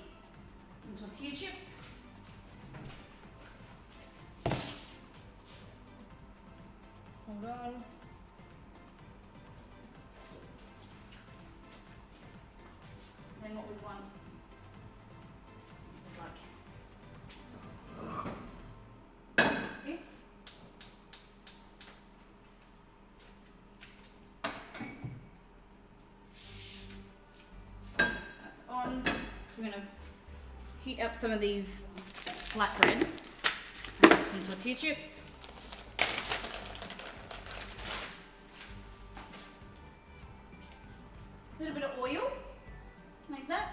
some tortilla chips. Hold on. Then what we want is like this. That's on. So we're going to heat up some of these flatbread and add some tortilla chips. A little bit of oil, like that.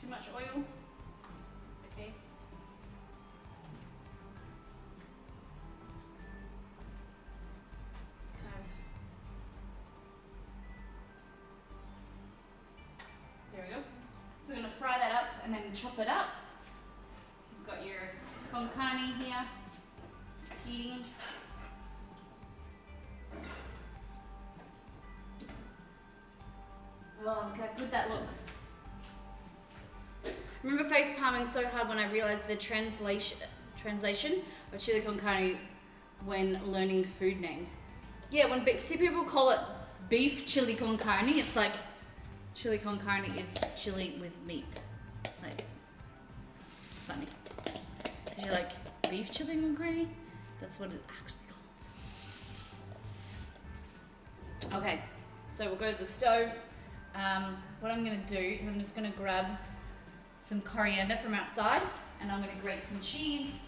Too much oil, it's okay. Just kind of, there we go. So we're going to fry that up and then chop it up. You've got your con carne here. It's heating. Oh, look how good that looks. I remember face palming so hard when I realized the translation of chili con carne when learning food names. Yeah, when see people call it beef chili con carne, it's like chili con carne is chili with meat. Like, it's funny. Because you're like, beef chili con carne? That's what it's actually called. Okay, so we'll go to the stove. What I'm going to do is I'm just going to grab some coriander from outside and I'm going to grate some cheese.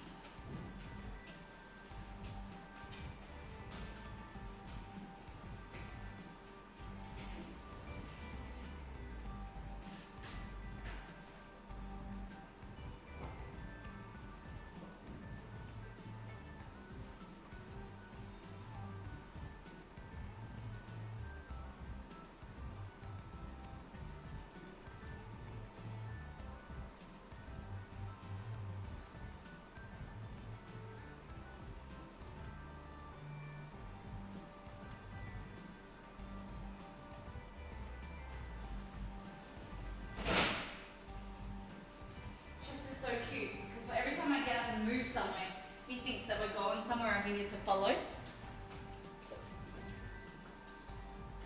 move somewhere. He thinks that we're going somewhere and he needs to follow.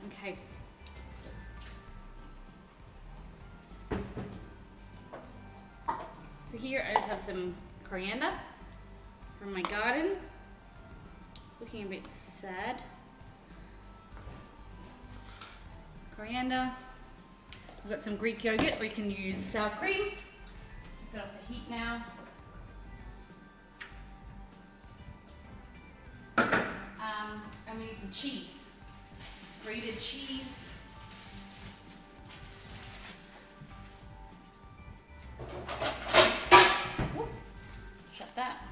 Okay. So here I just have some coriander from my garden. Looking a bit sad. Coriander. We've got some Greek yogurt, or you can use sour cream. Take that off the heat now. And we need some cheese. Grated cheese. Whoops. Shut that.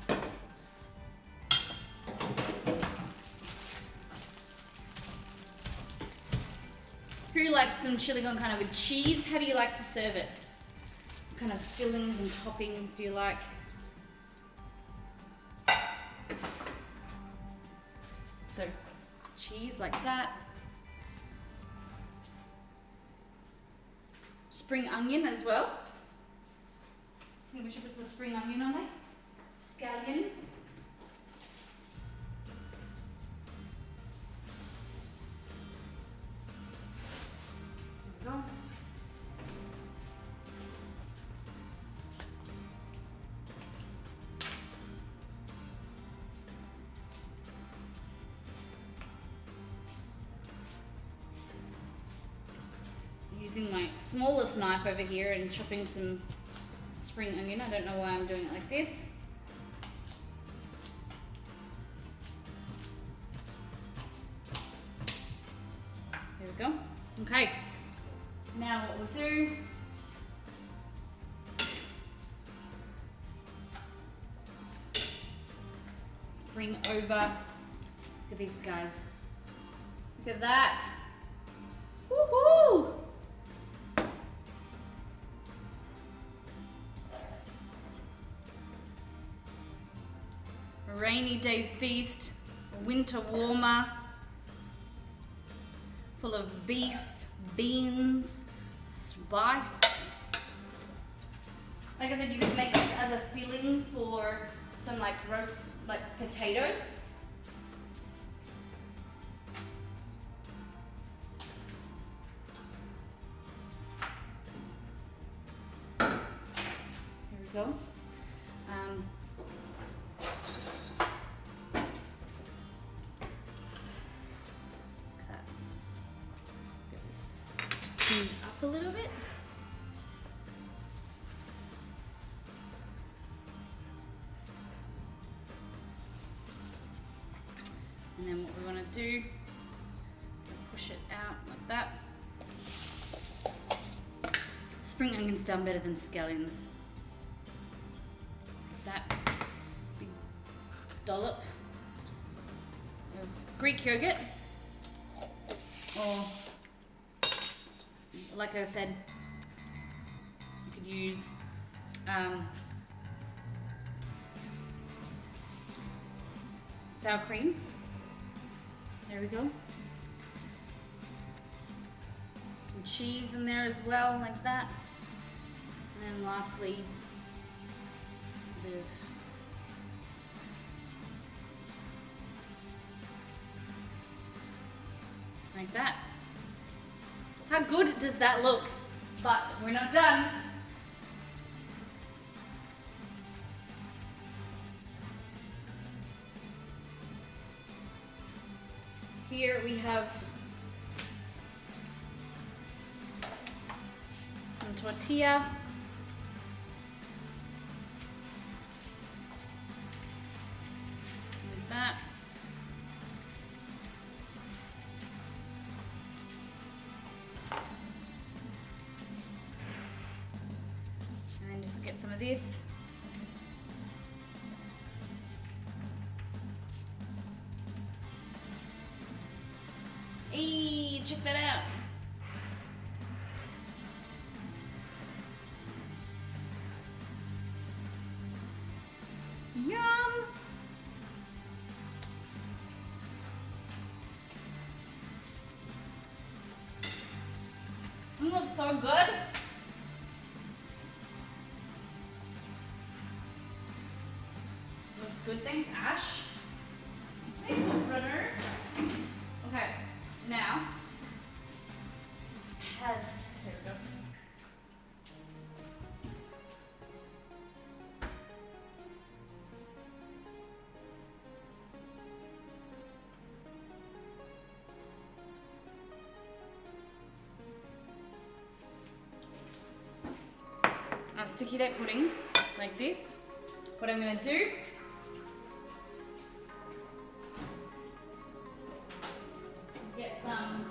Who likes some chili con carne with cheese? How do you like to serve it? What kind of fillings and toppings do you like? So, cheese like that. Spring onion as well. I think we should put some spring onion on there. Scallion. There we go. Using my smallest knife over here and chopping some spring onion. I don't know why I'm doing it like this. There we go. Okay. Now what we'll do, let's bring over, look at these guys. Look at that. Woohoo! A rainy day feast, a winter warmer, full of beef, beans, spice. Like I said, you could make this as a filling for some like roast, like potatoes. Here we go. Up a little bit. And then what we want to do, push it out like that. Spring onions done better than scallions. Like that. Big dollop of Greek yogurt, or like I said, you could use sour cream. There we go. Some cheese in there as well, like that. And then lastly, a bit of like that. How good does that look? But we're not done. Here we have some tortilla. Like that. Get some of this. Hey, check that out. Yum. It looks so good. good. Thanks, Ash. Thanks, runner. Okay, now, there we go. Our sticky date pudding, like this. What I'm gonna do is get some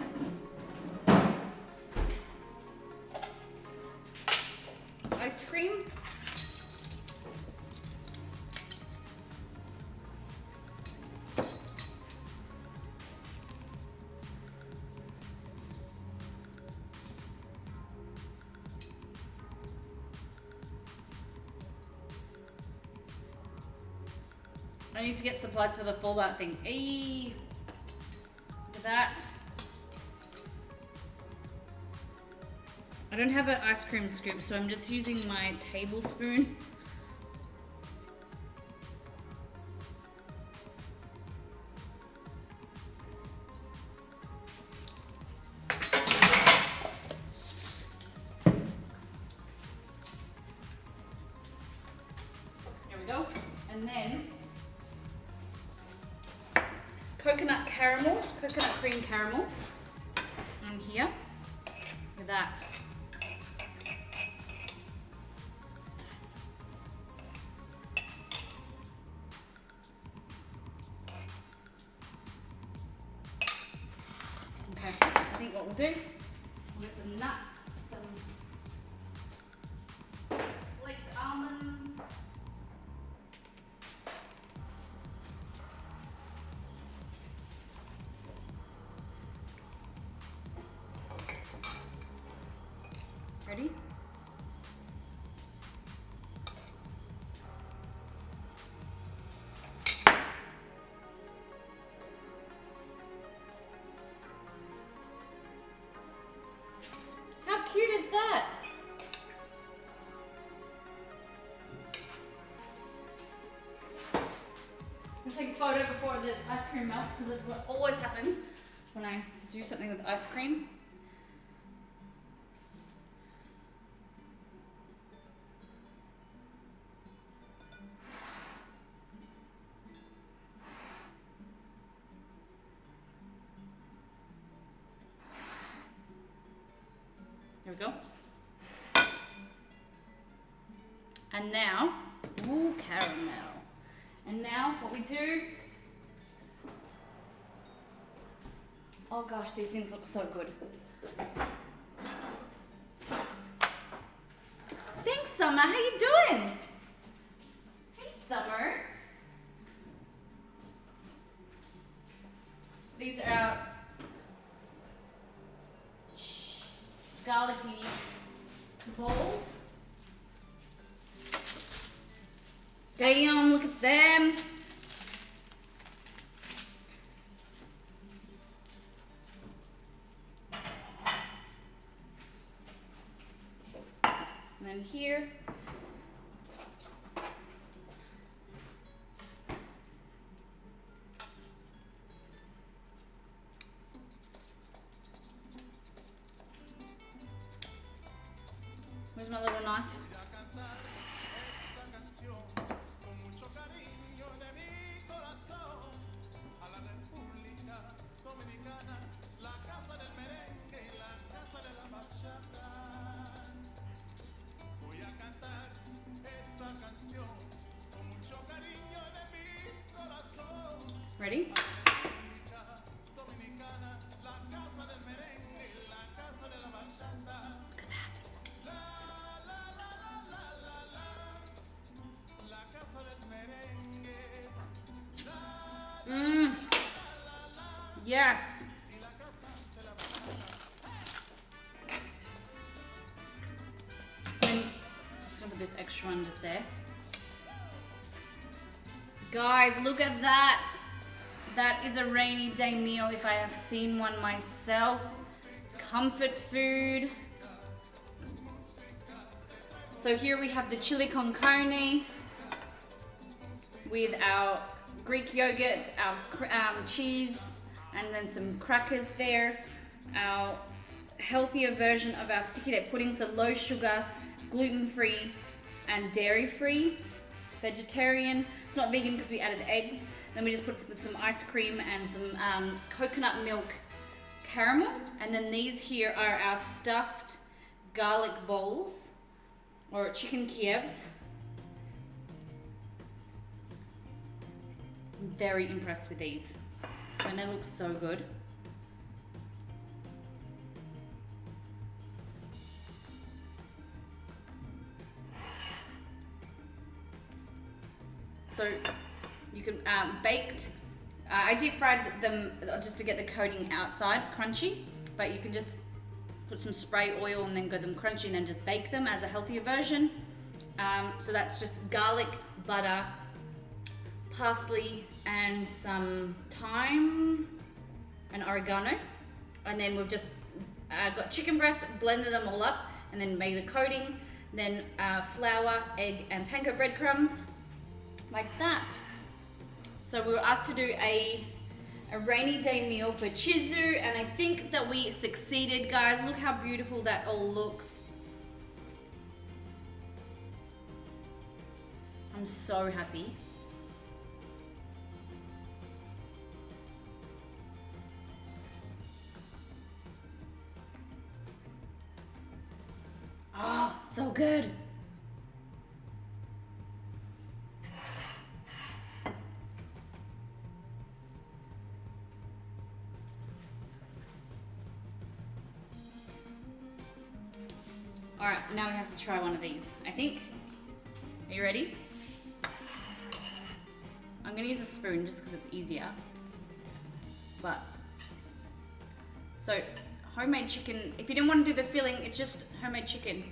ice cream. I need to get supplies for the fallout thing. Eee. Look at that. I don't have an ice cream scoop, so I'm just using my tablespoon. There we go. And then coconut cream caramel on here. Look at that. Okay, I think what we'll do, we'll get some nuts, some flaked almonds. Ready? How cute is that? I'm gonna take a photo before the ice cream melts because it's what always happens when I do something with ice cream. There we go. And now, ooh, caramel. And now what we do, oh gosh, these things look so good. Thanks, Summer, how you doing? Hey, Summer. So these are our garlicky balls. Damn, look at them. And then here, where's my little knife? Ready? Yes. And just gonna put this extra one just there. Guys, look at that. That is a rainy day meal if I have seen one myself. Comfort food. So here we have the chili con carne. with our Greek yogurt, our cheese, and then some crackers there. Our healthier version of our sticky date pudding, so low sugar, gluten-free, and dairy-free. Vegetarian. It's not vegan because we added eggs. Then we just put some ice cream and some coconut milk caramel. And then these here are our stuffed garlic bowls, or chicken Kievs. I'm very impressed with these. And they look so good. So you can baked. I deep fried them just to get the coating outside crunchy, but you can just put some spray oil and then go them crunchy and then just bake them as a healthier version. So that's just garlic, butter, parsley, and some thyme and oregano. And then we've just got chicken breasts, blended them all up, and then made a coating. Then flour, egg, and panko breadcrumbs. Like that. So we were asked to do a rainy day meal for Chizu, and I think that we succeeded, guys. Look how beautiful that all looks. I'm so happy. Oh, so good. All right, now we have to try one of these, I think. Are you ready? I'm gonna use a spoon just because it's easier. So homemade chicken, if you didn't want to do the filling, it's just homemade chicken,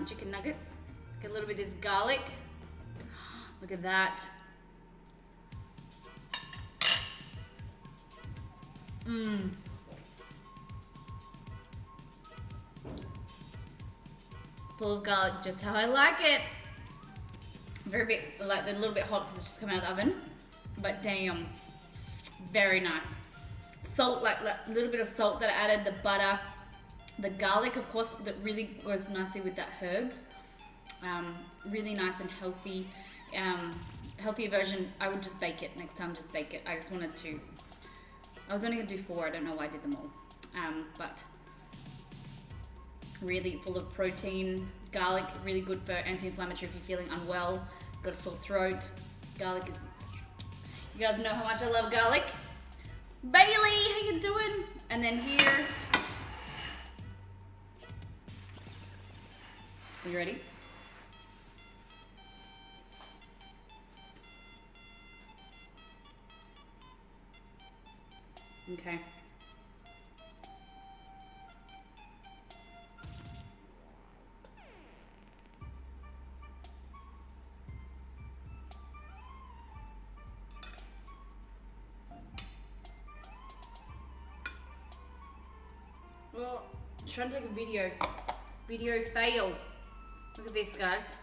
chicken nuggets. Get a little bit of this garlic. Look at that. Mmm. Full of garlic, just how I like it. Very bit, like a little bit hot because it's just come out of the oven. But damn, very nice. Salt, like a little bit of salt that I added, the butter, the garlic, of course, that really goes nicely with that herbs. Really nice and healthy. Healthier version, I would just bake it next time, just bake it. I just wanted to, I was only gonna do 4, I don't know why I did them all. But really full of protein. Garlic, really good for anti-inflammatory if you're feeling unwell, got a sore throat. Garlic is, you guys know how much I love garlic. Bailey, how you doing? And then here, are you ready? Okay. Well, I'm trying to take a video. Video fail. Look at this, guys.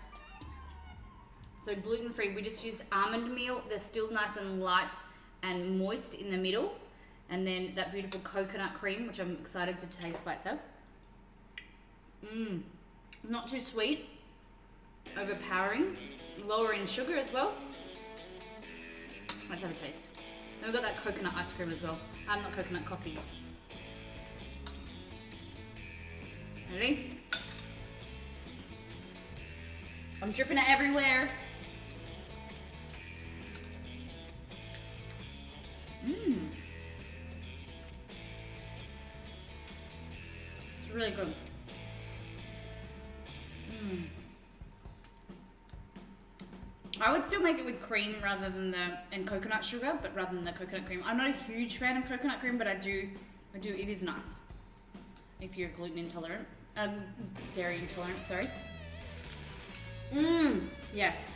So gluten-free, we just used almond meal. They're still nice and light and moist in the middle. And then that beautiful coconut cream, which I'm excited to taste by itself. Not too sweet. Overpowering. Lower in sugar as well. Let's have a taste. Then we've got that coconut ice cream as well. Not coconut, coffee. Ready? I'm dripping it everywhere. It's really good. I would still make it with cream rather than and coconut sugar, but rather than the coconut cream. I'm not a huge fan of coconut cream, but I do, it is nice. If you're gluten intolerant, dairy intolerant, sorry. Yes.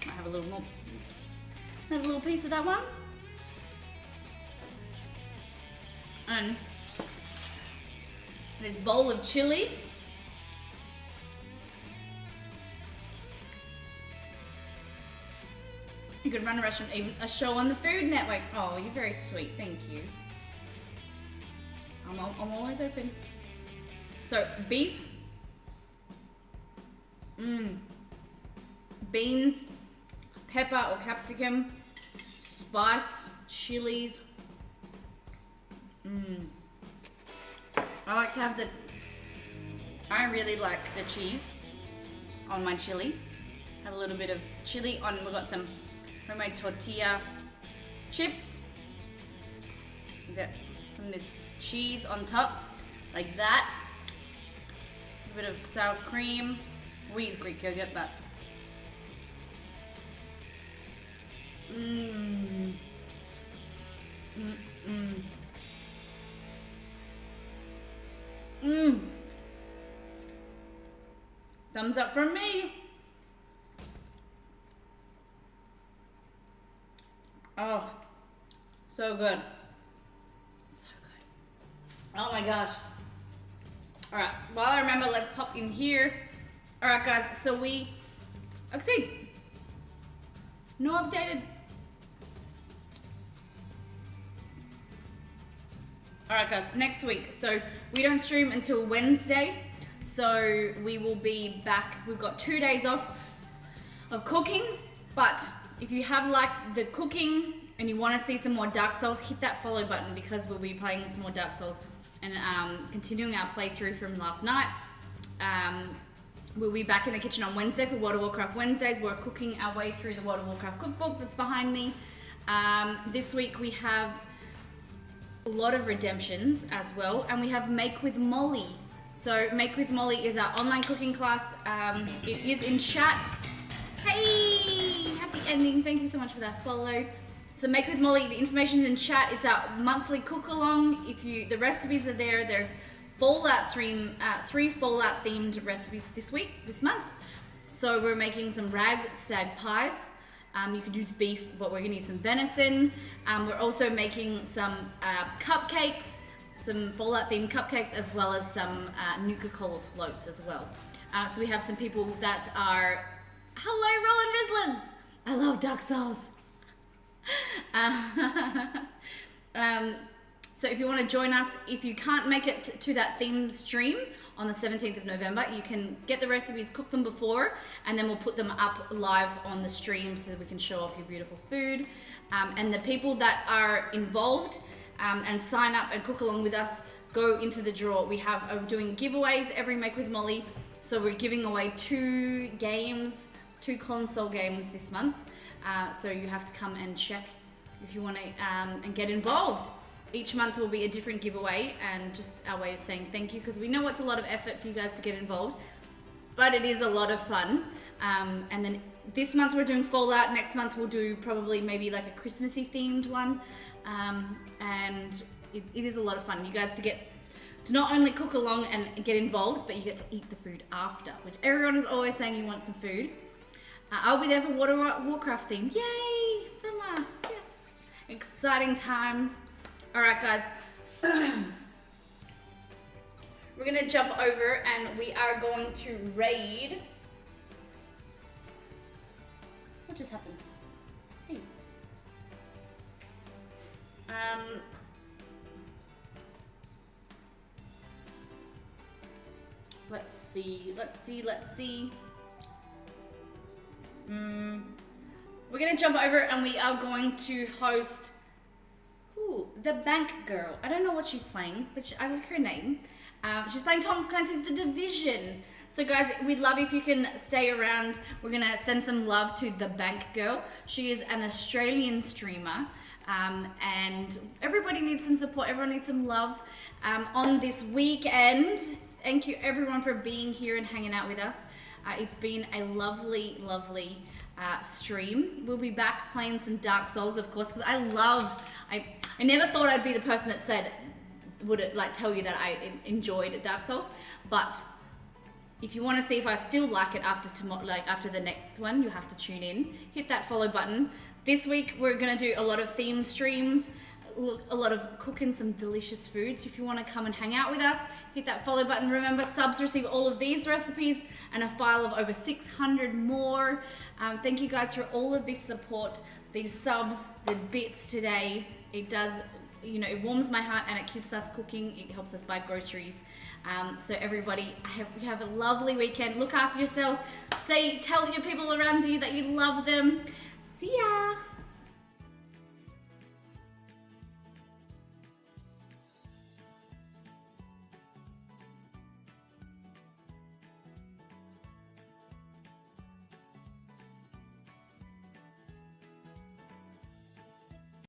I have a little more, another little piece of that one. And this bowl of chili. You could run a restaurant, even a show on the Food Network. Oh, you're very sweet. Thank you. I'm always open. So, beef. Beans, pepper or capsicum, spice, chilies. I really like the cheese on my chili. Have a little bit of chili on. We've got some homemade tortilla chips. We got some of this cheese on top, like that. A bit of sour cream. We use Greek yogurt, but Thumbs up from me. Oh, so good. So good. Oh my gosh. All right, while I remember, let's pop in here. All right, guys, so no updated. All right, guys, next week. So we don't stream until Wednesday. So we will be back. We've got 2 days off of cooking, but if you have liked the cooking and you want to see some more Dark Souls, hit that follow button because we'll be playing some more Dark Souls and continuing our playthrough from last night. We'll be back in the kitchen on Wednesday for World of Warcraft Wednesdays. We're cooking our way through the World of Warcraft cookbook that's behind me. This week we have a lot of redemptions as well, and we have Make with Molly. So Make with Molly is our online cooking class. It is in chat. Hey, happy ending. Thank you so much for that follow. So Make with Molly, the information's in chat. It's our monthly cook along. The recipes are there. There's Fallout 3 Fallout themed recipes this month. So we're making some rag stag pies. You could use beef, but we're gonna use some venison. We're also making some cupcakes, some Fallout themed cupcakes, as well as some Nuka-Cola floats as well. So we have some people that are, hello Roland Rizzlers! I love Dark Souls. So if you want to join us, if you can't make it to that theme stream on the 17th of November, you can get the recipes, cook them before, and then we'll put them up live on the stream so that we can show off your beautiful food. And the people that are involved and sign up and cook along with us go into the draw. We have doing giveaways every Make with Molly. So we're giving away 2 2 console games this month. So you have to come and check if you want to and get involved. Each month will be a different giveaway and just our way of saying thank you, because we know it's a lot of effort for you guys to get involved, but it is a lot of fun. And then this month we're doing Fallout. Next month we'll do probably maybe like a Christmassy themed one. And it is a lot of fun. You guys to not only cook along and get involved, but you get to eat the food after, which everyone is always saying you want some food. I'll be there for Warcraft theme. Yay! Summer! Yes! Exciting times. Alright guys, we're going to jump over and we are going to raid. What just happened? Hey. Let's see. We're going to jump over and we are going to host the Bank Girl. I don't know what she's playing, but I like her name. She's playing Tom Clancy's The Division. So guys, we'd love if you can stay around. We're gonna send some love to The Bank Girl. She is an Australian streamer, and everybody needs some support. Everyone needs some love on this weekend. Thank you everyone for being here and hanging out with us. It's been a lovely, lovely stream. We'll be back playing some Dark Souls, of course, because I never thought I'd be the person that would tell you that I enjoyed Dark Souls, but if you want to see if I still like it after the next one, you have to tune in. Hit that follow button. This week we're gonna do a lot of theme streams. a lot of cooking some delicious food. So if you want to come and hang out with us, hit that follow button. Remember, subs receive all of these recipes and a file of over 600 more. Thank you guys for all of this support, these subs, the bits today. It does, you know, it warms my heart and it keeps us cooking. It helps us buy groceries. So everybody, have a lovely weekend. Look after yourselves. Tell your people around you that you love them.